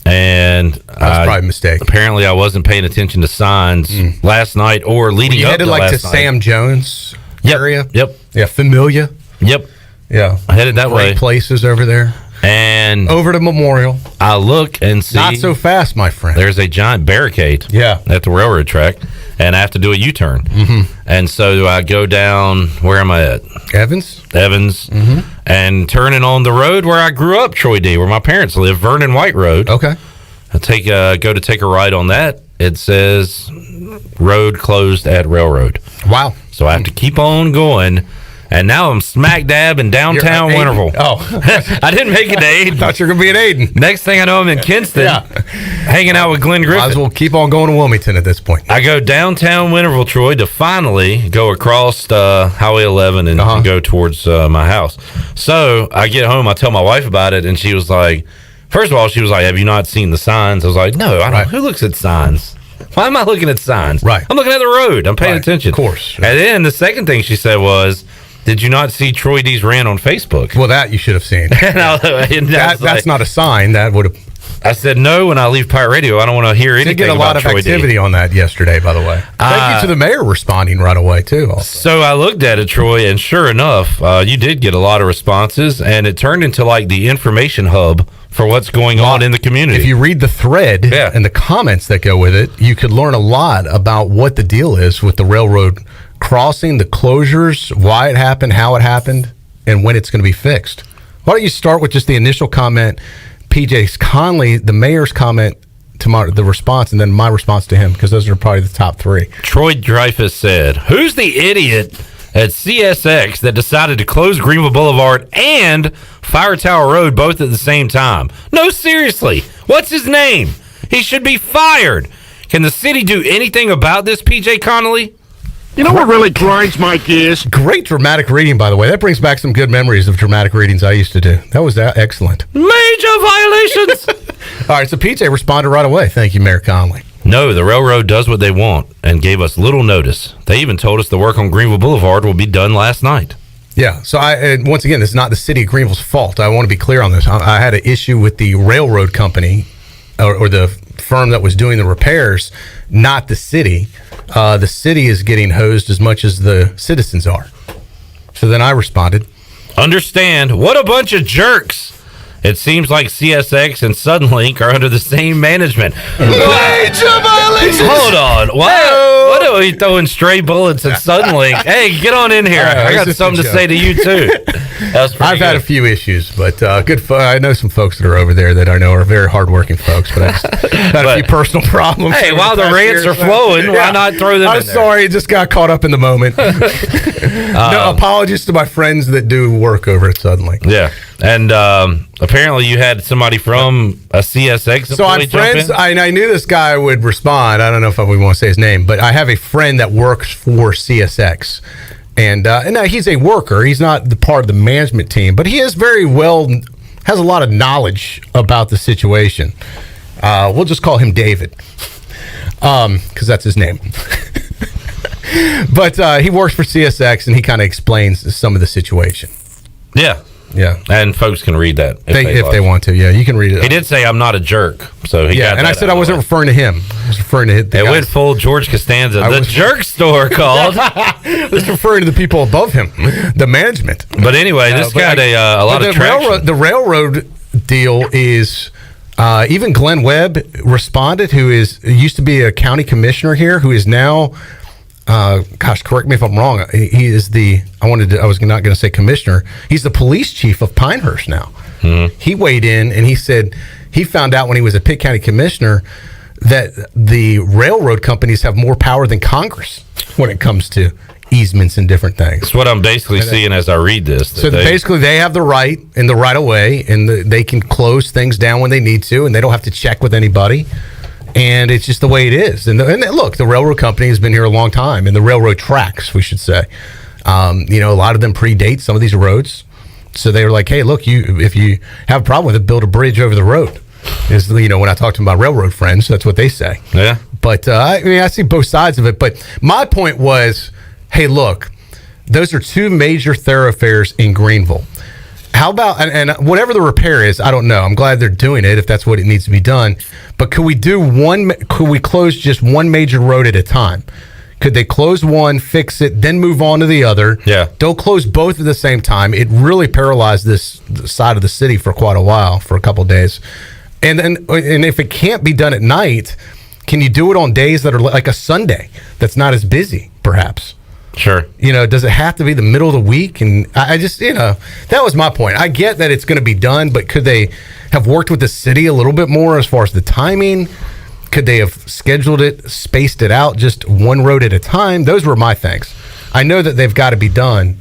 Speaker 1: and
Speaker 18: that was probably a mistake.
Speaker 1: Apparently I wasn't paying attention to signs last night or leading up to last night. You
Speaker 18: headed to Sam Jones area?
Speaker 1: Yep.
Speaker 18: Yeah, Familia?
Speaker 1: Yep.
Speaker 18: Yeah.
Speaker 1: I headed that way.
Speaker 18: Great places over there.
Speaker 1: And
Speaker 18: over to Memorial.
Speaker 1: I look and see.
Speaker 18: Not so fast, my friend.
Speaker 1: There's a giant barricade at the railroad track, and I have to do a U-turn. Mm-hmm. And so I go down, where am I at? Evans, and turning on the road where I grew up, Troy D., where my parents live, Vernon White Road.
Speaker 18: Okay.
Speaker 1: I go to take a ride on that. It says road closed at railroad.
Speaker 18: Wow.
Speaker 1: So I have to keep on going. And now I'm smack dab in downtown Winterville.
Speaker 18: Oh.
Speaker 1: I didn't make it to Aiden.
Speaker 18: Thought you were going to be at Aiden.
Speaker 1: Next thing I know, I'm in Kinston, hanging out with Glenn Griffin.
Speaker 18: Might as well keep on going to Wilmington at this point.
Speaker 1: I go downtown Winterville, Troy, to finally go across Highway 11 and go towards my house. So I get home, I tell my wife about it, and she was like, first of all, she was like, have you not seen the signs? I was like, no, I don't. Who looks at signs? Why am I looking at signs?
Speaker 18: Right.
Speaker 1: I'm looking at the road. I'm paying attention.
Speaker 18: Of course.
Speaker 1: And then the second thing she said was, did you not see Troy D's rant on Facebook?
Speaker 18: Well, that you should have seen. That's not a sign. That would have.
Speaker 1: I said, no, when I leave Pirate Radio, I don't want to hear anything
Speaker 18: Did get a lot
Speaker 1: about
Speaker 18: of
Speaker 1: Troy
Speaker 18: activity
Speaker 1: D.
Speaker 18: on that yesterday, by the way. Thank you to the mayor responding right away, too. Also.
Speaker 1: So I looked at it, Troy, and sure enough, you did get a lot of responses, and it turned into like the information hub for what's going on in the community.
Speaker 18: If you read the thread and the comments that go with it, you could learn a lot about what the deal is with the railroad crossing, the closures, why it happened, how it happened, and when it's going to be fixed. Why don't you start with just the initial comment, PJ Conley, the mayor's comment to the response, and then my response to him, because those are probably the top three.
Speaker 1: Troy Dreyfus said, who's the idiot at CSX that decided to close Greenville Boulevard and Fire Tower Road both at the same time? No, seriously. What's his name? He should be fired. Can the city do anything about this, PJ Connolly?
Speaker 18: You know what really grinds my gears? Great dramatic reading, by the way. That brings back some good memories of dramatic readings I used to do. That was excellent.
Speaker 1: Major violations!
Speaker 18: All right, so PJ responded right away. Thank you, Mayor Conley.
Speaker 1: No, the railroad does what they want and gave us little notice. They even told us the work on Greenville Boulevard will be done last night.
Speaker 18: Yeah, so once again, this is not the city of Greenville's fault. I want to be clear on this. I had an issue with the railroad company or the firm that was doing the repairs, not the city. The city is getting hosed as much as the citizens are. So then I responded,
Speaker 1: understand, what a bunch of jerks. It seems like CSX and Suddenlink are under the same management.
Speaker 18: Major violations!
Speaker 1: Hold on. What are we throwing stray bullets at Suddenlink? Hey, get on in here. I got something to say to you, too.
Speaker 18: I've had a few issues, but I know some folks that are over there that I know are very hardworking folks, but I just had a few personal problems.
Speaker 1: Hey, while the rants are flowing, why not throw them in there?
Speaker 18: I'm sorry, just got caught up in the moment. No, apologies to my friends that do work over at Suddenlink.
Speaker 1: Yeah, and apparently you had somebody from a CSX.
Speaker 18: So I'm friends. I knew this guy would respond. I don't know if we want to say his name, but I have a friend that works for CSX. And now he's a worker. He's not the part of the management team, but he is has a lot of knowledge about the situation. We'll just call him David, because that's his name. But he works for CSX, and he kind of explains some of the situation.
Speaker 1: Yeah. Yeah, and folks can read that
Speaker 18: if they want to. Yeah, you can read it.
Speaker 1: He did say I'm not a jerk, so he got
Speaker 18: and I said I wasn't referring to him. I was referring to the
Speaker 1: guys. Went full George Costanza. The jerk store called.
Speaker 18: I was referring to the people above him, the management.
Speaker 1: But anyway, this got a lot of traction.
Speaker 18: The railroad deal is. Even Glenn Webb responded, who used to be a county commissioner here, who is now. Correct me if I'm wrong. He is I was not going to say commissioner. He's the police chief of Pinehurst now. Mm-hmm. He weighed in and he said he found out when he was a Pitt County commissioner that the railroad companies have more power than Congress when it comes to easements and different things.
Speaker 1: That's what I'm basically seeing as I read this.
Speaker 18: So basically they have the right and the right of way, and they can close things down when they need to, and they don't have to check with anybody. And it's just the way it is. And look, the railroad company has been here a long time, and the railroad tracks, we should say. A lot of them predate some of these roads. So they were like, hey, look, if you have a problem with it, build a bridge over the road. When I talk to my railroad friends, that's what they say.
Speaker 1: Yeah.
Speaker 18: But I see both sides of it. But my point was, hey, look, those are two major thoroughfares in Greenville. How about, and whatever the repair is, I don't know. I'm glad they're doing it if that's what it needs to be done. But could we close just one major road at a time? Could they close one, fix it, then move on to the other?
Speaker 1: Yeah.
Speaker 18: Don't close both at the same time. It really paralyzed this side of the city for quite a while, for a couple of days. And if it can't be done at night, can you do it on days that are like a Sunday that's not as busy, perhaps?
Speaker 1: Sure.
Speaker 18: Does it have to be the middle of the week? And I just, that was my point. I get that it's going to be done, but could they have worked with the city a little bit more as far as the timing? Could they have scheduled it, spaced it out, just one road at a time? Those were my things. I know that they've got to be done,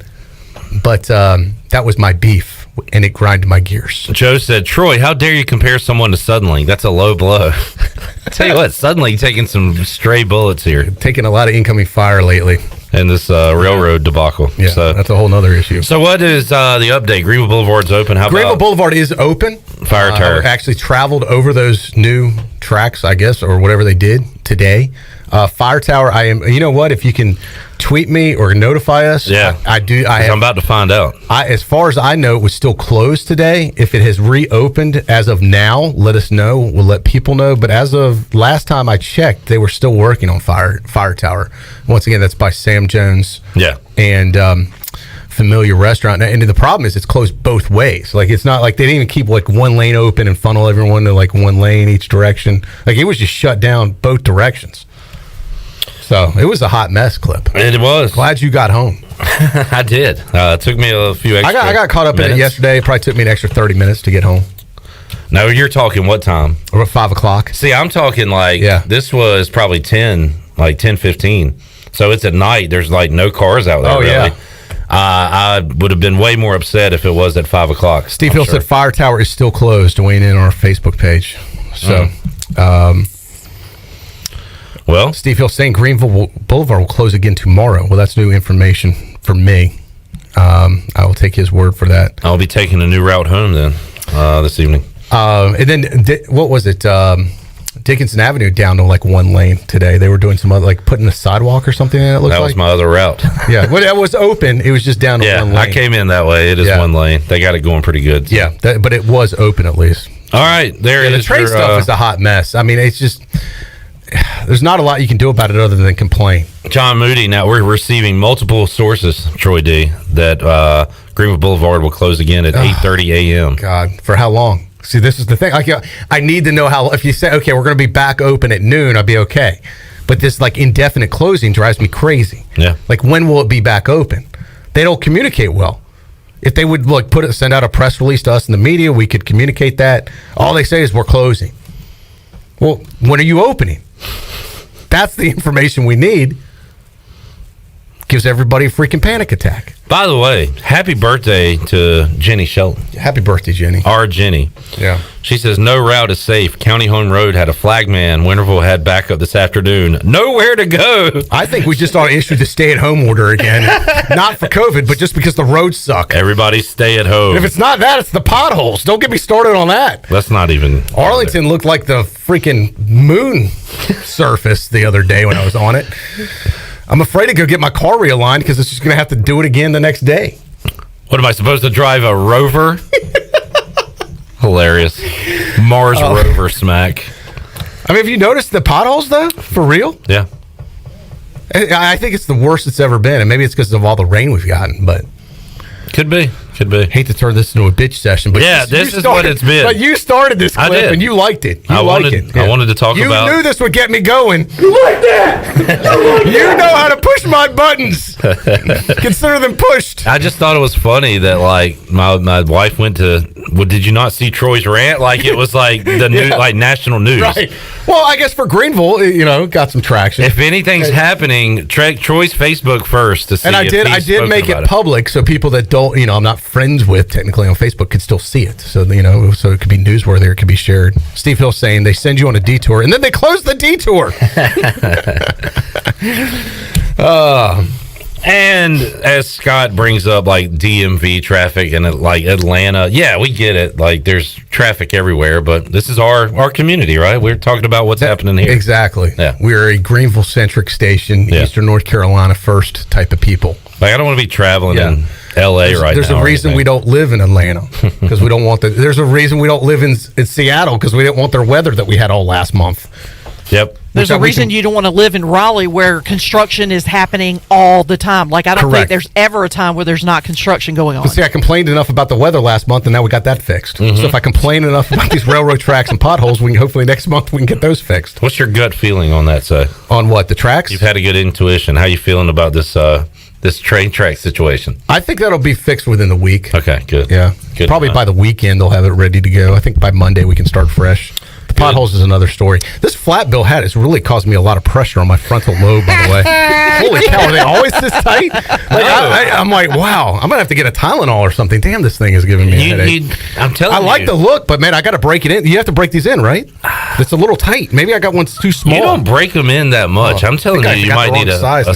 Speaker 18: but that was my beef, and it grinded my gears.
Speaker 1: Joe said, Troy, how dare you compare someone to Suddenlink? That's a low blow. I tell you what, Suddenlink taking some stray bullets here.
Speaker 18: Taking a lot of incoming fire lately.
Speaker 1: And this railroad debacle.
Speaker 18: Yeah, so that's a whole nother issue.
Speaker 1: So what is the update? Greenville Boulevard's open.
Speaker 18: Greenville Boulevard is open.
Speaker 1: Fire Tower.
Speaker 18: Actually traveled over those new tracks, I guess, or whatever they did today. Fire Tower, I am. You know what? If you can tweet me or notify us, I do.
Speaker 1: I'm about to find out.
Speaker 18: As far as I know, it was still closed today. If it has reopened as of now, let us know. We'll let people know. But as of last time I checked, they were still working on Fire Tower. Once again, that's by Sam Jones.
Speaker 1: Yeah.
Speaker 18: And Familiar Restaurant. And the problem is it's closed both ways. Like, it's not like they didn't even keep like one lane open and funnel everyone to like one lane each direction. Like, it was just shut down both directions. So it was a hot mess, Clip.
Speaker 1: It was.
Speaker 18: Glad you got home.
Speaker 1: I did. It took me a few extra
Speaker 18: I got caught up in it yesterday. It probably took me an extra 30 minutes to get home.
Speaker 1: No, you're talking what time?
Speaker 18: About 5 o'clock.
Speaker 1: See, I'm talking like, this was probably 10:15. So it's at night. There's like no cars out there, really. Yeah. I would have been way more upset if it was at 5 o'clock.
Speaker 18: Steve Hill said Fire Tower is still closed, weighing in on our Facebook page. So,
Speaker 1: well,
Speaker 18: Steve Hill saying Greenville Boulevard will close again tomorrow. Well, that's new information for me. I will take his word for that.
Speaker 1: I'll be taking a new route home then this evening.
Speaker 18: And then what was it? Dickinson Avenue down to like one lane today. They were doing some other, like putting a sidewalk or something in it. Looks
Speaker 1: that was
Speaker 18: like
Speaker 1: my other route.
Speaker 18: Yeah, well, it was open. It was just down to one lane.
Speaker 1: I came in that way. It is one lane. They got it going pretty good. So.
Speaker 18: Yeah, but it was open at least.
Speaker 1: All right,
Speaker 18: the trade stuff is a hot mess. I mean, it's just there's not a lot you can do about it other than complain.
Speaker 1: John Moody. Now we're receiving multiple sources, Troy D, that Greenville Boulevard will close again at 8:30 a.m.
Speaker 18: God, for how long? See, this is the thing. Like, I need to know how. If you say, okay, we're going to be back open at noon, I'll be okay. But this like indefinite closing drives me crazy.
Speaker 1: Yeah.
Speaker 18: Like, when will it be back open? They don't communicate well. If they would like send out a press release to us in the media, we could communicate that. All they say is we're closing. Well, when are you opening? That's the information we need. Gives everybody a freaking panic attack.
Speaker 1: By the way, happy birthday to Jenny Shelton.
Speaker 18: Happy birthday, Jenny.
Speaker 1: Our Jenny.
Speaker 18: Yeah.
Speaker 1: She says, no route is safe. County Home Road had a flagman. Winterville had backup this afternoon. Nowhere to go.
Speaker 18: I think we just ought to issue the stay-at-home order again. Not for COVID, but just because the roads suck.
Speaker 1: Everybody stay at home.
Speaker 18: And if it's not that, it's the potholes. Don't get me started on that.
Speaker 1: That's not even...
Speaker 18: Arlington looked like the freaking moon surface the other day when I was on it. I'm afraid to go get my car realigned because it's just going to have to do it again the next day.
Speaker 1: What am I supposed to drive, a Rover? Hilarious. Mars Rover smack.
Speaker 18: I mean, have you noticed the potholes, though? For real?
Speaker 1: Yeah.
Speaker 18: I think it's the worst it's ever been, and maybe it's because of all the rain we've gotten, but...
Speaker 1: Could be.
Speaker 18: Hate to turn this into a bitch session, but
Speaker 1: yeah, this is what it's been.
Speaker 18: But you started this clip and you liked it.
Speaker 1: I wanted to talk about.
Speaker 18: You knew this would get me going. You like that? You know how to push my buttons. Consider them pushed.
Speaker 1: I just thought it was funny that like my wife went to. Well, did you not see Troy's rant? Like it was like the new like national news.
Speaker 18: Right. Well, I guess for Greenville, got some traction.
Speaker 1: If anything's happening, Troy's Facebook first to see.
Speaker 18: And I did make it public so people that don't, I'm not friends with technically on Facebook could still see it. So, so it could be newsworthy or it could be shared. Steve Hill saying they send you on a detour and then they close the detour.
Speaker 1: And as Scott brings up, like DMV traffic and like Atlanta, yeah, we get it. Like there's traffic everywhere, but this is our community, right? We're talking about what's happening here.
Speaker 18: Exactly.
Speaker 1: Yeah,
Speaker 18: we're a Greenville-centric station, Eastern North Carolina first type of people.
Speaker 1: Like I don't want to be traveling in LA
Speaker 18: there's a reason we don't live in Atlanta because we don't want there's a reason we don't live in Seattle because we didn't want their weather that we had all last month.
Speaker 1: Yep.
Speaker 7: There's a reason you don't want to live in Raleigh where construction is happening all the time. Like, I don't think there's ever a time where there's not construction going on.
Speaker 18: But see, I complained enough about the weather last month, and now we got that fixed. Mm-hmm. So if I complain enough about these railroad tracks and potholes, we can hopefully next month we can get those fixed.
Speaker 1: What's your gut feeling on that side?
Speaker 18: On what, the tracks?
Speaker 1: You've had a good intuition. How you feeling about this train track situation?
Speaker 18: I think that'll be fixed within the week.
Speaker 1: Okay, good.
Speaker 18: Yeah.
Speaker 1: Good.
Speaker 18: Probably by the weekend they'll have it ready to go. I think by Monday we can start fresh. The potholes is another story. This flat bill hat has really caused me a lot of pressure on my frontal lobe, by the way. Holy cow, are they always this tight? Like, I'm like, wow, I'm going to have to get a Tylenol or something. Damn, this thing is giving me a headache.
Speaker 1: I'm telling you.
Speaker 18: I like the look, but man, I got to break it in. You have to break these in, right? It's a little tight. Maybe I got one too small.
Speaker 1: You don't break them in that much. I'm telling you might need a size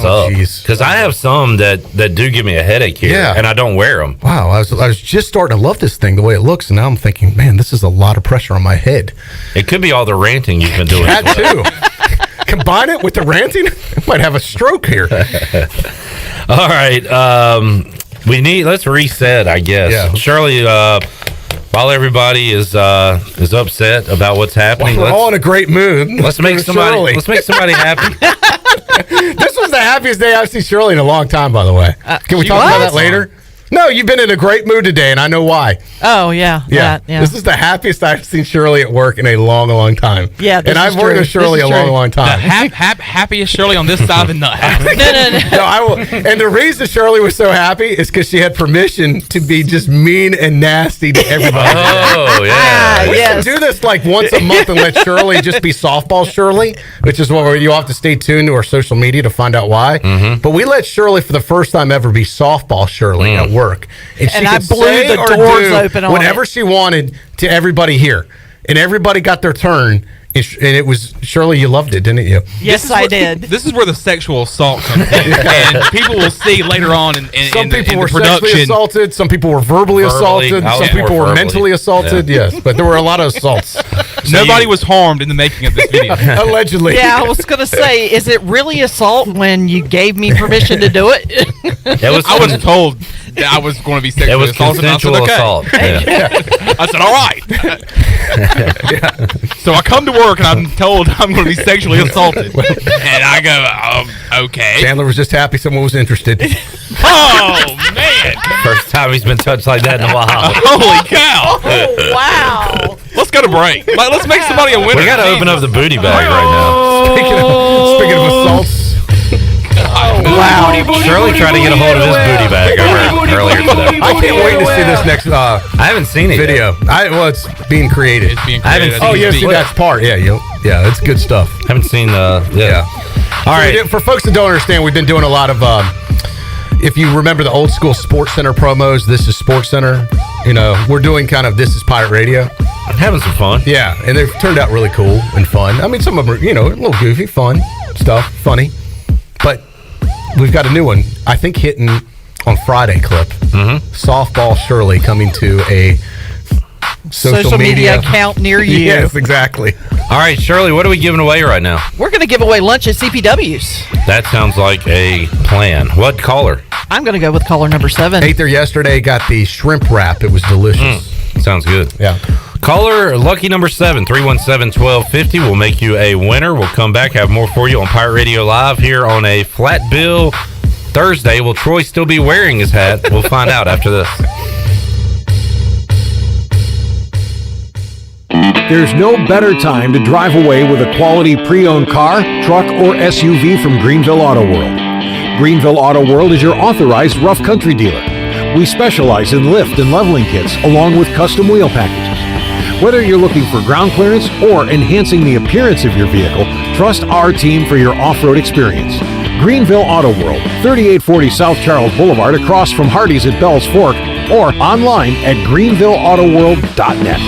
Speaker 1: up. Because I have some that do give me a headache here, and I don't wear them.
Speaker 18: Wow, I was just starting to love this thing the way it looks, and now I'm thinking, man, this is a lot of pressure on my head.
Speaker 1: It could be all the ranting you've been doing.
Speaker 18: That too. combine it with the ranting, I might have a stroke here.
Speaker 1: All right. Let's reset, I guess.
Speaker 18: Yeah.
Speaker 1: Shirley, while everybody is upset about what's happening,
Speaker 18: we're all in a great mood.
Speaker 1: Let's make somebody happy.
Speaker 18: This was the happiest day I've seen Shirley in a long time, by the way. Can we talk about that later? No, you've been in a great mood today, and I know why.
Speaker 7: Oh, yeah.
Speaker 18: Yeah. This is the happiest I've seen Shirley at work in a long, long time.
Speaker 7: Yeah,
Speaker 18: and I've worked with Shirley a long, long time.
Speaker 13: The happiest Shirley on this side of the nut.
Speaker 18: No, I will. And the reason Shirley was so happy is because she had permission to be just mean and nasty to everybody.
Speaker 1: Oh, yeah.
Speaker 18: We should do this like once a month and let Shirley just be softball Shirley, which is what you'll have to stay tuned to our social media to find out why.
Speaker 1: Mm-hmm.
Speaker 18: But we let Shirley for the first time ever be softball Shirley at work. And she
Speaker 7: I
Speaker 18: could
Speaker 7: blew
Speaker 18: say
Speaker 7: the
Speaker 18: or
Speaker 7: doors
Speaker 18: do
Speaker 7: open on
Speaker 18: whatever
Speaker 7: it.
Speaker 18: she wanted to everybody here. And everybody got their turn. And it was, Shirley, you loved it, didn't you?
Speaker 7: Yes, I did.
Speaker 13: This is where the sexual assault comes in. And people will see later on in
Speaker 18: Some people
Speaker 13: in
Speaker 18: were
Speaker 13: the production.
Speaker 18: sexually assaulted. Some people were verbally assaulted. Some people were mentally assaulted.
Speaker 1: Yeah.
Speaker 18: Yes, but there were a lot of assaults.
Speaker 13: Nobody was harmed in the making of this video.
Speaker 18: Allegedly.
Speaker 7: Yeah, I was going to say, is it really assault when you gave me permission to do it?
Speaker 13: I was told that I was going to be sexually assaulted.
Speaker 1: Consensual assault. Yeah.
Speaker 13: I said, all right. So I come to work and I'm told I'm going to be sexually assaulted. And I go, okay.
Speaker 18: Chandler was just happy someone was interested.
Speaker 13: Oh, man.
Speaker 1: First time he's been touched like that in a while.
Speaker 13: Holy cow.
Speaker 7: Oh, wow.
Speaker 13: Let's go to break. Let's make somebody a winner.
Speaker 1: We got to open up the booty bag right now.
Speaker 18: Speaking of assaults.
Speaker 1: Wow. Shirley tried to get a hold of his booty bag earlier today.
Speaker 18: I can't wait to see this next
Speaker 1: I haven't seen it
Speaker 18: video. It's being created.
Speaker 13: It's being
Speaker 1: I haven't
Speaker 13: created.
Speaker 1: seen
Speaker 18: Oh, yeah, see, that's part. Yeah, it's good stuff.
Speaker 1: Haven't seen yeah. All right.
Speaker 18: For folks that don't understand, we've been doing a lot of if you remember the old school Sports Center promos, this is Sports Center. We're doing kind of this is Pirate Radio.
Speaker 1: I'm having some fun.
Speaker 18: Yeah, and they've turned out really cool and fun. I mean, some of them are, a little goofy, fun stuff, funny. But we've got a new one, I think, hitting on Friday, Clip.
Speaker 1: Mm-hmm.
Speaker 18: Softball Shirley coming to a social media
Speaker 7: account near you.
Speaker 18: Yes, exactly.
Speaker 1: All right, Shirley, what are we giving away right now?
Speaker 7: We're going to give away lunch at CPW's.
Speaker 1: That sounds like a plan. What caller?
Speaker 7: I'm going to go with caller number 7.
Speaker 18: Ate there yesterday, got the shrimp wrap. It was delicious.
Speaker 1: Sounds good.
Speaker 18: Yeah.
Speaker 1: Caller, lucky number 7, 317-1250 will make you a winner. We'll come back, have more for you on Pirate Radio Live here on a flat bill Thursday. Will Troy still be wearing his hat? We'll find out after this.
Speaker 10: There's no better time to drive away with a quality pre-owned car, truck, or SUV from Greenville Auto World. Greenville Auto World is your authorized rough country dealer. We specialize in lift and leveling kits along with custom wheel packages. Whether you're looking for ground clearance or enhancing the appearance of your vehicle, trust our team for your off-road experience. Greenville Auto World, 3840 South Charles Boulevard across from Hardee's at Bell's Fork, or online at greenvilleautoworld.net.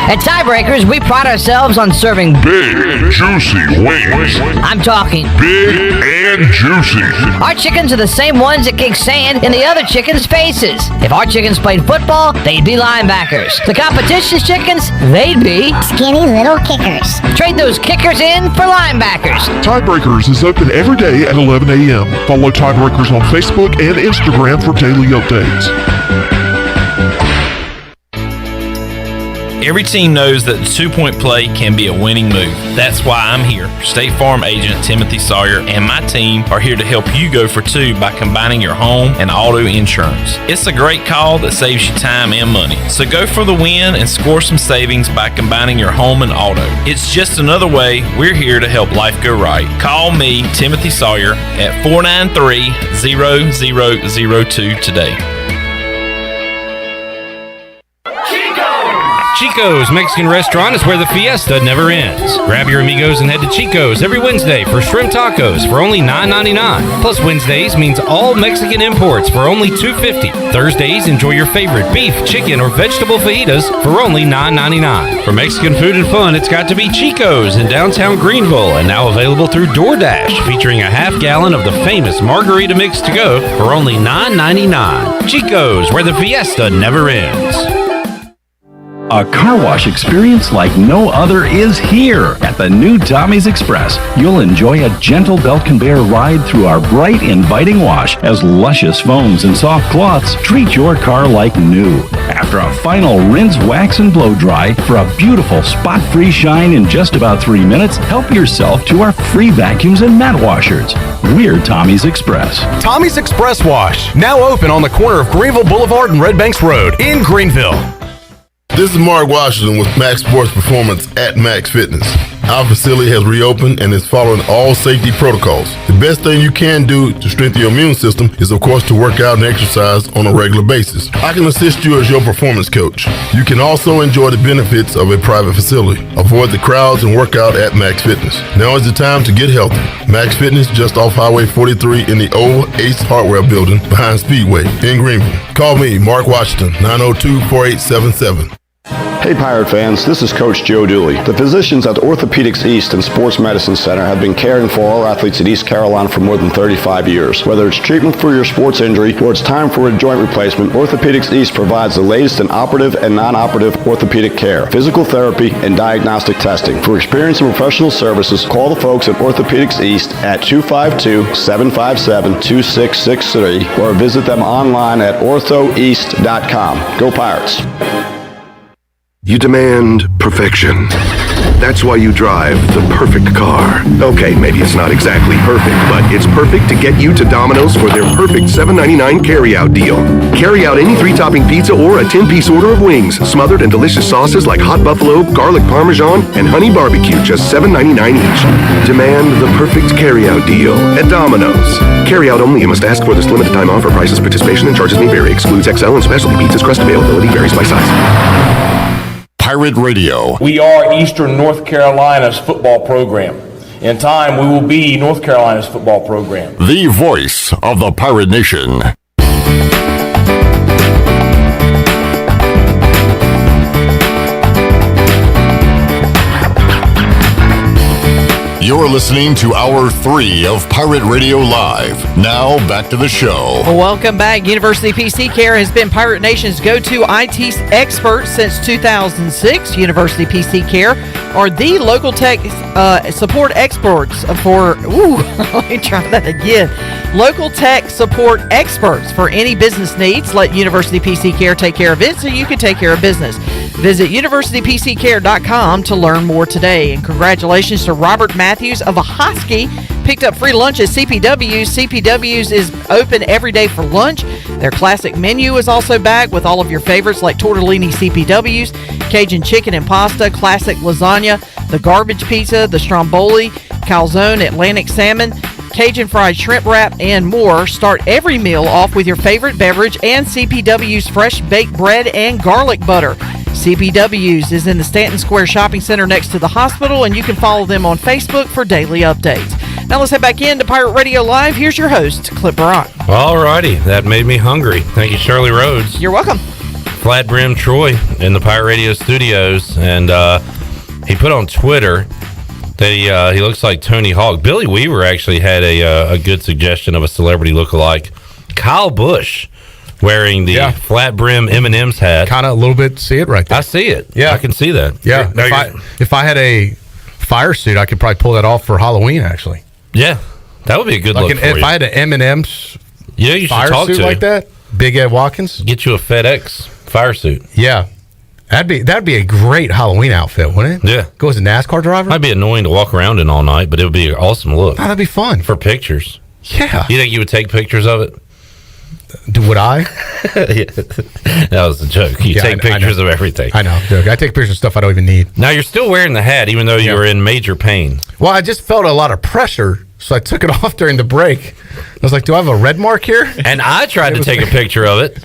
Speaker 15: At Tiebreakers, we pride ourselves on serving
Speaker 12: big, juicy wings.
Speaker 15: I'm talking
Speaker 12: big and juicy.
Speaker 15: Our chickens are the same ones that kick sand in the other chickens' faces. If our chickens played football, they'd be linebackers. The competition's chickens, they'd be
Speaker 17: skinny little kickers.
Speaker 15: Trade those kickers in for linebackers.
Speaker 12: Tiebreakers is open every day at 11 a.m. Follow Tiebreakers on Facebook and Instagram for daily updates.
Speaker 24: Every team knows that the two-point play can be a winning move. That's why I'm here. State Farm agent Timothy Sawyer and my team are here to help you go for two by combining your home and auto insurance. It's a great call that saves you time and money. So go for the win and score some savings by combining your home and auto. It's just another way we're here to help life go right. Call me, Timothy Sawyer, at 493-0002 today.
Speaker 1: Chico's Mexican Restaurant is where the fiesta never ends. Grab your amigos and head to Chico's every Wednesday for shrimp tacos for only $9.99. Plus Wednesdays means all Mexican imports for only $2.50. Thursdays, enjoy your favorite beef, chicken, or vegetable fajitas for only $9.99. For Mexican food and fun, it's got to be Chico's in downtown Greenville and now available through DoorDash, featuring a half gallon of the famous margarita mix to go for only $9.99. Chico's, where the fiesta never ends.
Speaker 9: A car wash experience like no other is here at the new Tommy's Express. You'll enjoy a gentle belt conveyor ride through our bright, inviting wash as luscious foams and soft cloths treat your car like new. After a final rinse, wax, and blow dry for a beautiful spot-free shine in just about 3 minutes, help yourself to our free vacuums and mat washers. We're Tommy's Express.
Speaker 18: Tommy's Express Wash, now open on the corner of Greenville Boulevard and Red Banks Road in Greenville.
Speaker 12: This is Mark Washington with Max Sports Performance at Max Fitness. Our facility has reopened and is following all safety protocols. The best thing you can do to strengthen your immune system is, of course, to work out and exercise on a regular basis. I can assist you as your performance coach. You can also enjoy the benefits of a private facility. Avoid the crowds and work out at Max Fitness. Now is the time to get healthy. Max Fitness, just off Highway 43 in the old Ace Hardware Building behind Speedway in Greenville. Call me, Mark Washington, 902-4877.
Speaker 20: Hey Pirate fans, this is Coach Joe Dooley. The physicians at Orthopedics East and Sports Medicine Center have been caring for our athletes at East Carolina for more than 35 years. Whether it's treatment for your sports injury or it's time for a joint replacement, Orthopedics East provides the latest in operative and non-operative orthopedic care, physical therapy, and diagnostic testing. For experience and professional services, call the folks at Orthopedics East at 252-757-2663 or visit them online at orthoeast.com. Go Pirates!
Speaker 21: You demand perfection. That's why you drive the perfect car. Okay, maybe it's not exactly perfect, but it's perfect to get you to Domino's for their perfect $7.99 carry-out deal. Carry out any 3-topping pizza or a 10-piece order of wings, smothered in delicious sauces like hot buffalo, garlic parmesan, and honey barbecue, just $7.99 each. Demand the perfect carry-out deal at Domino's. Carry-out only. You must ask for this limited time offer. Prices, participation, and charges may vary. Excludes XL and specialty pizzas. Crust availability varies by size.
Speaker 4: Pirate Radio.
Speaker 22: We are Eastern North Carolina's football program. In time, we will be North Carolina's football program.
Speaker 4: The voice of the Pirate Nation. You're listening to Hour 3 of Pirate Radio Live. Now, back to the show.
Speaker 7: Welcome back. University PC Care has been Pirate Nation's go-to IT expert since 2006. University PC Care are the local tech support experts for... let me try that again. Local tech support experts for any business needs. Let University PC Care take care of it so you can take care of business. Visit universitypccare.com to learn more today. And congratulations to Robert Matthews of Ahoskie. Picked up free lunch at CPW's. CPW's is open every day for lunch. Their classic menu is also back with all of your favorites like tortellini CPW's, Cajun chicken and pasta, classic lasagna, the garbage pizza, the stromboli, calzone, Atlantic salmon, Cajun fried shrimp wrap, and more. Start every meal off with your favorite beverage and CPW's fresh baked bread and garlic butter. CPW's is in the Stanton Square Shopping Center next to the hospital, and you can follow them on Facebook for daily updates. Now let's head back into Pirate Radio Live. Here's your host, Clip Brock.
Speaker 1: All righty. That made me hungry. Thank you, Shirley Rhodes.
Speaker 7: You're welcome.
Speaker 1: Flat Brim Troy in the Pirate Radio studios, and he put on Twitter that he looks like Tony Hawk. Billy Weaver actually had a good suggestion of a celebrity lookalike. Kyle Busch wearing the flat brim M&M's hat.
Speaker 18: Kind of a little bit, see it right there.
Speaker 1: I see it.
Speaker 18: Yeah.
Speaker 1: I can see that.
Speaker 18: Yeah. If I had a fire suit, I could probably pull that off for Halloween, actually.
Speaker 1: Yeah. That would be a good look for you.
Speaker 18: If I had an M&M's
Speaker 1: you
Speaker 18: fire
Speaker 1: should talk
Speaker 18: suit
Speaker 1: to
Speaker 18: like that, Big Ed Watkins.
Speaker 1: Get you a FedEx fire suit.
Speaker 18: Yeah. That'd be a great Halloween outfit, wouldn't it?
Speaker 1: Yeah.
Speaker 18: Go as a NASCAR driver?
Speaker 1: Might be annoying to walk around in all night, but it would be an awesome look.
Speaker 18: Oh, that'd be fun.
Speaker 1: For pictures.
Speaker 18: Yeah.
Speaker 1: You think you would take pictures of it?
Speaker 18: Would I?
Speaker 1: That was a joke. You take pictures of everything.
Speaker 18: I know. I take pictures of stuff I don't even need.
Speaker 1: Now, you're still wearing the hat, even though you were in major pain.
Speaker 18: Well, I just felt a lot of pressure, so I took it off during the break. I was like, do I have a red mark here?
Speaker 1: And I tried to take a picture of it.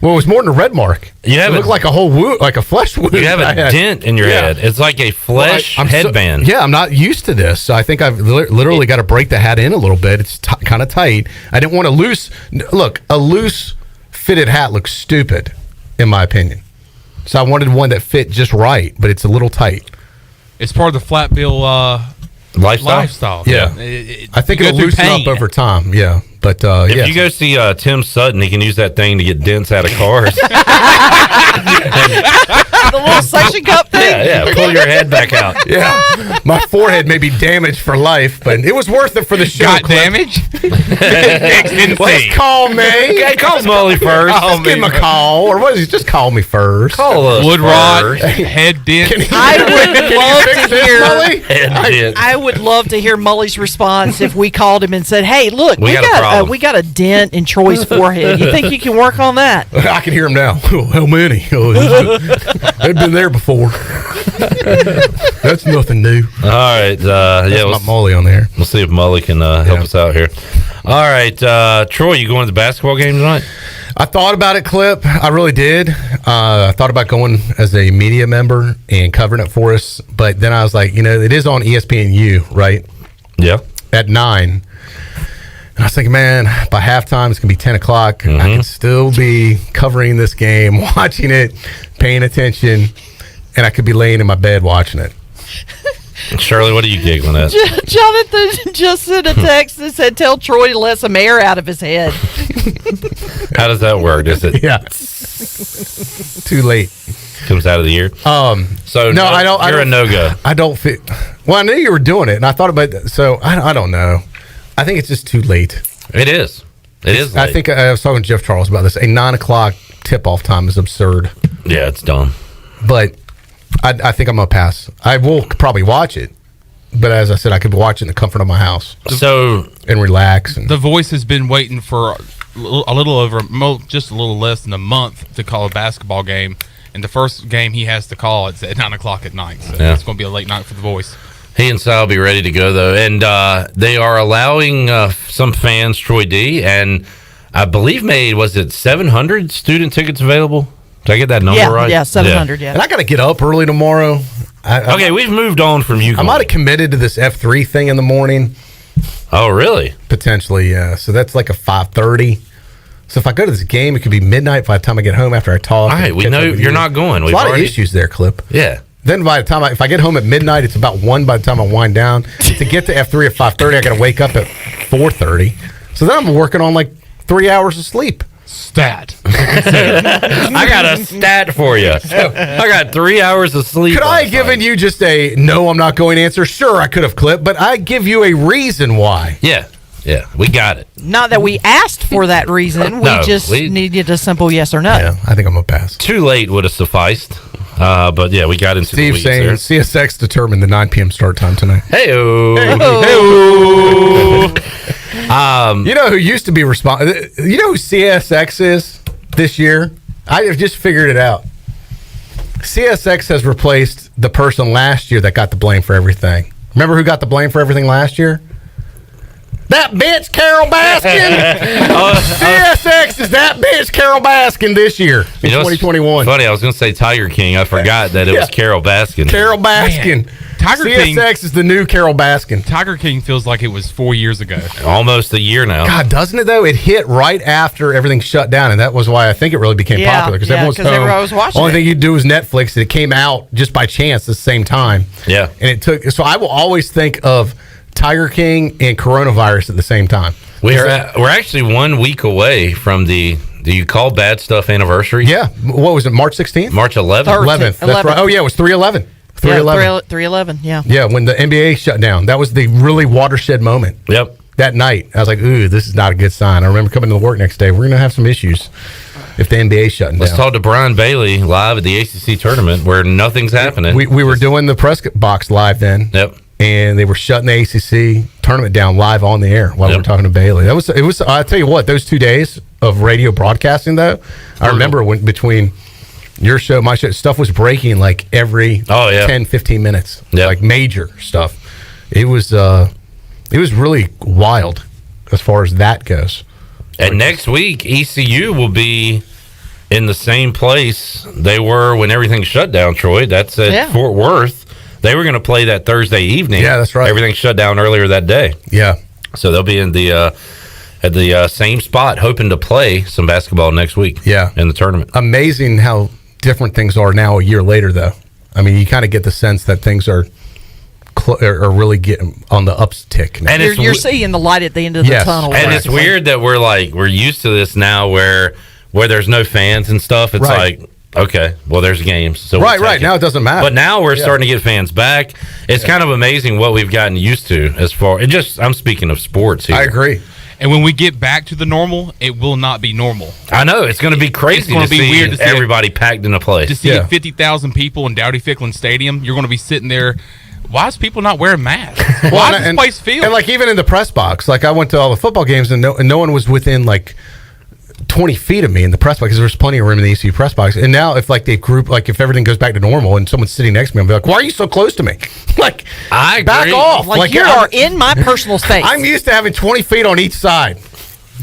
Speaker 18: Well, it was more than a red mark.
Speaker 1: It
Speaker 18: looked like a whole wound, like a flesh wound.
Speaker 1: You have a dent in your head. It's like a flesh headband.
Speaker 18: I'm not used to this, so I think I've literally got to break the hat in a little bit. It's kind of tight. I didn't want a loose fitted hat looks stupid, in my opinion. So I wanted one that fit just right, but it's a little tight.
Speaker 13: It's part of the flat bill lifestyle.
Speaker 18: Yeah. I think it'll loosen up over time. Yeah. But
Speaker 1: if you go see Tim Sutton, he can use that thing to get dents out of cars.
Speaker 7: The little suction cup thing.
Speaker 1: Yeah. Pull your head back out.
Speaker 18: Yeah. My forehead may be damaged for life, but it was worth it for the show.
Speaker 13: Got damage?
Speaker 18: Let's call me.
Speaker 1: Okay, call Mully first.
Speaker 18: Just give him a call, or what is it? Just call me first.
Speaker 1: Call us
Speaker 13: Wood rod,
Speaker 1: first.
Speaker 13: head dent.
Speaker 7: I would love to hear.
Speaker 1: Head dent.
Speaker 7: I would love to hear Mully's response if we called him and said, "Hey, look,
Speaker 1: We got a problem.
Speaker 7: we got a dent in Troy's forehead. You think you can work on that?"
Speaker 18: I can hear him now. Oh, how many? Oh, they've been there before. That's nothing new.
Speaker 1: All right.
Speaker 18: That's my Molly on there.
Speaker 1: We'll see if Mully can help us out here. All right. Troy, you going to the basketball game tonight?
Speaker 18: I thought about it, Clip. I really did. I thought about going as a media member and covering it for us. But then I was like, it is on ESPNU, right?
Speaker 1: Yeah.
Speaker 18: At 9. And I was thinking, man, by halftime, it's going to be 10 o'clock. I can still be covering this game, watching it, paying attention, and I could be laying in my bed watching it.
Speaker 1: Shirley, what are you giggling at?
Speaker 7: Jonathan just sent a text that said, "Tell Troy to let some air out of his head."
Speaker 1: How does that work? Is it
Speaker 18: too late?
Speaker 1: Comes out of the ear. So
Speaker 18: no, I don't.
Speaker 1: You're a no-go.
Speaker 18: I don't fit. Well, I knew you were doing it, and I thought about it. So I don't know. I think it's just too late.
Speaker 1: It is. It is late.
Speaker 18: I think I was talking to Jeff Charles about this. A 9 o'clock tip-off time is absurd.
Speaker 1: Yeah, it's dumb.
Speaker 18: But I think I'm gonna pass. I will probably watch it, but as I said, I could watch it in the comfort of my house. And relax. And
Speaker 13: The Voice has been waiting for a little over, just a little less than a month to call a basketball game, and the first game he has to call it's at 9 o'clock at night. So it's going to be a late night for the Voice.
Speaker 1: He and Sal will be ready to go though, and they are allowing some fans, Troy D, and I believe was it 700 student tickets available? Did I get that number right?
Speaker 7: Yeah, 700, yeah.
Speaker 18: And I got to get up early tomorrow.
Speaker 1: Okay, we've moved on from you.
Speaker 18: I might have committed to this F3 thing in the morning.
Speaker 1: Oh, really?
Speaker 18: Potentially, yeah. So that's like a 5:30. So if I go to this game, it could be midnight by the time I get home after I talk.
Speaker 1: All right, we know you're not going.
Speaker 18: There's a lot of issues there, Clip.
Speaker 1: Yeah.
Speaker 18: Then by the time if I get home at midnight, it's about 1 by the time I wind down. To get to F3 at 5:30, I got to wake up at 4:30. So then I'm working on like 3 hours of sleep.
Speaker 13: Stat.
Speaker 1: I got a stat for you. I got 3 hours of sleep.
Speaker 18: Could I have given you just a no, I'm not going answer? Sure, I could have, Clip, but I give you a reason why.
Speaker 1: Yeah, we got it.
Speaker 7: Not that we asked for that reason.
Speaker 1: No,
Speaker 7: we just needed a simple yes or no.
Speaker 18: Yeah, I think I'm going to pass.
Speaker 1: Too late would have sufficed. But yeah, we got into
Speaker 18: Steve
Speaker 1: the
Speaker 18: saying
Speaker 1: there.
Speaker 18: CSX determined the 9 p.m. start time tonight.
Speaker 1: Hey-o.
Speaker 18: You know who used to be responsible? You know who CSX is this year? I have just figured it out. CSX has replaced the person last year that got the blame for everything. Remember who got the blame for everything last year? That bitch Carol Baskin. CSX is that bitch Carol Baskin this year in 2021.
Speaker 1: Funny, I was going to say Tiger King. I forgot that it was Carol Baskin.
Speaker 18: Carol Baskin. CSX is the new Carol Baskin.
Speaker 13: Tiger King feels like it was 4 years ago.
Speaker 1: Almost a year now.
Speaker 18: God, doesn't it though? It hit right after everything shut down, and that was why I think it really became popular because everyone's home.
Speaker 7: Everyone was watching
Speaker 18: Only thing you do is Netflix. And it came out just by chance at the same time.
Speaker 1: Yeah,
Speaker 18: and it took. So I will always think of Tiger King and coronavirus at the same time.
Speaker 1: We're actually 1 week away from the. Do you call bad stuff anniversary?
Speaker 18: Yeah. What was it? March 16th?
Speaker 1: March 11th.
Speaker 18: 11th. That's right. Oh yeah, it was 3/11. 3/11.
Speaker 7: 3/11. Yeah.
Speaker 18: Yeah, when the NBA shut down, that was the really watershed moment.
Speaker 1: Yep.
Speaker 18: That night, I was like, "Ooh, this is not a good sign." I remember coming to work next day. We're gonna have some issues if the NBA shutting down.
Speaker 1: Let's talk to Brian Bailey live at the ACC tournament where nothing's happening.
Speaker 18: We were doing the press box live then.
Speaker 1: Yep.
Speaker 18: And they were shutting the ACC tournament down live on the air while we were talking to Bailey. It was. I tell you what, those 2 days of radio broadcasting though, I remember when between your show, my show, stuff was breaking like every 10, 15 minutes. Like major stuff. It was really wild as far as that goes.
Speaker 1: And next week, ECU will be in the same place they were when everything shut down, Troy. That's at Fort Worth. They were going to play that Thursday evening.
Speaker 18: Yeah, that's right.
Speaker 1: Everything shut down earlier that day.
Speaker 18: Yeah.
Speaker 1: So they'll be in the at the same spot, hoping to play some basketball next week.
Speaker 18: Yeah.
Speaker 1: In the tournament.
Speaker 18: Amazing how different things are now a year later, though. I mean, you kind of get the sense that things are really getting on the uptick now.
Speaker 7: And you're seeing the light at the end of the tunnel.
Speaker 1: And it's weird that we're used to this now where there's no fans and stuff. It's like Okay, well, there's games. So
Speaker 18: right. Now it doesn't matter.
Speaker 1: But now we're starting to get fans back. It's kind of amazing what we've gotten used to as far. I'm speaking of sports here.
Speaker 18: I agree.
Speaker 13: And when we get back to the normal, it will not be normal.
Speaker 1: I know it's going to be crazy. It's going to be weird to see everybody packed in a place.
Speaker 13: To see 50,000 people in Dowdy-Ficklin Stadium, you're going to be sitting there. Why is people not wearing masks? Why does this place feel?
Speaker 18: And like even in the press box, like I went to all the football games and no one was within like 20 feet of me in the press box because there's plenty of room in the ECU press box. And now if like they group, like if everything goes back to normal and someone's sitting next to me, I'll be like, why are you so close to me? Like,
Speaker 1: I
Speaker 18: back
Speaker 1: agree.
Speaker 18: off.
Speaker 7: Like you are in my personal space.
Speaker 18: I'm used to having 20 feet on each side.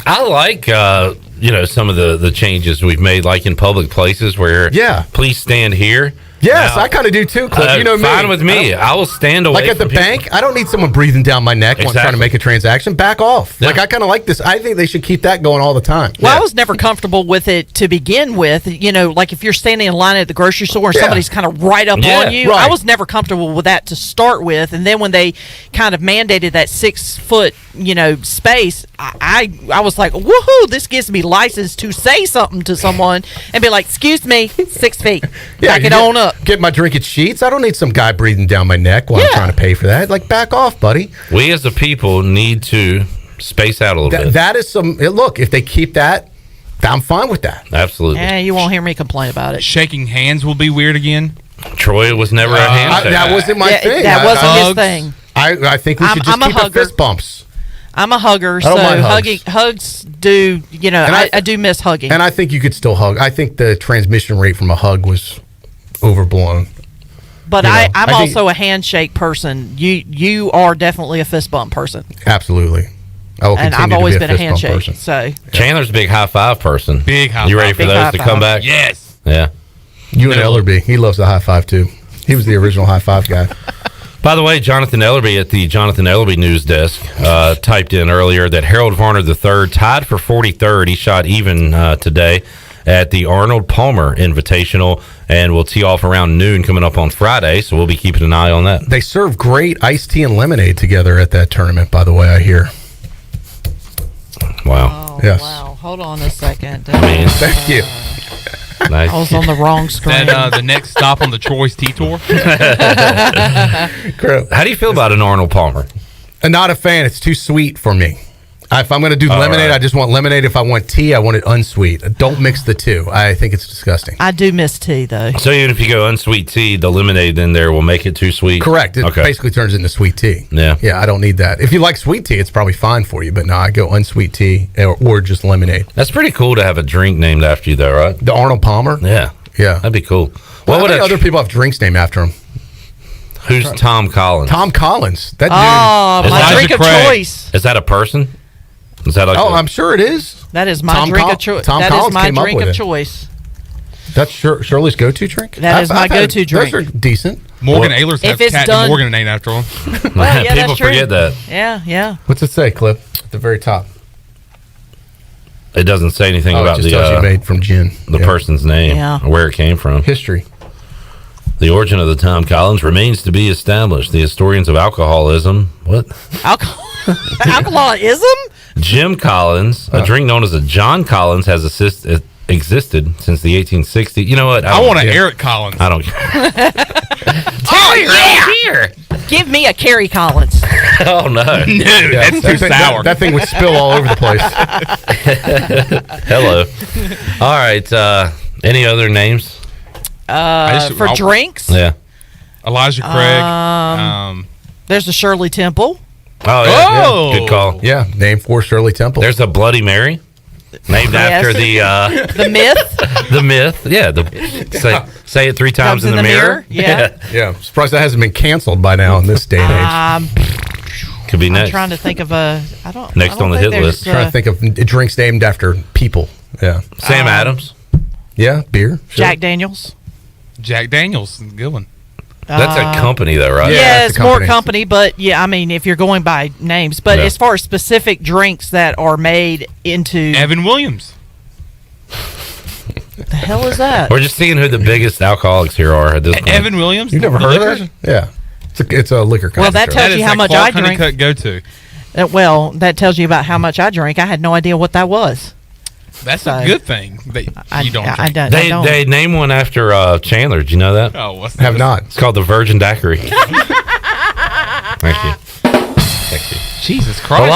Speaker 1: I like some of the changes we've made, like in public places where please stand here.
Speaker 18: Yes, I kind of do too, Cliff. You know me.
Speaker 1: Fine with me. I will stand away.
Speaker 18: Like at the bank, I don't need someone breathing down my neck when I'm trying to make a transaction. Back off. Yeah. Like I kind of like this. I think they should keep that going all the time.
Speaker 7: Well, I was never comfortable with it to begin with. You know, like if you're standing in line at the grocery store and somebody's kind of right up on you, I was never comfortable with that to start with. And then when they kind of mandated that 6 foot, space, I was like, woohoo! This gives me license to say something to someone and be like, excuse me, 6 feet. Back it on up.
Speaker 18: Get my drink at Sheets. I don't need some guy breathing down my neck while I'm trying to pay for that. Like, back off, buddy.
Speaker 1: We as a people need to space out a little bit.
Speaker 18: That is some. Look, if they keep that, I'm fine with that.
Speaker 1: Absolutely.
Speaker 7: Yeah, you won't hear me complain about it.
Speaker 13: Shaking hands will be weird again.
Speaker 1: Troy was never a handshake.
Speaker 18: That wasn't my thing.
Speaker 7: That wasn't his thing.
Speaker 18: I think we should just keep the fist bumps.
Speaker 7: I'm a hugger, so hugs do. I do miss hugging.
Speaker 18: And I think you could still hug. I think the transmission rate from a hug was overblown.
Speaker 7: But I'm also a handshake person. You are definitely a fist bump person.
Speaker 18: Absolutely.
Speaker 7: And I've always been a handshake person. So
Speaker 1: Chandler's a big high five person.
Speaker 13: Big high five.
Speaker 1: You ready for those to come back?
Speaker 13: Yes.
Speaker 1: Yeah.
Speaker 18: You and Ellerby. He loves the high five too. He was the original high five guy.
Speaker 1: By the way, Jonathan Ellerby at the Jonathan Ellerby news desk typed in earlier that Harold Varner III tied for 43rd. He shot even today at the Arnold Palmer Invitational, and we'll tee off around noon coming up on Friday, so we'll be keeping an eye on that.
Speaker 18: They serve great iced tea and lemonade together at that tournament, by the way, I hear.
Speaker 1: Wow.
Speaker 7: Oh,
Speaker 18: yes.
Speaker 7: Wow. Hold on a second.
Speaker 18: Thank you.
Speaker 1: Nice.
Speaker 7: I was on the wrong screen.
Speaker 13: The next stop on the Troy's Tea Tour.
Speaker 1: How do you feel about an Arnold Palmer?
Speaker 18: Not a fan. It's too sweet for me. If I'm going to do lemonade, I just want lemonade. If I want tea, I want it unsweet. Don't mix the two. I think it's disgusting.
Speaker 7: I do miss tea, though.
Speaker 1: So even if you go unsweet tea, the lemonade in there will make it too sweet?
Speaker 18: Correct. It basically turns into sweet tea.
Speaker 1: Yeah.
Speaker 18: Yeah, I don't need that. If you like sweet tea, it's probably fine for you. But no, I go unsweet tea or just lemonade.
Speaker 1: That's pretty cool to have a drink named after you, though, right?
Speaker 18: The Arnold Palmer?
Speaker 1: Yeah.
Speaker 18: Yeah.
Speaker 1: That'd be cool.
Speaker 18: What would other people have drinks named after him?
Speaker 1: Who's Tom Collins?
Speaker 18: Tom Collins. That
Speaker 7: dude. My drink of choice.
Speaker 1: Is that a person? Is that like
Speaker 18: I'm sure it is.
Speaker 7: That is my drink of choice.
Speaker 18: Tom Collins came up with it.
Speaker 7: Choice.
Speaker 18: That's Shirley's go-to drink?
Speaker 7: That is my go-to drink.
Speaker 18: Those are decent.
Speaker 13: Morgan Ehlers has Cat and Morgan named after him.
Speaker 7: Well, yeah,
Speaker 1: people forget that.
Speaker 7: Yeah.
Speaker 18: What's it say, Clip? At the very top.
Speaker 1: It doesn't say anything about
Speaker 18: it just tells you made from gin.
Speaker 1: The person's name or where it came from.
Speaker 18: History.
Speaker 1: The origin of the Tom Collins remains to be established. The historians of alcoholism. What?
Speaker 7: Alcoholism?
Speaker 1: Jim Collins, a drink known as a John Collins, has existed since the 1860s. You know what?
Speaker 13: I want an Eric Collins.
Speaker 1: I don't care.
Speaker 7: Here. Give me a Kerry Collins.
Speaker 1: Oh, no.
Speaker 13: That's too sour.
Speaker 18: That thing would spill all over the place.
Speaker 1: Hello. All right. Any other names?
Speaker 7: For drinks?
Speaker 1: Yeah.
Speaker 13: Elijah Craig.
Speaker 7: There's a Shirley Temple.
Speaker 1: Oh, yeah. Good call.
Speaker 18: Yeah, named for Shirley Temple.
Speaker 1: There's a Bloody Mary, named after
Speaker 7: the myth.
Speaker 1: The myth. Yeah. Say it 3 times in the mirror.
Speaker 7: Yeah.
Speaker 18: Yeah. Surprised that hasn't been canceled by now in this day and age.
Speaker 1: Could be next.
Speaker 7: I'm trying to think of a.
Speaker 1: Next on the hit list.
Speaker 18: Trying to think of drinks named after people. Yeah.
Speaker 1: Sam Adams.
Speaker 18: Yeah. Beer. Sure.
Speaker 7: Jack Daniels.
Speaker 13: Jack Daniels, good one.
Speaker 1: That's a company, though, right?
Speaker 7: Yeah, it's more company, but yeah, I mean, if you're going by names, but as far as specific drinks that are made into
Speaker 13: Evan Williams.
Speaker 7: The hell is that?
Speaker 1: We're just seeing who the biggest alcoholics here are at this point.
Speaker 13: Evan Williams.
Speaker 18: You've never heard of that? Yeah, it's a liquor company.
Speaker 7: Well, that tells you how much I drink.
Speaker 13: Go to.
Speaker 7: Well, that tells you about how much I drink. I had no idea what that was.
Speaker 13: That's a good thing that you don't drink.
Speaker 1: They name one after Chandler. Did you know that?
Speaker 13: Oh, what's
Speaker 18: Have not.
Speaker 1: It's called the Virgin Daiquiri. Thank you. Thank you.
Speaker 13: Jesus Christ!
Speaker 1: A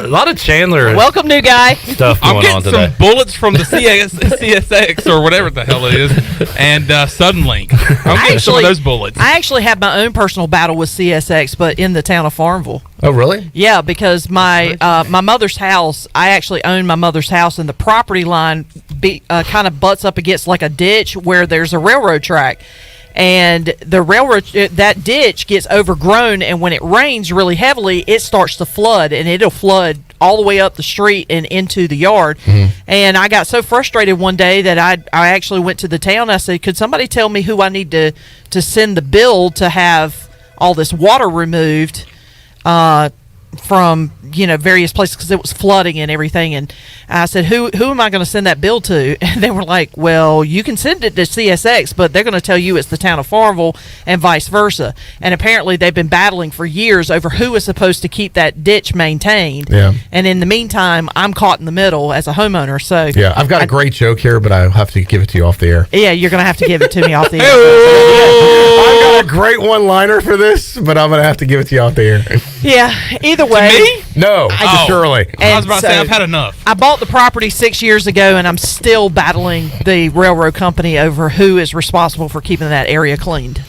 Speaker 1: lot of Chandler.
Speaker 7: Welcome, new guy.
Speaker 1: Stuff
Speaker 13: I'm
Speaker 1: going
Speaker 13: getting
Speaker 1: on today.
Speaker 13: some bullets from the CSX or whatever the hell it is, and Suddenlink. I'm getting some of those bullets.
Speaker 7: I actually have my own personal battle with CSX, but in the town of Farmville.
Speaker 18: Oh, really?
Speaker 7: Yeah, because my mother's house, I actually own my mother's house, and the property line kind of butts up against like a ditch where there's a railroad track. And the railroad, that ditch gets overgrown, and when it rains really heavily, it starts to flood, and it'll flood all the way up the street and into the yard. Mm-hmm. And I got so frustrated one day that I actually went to the town. I said, could somebody tell me who I need to send the bill to have all this water removed from various places, because it was flooding and everything. And I said, who am I going to send that bill to? And they were like, well, you can send it to CSX, but they're going to tell you it's the town of Farmville and vice versa. And apparently they've been battling for years over who is supposed to keep that ditch maintained.
Speaker 18: Yeah.
Speaker 7: And in the meantime, I'm caught in the middle as a homeowner. So
Speaker 18: yeah, I've got a great joke here, but I'll have to give it to you off the air.
Speaker 7: Yeah, you're going to have to give it to me off the air.
Speaker 18: I've got a great one-liner for this, but I'm going to have to give it to you off the air.
Speaker 7: Yeah, either way.
Speaker 13: To me?
Speaker 18: No, Shirley.
Speaker 13: I was about to say, I've had enough.
Speaker 7: I bought the property 6 years ago, and I'm still battling the railroad company over who is responsible for keeping that area cleaned.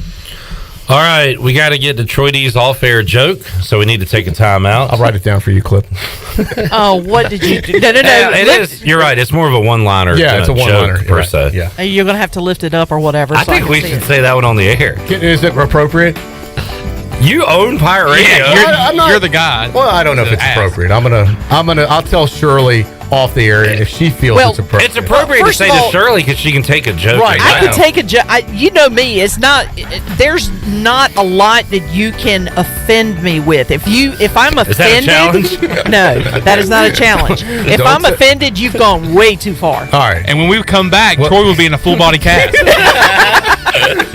Speaker 1: All right, we got to get Detroit's off-air joke, so we need to take a time out.
Speaker 18: I'll write it down for you, Clip.
Speaker 7: Oh, what did you do? No.
Speaker 1: It is. You're right. It's more of a one-liner.
Speaker 18: Yeah, it's a one-liner
Speaker 1: joke per se.
Speaker 18: Yeah.
Speaker 7: You're going to have to lift it up or whatever.
Speaker 1: I think we should say that one on the air.
Speaker 18: Is it appropriate?
Speaker 1: You own Pirate Radio.
Speaker 13: Yeah, you're the guy.
Speaker 18: Well, I don't know if it's appropriate. I'll tell Shirley off the air if she feels it's appropriate.
Speaker 1: It's appropriate to say to Shirley because she can take a joke.
Speaker 18: Right.
Speaker 7: I can take a joke. You know me. It's not. There's not a lot that you can offend me with. If I'm offended,
Speaker 1: is that a challenge?
Speaker 7: No, that is not a challenge. If I'm offended, you've gone way too far.
Speaker 18: All right.
Speaker 13: And when we come back, Troy will be in a full body cast.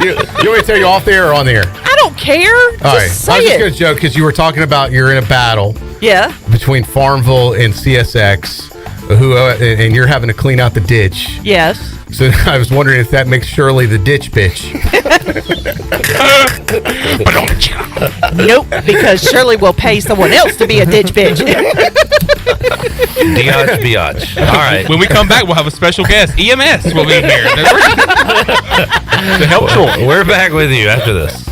Speaker 18: You want me to tell you off the air or on the air?
Speaker 7: I don't care.
Speaker 18: All right.
Speaker 7: Say
Speaker 18: I was just
Speaker 7: it.
Speaker 18: going to joke because you were talking about you're in a battle.
Speaker 7: Yeah.
Speaker 18: Between Farmville and CSX, and you're having to clean out the ditch.
Speaker 7: Yes.
Speaker 18: So I was wondering if that makes Shirley the ditch bitch.
Speaker 7: Nope, because Shirley will pay someone else to be a ditch bitch.
Speaker 1: Biatch. All right.
Speaker 13: When we come back, we'll have a special guest. EMS will be here to help Troy.
Speaker 1: We're back with you after this.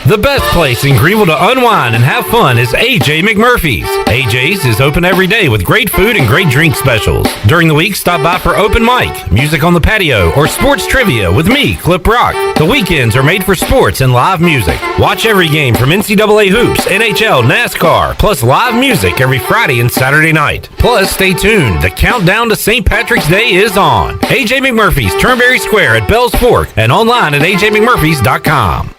Speaker 1: The best place in Greenville to unwind and have fun is AJ McMurphy's. AJ's is open every day with great food and great drink specials. During the week, stop by for open mic, music on the patio, or sports trivia with me, Clip Rock. The weekends are made for sports and live music. Watch every game from NCAA hoops, NHL, NASCAR, plus live music every Friday and Saturday night. Plus, stay tuned. The countdown to St. Patrick's Day is on. AJ McMurphy's, Turnberry Square at Bell's Fork, and online at ajmcmurphys.com.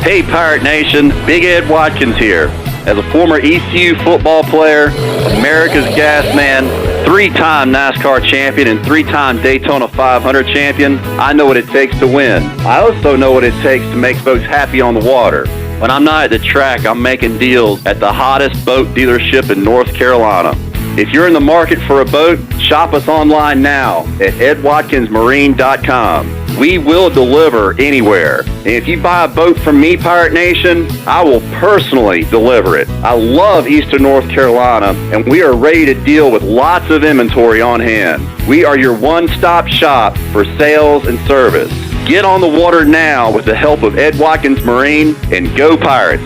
Speaker 3: Hey Pirate Nation, Big Ed Watkins here. As a former ECU football player, America's Gas Man, 3-time NASCAR champion, and 3-time Daytona 500 champion, I know what it takes to win. I also know what it takes to make folks happy on the water. When I'm not at the track, I'm making deals at the hottest boat dealership in North Carolina. If you're in the market for a boat, shop us online now at edwatkinsmarine.com. We will deliver anywhere. And if you buy a boat from me, Pirate Nation, I will personally deliver it. I love Eastern North Carolina, and we are ready to deal with lots of inventory on hand. We are your one-stop shop for sales and service. Get on the water now with the help of Ed Watkins Marine, and go Pirates.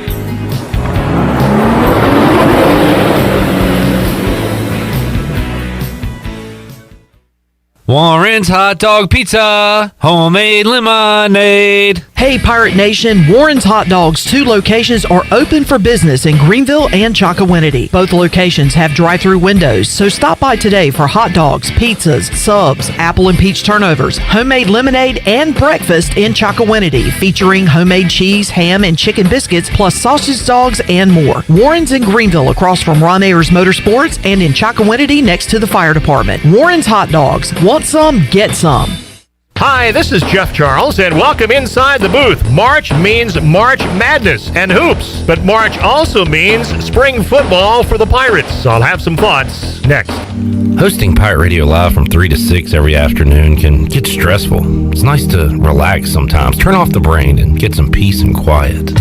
Speaker 1: Warren's Hot Dog Pizza, homemade lemonade.
Speaker 7: Hey, Pirate Nation, Warren's Hot Dogs, 2 locations are open for business in Greenville and Chocowinity. Both locations have drive-through windows, so stop by today for hot dogs, pizzas, subs, apple and peach turnovers, homemade lemonade, and breakfast in Chocowinity, featuring homemade cheese, ham, and chicken biscuits, plus sausage dogs and more. Warren's in Greenville, across from Ron Ayers Motorsports, and in Chocowinity next to the fire department. Warren's Hot Dogs. Want some? Get some.
Speaker 10: Hi, this is Jeff Charles, and welcome inside the booth. March means March Madness and hoops, but March also means spring football for the Pirates. I'll have some thoughts next.
Speaker 1: Hosting Pirate Radio Live from 3 to 6 every afternoon can get stressful. It's nice to relax sometimes, turn off the brain, and get some peace and quiet.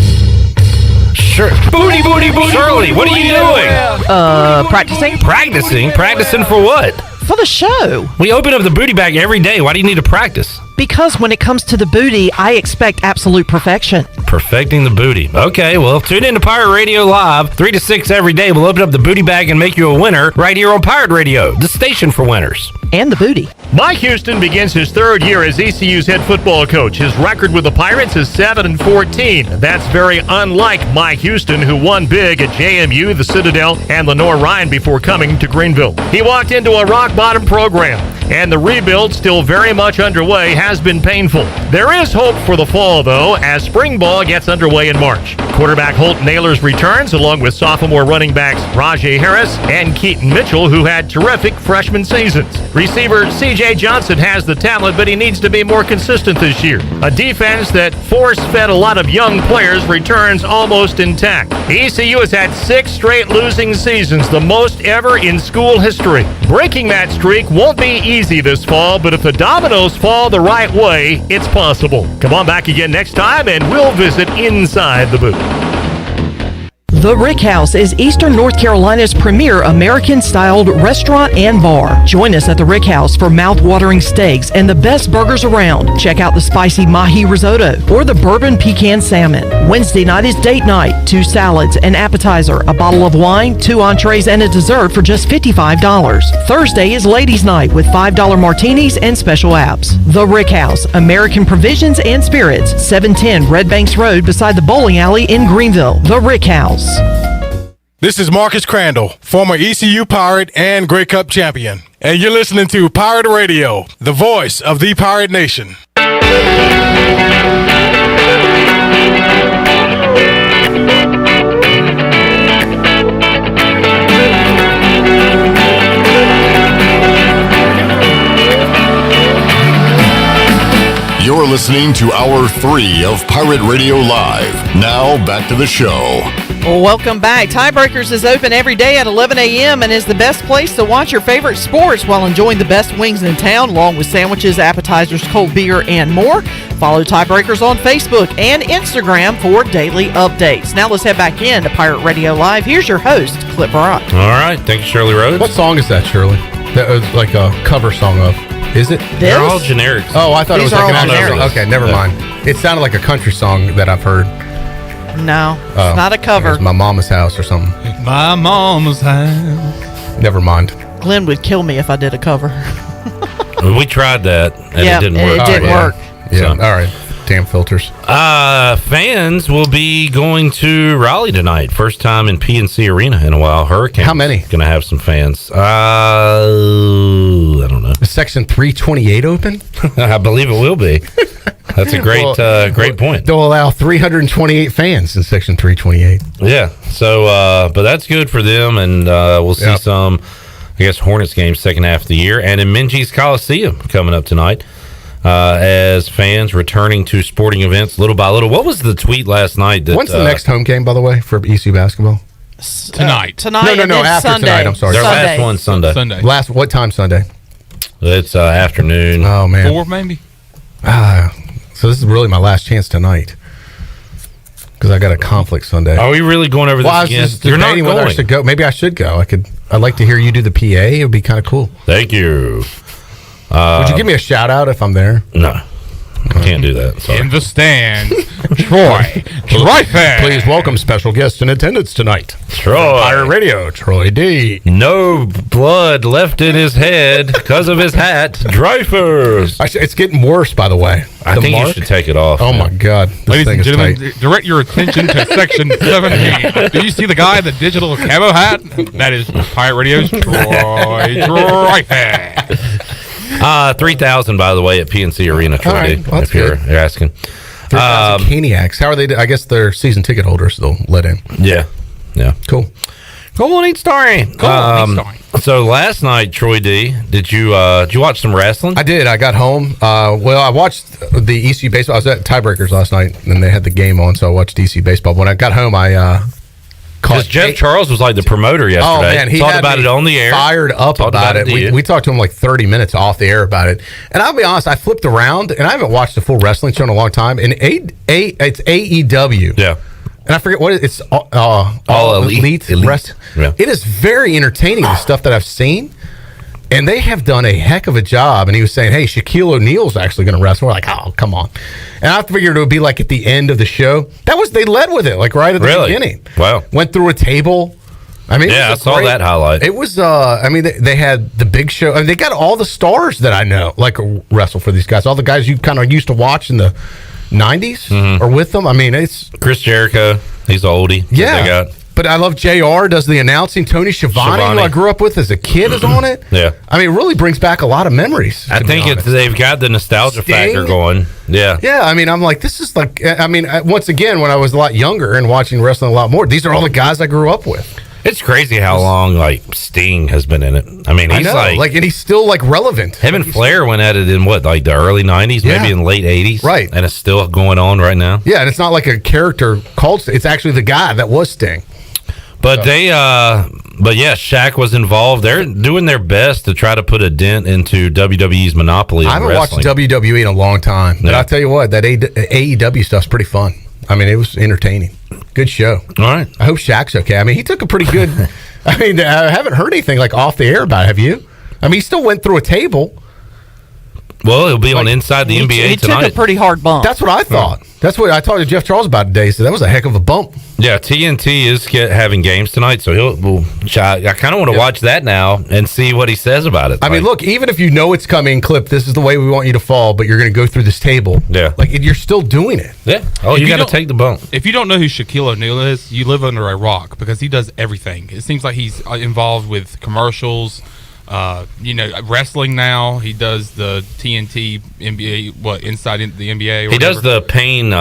Speaker 1: Sure. Booty, Shirley, what are you doing?
Speaker 7: Practicing.
Speaker 1: Practicing for what?
Speaker 7: For the show.
Speaker 1: We open up the booty bag every day. Why do you need to practice?
Speaker 7: Because when it comes to the booty, I expect absolute perfection.
Speaker 1: Perfecting the booty. Okay, well, tune in to Pirate Radio Live, 3 to 6 every day. We'll open up the booty bag and make you a winner right here on Pirate Radio, the station for winners.
Speaker 7: And the booty.
Speaker 10: Mike Houston begins his third year as ECU's head football coach. His record with the Pirates is 7-14. That's very unlike Mike Houston, who won big at JMU, the Citadel, and Lenore Ryan before coming to Greenville. He walked into a rock-bottom program, and the rebuild, still very much underway, has been painful. There is hope for the fall, though, as spring ball gets underway in March. Quarterback Holt Naylor's returns, along with sophomore running backs Rajay Harris and Keaton Mitchell, who had terrific freshman seasons. Receiver C.J. Johnson has the talent, but he needs to be more consistent this year. A defense that force-fed a lot of young players returns almost intact. ECU has had 6 straight losing seasons, the most ever in school history. Breaking that streak won't be easy this fall, but if the dominoes fall the right way, it's possible. Come on back again next time, and we'll visit inside the booth.
Speaker 7: The Rick House is Eastern North Carolina's premier American-styled restaurant and bar. Join us at the Rick House for mouth-watering steaks and the best burgers around. Check out the spicy mahi risotto or the bourbon pecan salmon. Wednesday night is date night. 2 salads, an appetizer, a bottle of wine, 2 entrees, and a dessert for just $55. Thursday is ladies' night with $5 martinis and special apps. The Rick House, American Provisions and Spirits, 710 Red Banks Road beside the bowling alley in Greenville. The Rick House.
Speaker 6: This is Marcus Crandall, former ECU Pirate and Grey Cup champion. And you're listening to Pirate Radio, the voice of the Pirate Nation.
Speaker 4: You're listening to Hour 3 of Pirate Radio Live. Now, back to the show.
Speaker 7: Well, welcome back. Tiebreakers is open every day at 11 a.m. and is the best place to watch your favorite sports while enjoying the best wings in town, along with sandwiches, appetizers, cold beer, and more. Follow Tiebreakers on Facebook and Instagram for daily updates. Now let's head back in to Pirate Radio Live. Here's your host, Clip Brock.
Speaker 1: All right. Thank you, Shirley Rhodes.
Speaker 18: What song is that, Shirley? That was like a cover song of. Is it?
Speaker 1: They're all generic.
Speaker 18: Oh, I thought
Speaker 7: These
Speaker 18: it was like
Speaker 7: are
Speaker 18: an
Speaker 7: all
Speaker 18: actual.
Speaker 7: generic.
Speaker 18: Okay, never mind. It sounded like a country song that I've heard.
Speaker 7: No, it's not a cover.
Speaker 18: It's My Mama's House or something.
Speaker 13: My mama's house.
Speaker 18: Never mind.
Speaker 7: Glenn would kill me if I did a cover.
Speaker 1: We tried that, and
Speaker 7: Yeah,
Speaker 1: it didn't work.
Speaker 7: it didn't work.
Speaker 18: Yeah,
Speaker 1: So-
Speaker 18: all right. Damn filters.
Speaker 1: Fans will be going to Raleigh tonight. First time in PNC Arena in a while. Hurricane.
Speaker 18: How many?
Speaker 1: Going to have some fans. I don't know.
Speaker 18: Is Section 328 open?
Speaker 1: I believe it will be. That's a great, great point.
Speaker 18: They'll allow 328 fans in Section 328.
Speaker 1: Yeah. So, but that's good for them, and we'll see some, I guess, Hornets games second half of the year, and in Minges Coliseum coming up tonight. As fans returning to sporting events little by little. What was the tweet last night?
Speaker 18: When's the next home game, by the way, for ECU basketball?
Speaker 13: Tonight.
Speaker 7: Tonight.
Speaker 18: No,
Speaker 7: and then
Speaker 18: after
Speaker 7: Sunday.
Speaker 18: tonight. I'm sorry.
Speaker 1: Their
Speaker 7: Sunday.
Speaker 1: last one Sunday.
Speaker 13: Sunday.
Speaker 18: What time Sunday?
Speaker 1: It's afternoon.
Speaker 18: Oh, man.
Speaker 13: 4 maybe.
Speaker 18: So this is really my last chance tonight because I got a conflict Sunday.
Speaker 1: Are we really going over this
Speaker 18: I was
Speaker 1: again?
Speaker 18: just
Speaker 1: You're not
Speaker 18: debating whether I
Speaker 1: going.
Speaker 18: should go. Maybe I should go. I'd like to hear you do the PA. It would be kind of cool.
Speaker 1: Thank you.
Speaker 18: Would you give me a shout out if I'm there?
Speaker 1: No. I can't do that. Sorry.
Speaker 13: In the stand, Troy.
Speaker 18: Please welcome special guest in attendance tonight.
Speaker 1: Troy.
Speaker 18: Pirate Radio, Troy D.
Speaker 1: No blood left in his head because of his hat. Dreyfus.
Speaker 18: It's getting worse, by the way.
Speaker 1: I think you should take it off.
Speaker 18: Oh,
Speaker 1: man.
Speaker 18: my God. This
Speaker 13: Ladies
Speaker 18: thing
Speaker 13: and
Speaker 18: is
Speaker 13: gentlemen,
Speaker 18: tight.
Speaker 13: direct your attention to section 17. Do you see the guy in the digital camo hat? That is Pirate Radio's Troy Dreyfus.
Speaker 1: 3,000, by the way, at PNC Arena, Troy.
Speaker 18: All right. Well, that's
Speaker 1: if you're
Speaker 18: good.
Speaker 1: asking.
Speaker 18: 3,000 Caniacs. How are they? I guess they're season ticket holders. They'll let in.
Speaker 1: Yeah.
Speaker 18: Cool.
Speaker 1: Cool, neat story.
Speaker 6: Neat story.
Speaker 1: So last night, Troy D, did you watch some wrestling?
Speaker 18: I did. I got home. Well, I watched the ECU baseball. I was at Tiebreakers last night, and they had the game on, so I watched ECU baseball. When I got home, I
Speaker 1: because Jeff Charles was like the promoter yesterday.
Speaker 18: Oh man, he
Speaker 1: talked
Speaker 18: had
Speaker 1: about
Speaker 18: me
Speaker 1: it on the air.
Speaker 18: Fired up about it. We talked to him like 30 minutes off the air about it. And I'll be honest, I flipped around, and I haven't watched a full wrestling show in a long time. And it's AEW.
Speaker 1: Yeah.
Speaker 18: And I forget what it's all elite. Wrestling.
Speaker 1: Yeah.
Speaker 18: It is very entertaining, the stuff that I've seen. And they have done a heck of a job. And he was saying, hey, Shaquille O'Neal's actually going to wrestle. We're like, oh, come on. And I figured it would be like at the end of the show. They led with it, like right at the beginning.
Speaker 1: Wow.
Speaker 18: Went through a table. I mean,
Speaker 1: I saw that highlight.
Speaker 18: It was, they had the Big Show. I mean, they got all the stars that I know, like wrestle for these guys. All the guys you kind of used to watch in the 90s or with them. I mean, it's
Speaker 1: Chris Jericho. He's an oldie.
Speaker 18: Yeah.
Speaker 1: They got.
Speaker 18: But I love JR, does the announcing. Tony Schiavone, who I grew up with as a kid, is on it.
Speaker 1: Yeah.
Speaker 18: I mean, it really brings back a lot of memories.
Speaker 1: I think they've got the nostalgia factor going. Yeah.
Speaker 18: Yeah, I mean, I'm like, this is like, once again, when I was a lot younger and watching wrestling a lot more, these are all the guys I grew up with.
Speaker 1: It's crazy how long like Sting has been in it. I mean, he's
Speaker 18: and he's still like relevant.
Speaker 1: Him and Flair went at it in like the early 90s, maybe in the late 80s.
Speaker 18: Right.
Speaker 1: And it's still going on right now.
Speaker 18: Yeah, and it's not like a character called Sting. It's actually the guy that was Sting.
Speaker 1: But Shaq was involved. They're doing their best to try to put a dent into WWE's monopoly in
Speaker 18: wrestling. I haven't watched WWE in a long time. But I'll tell you what, that AEW stuff's pretty fun. I mean, it was entertaining. Good show.
Speaker 1: All right.
Speaker 18: I hope Shaq's okay. I mean, he took a pretty good... I mean, I haven't heard anything like off the air about it. Have you? I mean, he still went through a table.
Speaker 1: Well, it'll be on Inside the NBA tonight.
Speaker 7: He took a pretty hard bump.
Speaker 18: That's what I thought. That's what I talked to Jeff Charles about today. So that was a heck of a bump.
Speaker 1: Yeah, TNT is having games tonight, so I kind of want to watch that now and see what he says about it.
Speaker 18: I mean, look, even if you know it's coming, Clip, this is the way we want you to fall, but you're going to go through this table.
Speaker 1: Yeah.
Speaker 18: Like, you're still doing it.
Speaker 1: Yeah. Oh, you got to take the bump.
Speaker 13: If you don't know who Shaquille O'Neal is, you live under a rock because he does everything. It seems like he's involved with commercials. Wrestling now. He does the TNT NBA, inside the NBA.
Speaker 1: He does the pain, the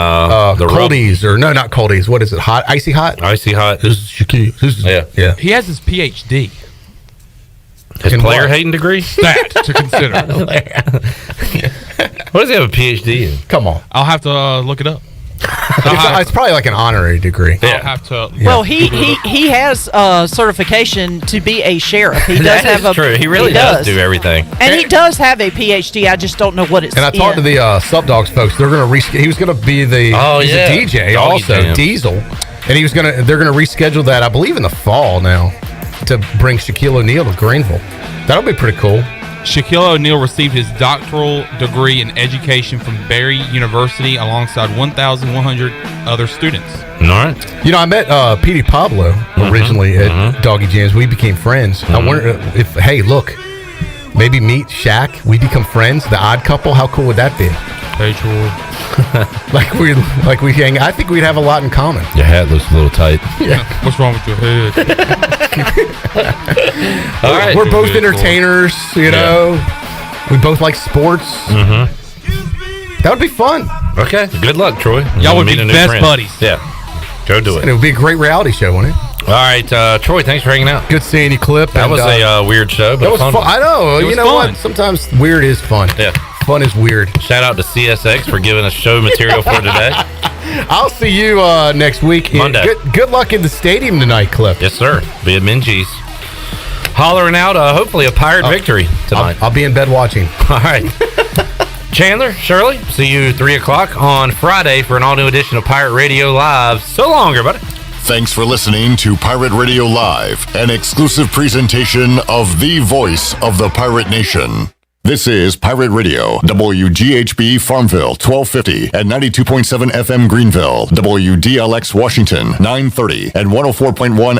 Speaker 18: coldies, or no, not coldies. What is it? Hot, icy hot.
Speaker 1: Icy hot.
Speaker 18: This is Shaquille. Yeah.
Speaker 13: He has his PhD.
Speaker 1: His player hating degree.
Speaker 13: That to consider.
Speaker 1: What does he have a PhD in?
Speaker 18: Come on.
Speaker 13: I'll have to look it up.
Speaker 18: It's probably like an honorary degree.
Speaker 13: I'll have to.
Speaker 7: Well, he has certification to be a sheriff. He does have
Speaker 1: true. He really does do everything,
Speaker 7: and he does have a PhD. I just don't know what it's.
Speaker 18: And I talked to the Sub Dogs folks. They're going to he was going to be the he's a DJ
Speaker 1: Doggy
Speaker 18: also
Speaker 1: Jam.
Speaker 18: Diesel, and they're going to reschedule that, I believe, in the fall now to bring Shaquille O'Neal to Greenville. That'll be pretty cool.
Speaker 13: Shaquille O'Neal received his doctoral degree in education from Barry University alongside 1,100 other students.
Speaker 1: All right.
Speaker 18: You know, I met Petey Pablo originally at Doggy Jams. We became friends. I wonder if, hey, look, maybe meet Shaq. We become friends. The odd couple. How cool would that be?
Speaker 13: Hey, Troy.
Speaker 18: like we hang. I think we'd have a lot in common.
Speaker 1: Your hat looks a little tight.
Speaker 18: Yeah.
Speaker 13: What's wrong with your head?
Speaker 1: All right.
Speaker 18: We're both entertainers, you know. We both like sports. That would be fun.
Speaker 1: Okay. Good luck, Troy.
Speaker 13: Y'all would be best buddies.
Speaker 1: Yeah. Go do it.
Speaker 18: And it would be a great reality show, wouldn't it?
Speaker 1: All right, Troy, thanks for hanging out.
Speaker 18: Good seeing you, Clip.
Speaker 1: That was a weird show, but
Speaker 18: that was fun. I know. You know
Speaker 13: fun.
Speaker 18: what? Sometimes weird is fun.
Speaker 1: Yeah.
Speaker 18: Fun is weird.
Speaker 1: Shout out to CSX for giving us show material for today.
Speaker 18: I'll see you next week.
Speaker 1: Monday.
Speaker 18: Good luck in the stadium tonight, Clip.
Speaker 1: Yes, sir. Be at Minji's. Hollering out, hopefully, a Pirate victory tonight.
Speaker 18: I'll be in bed watching.
Speaker 1: All right. Chandler, Shirley, see you 3 o'clock on Friday for an all-new edition of Pirate Radio Live. So long, everybody.
Speaker 4: Thanks for listening to Pirate Radio Live, an exclusive presentation of the voice of the Pirate Nation. This is Pirate Radio, WGHB Farmville, 1250 and 92.7 FM Greenville, WDLX Washington, 930 and 104.1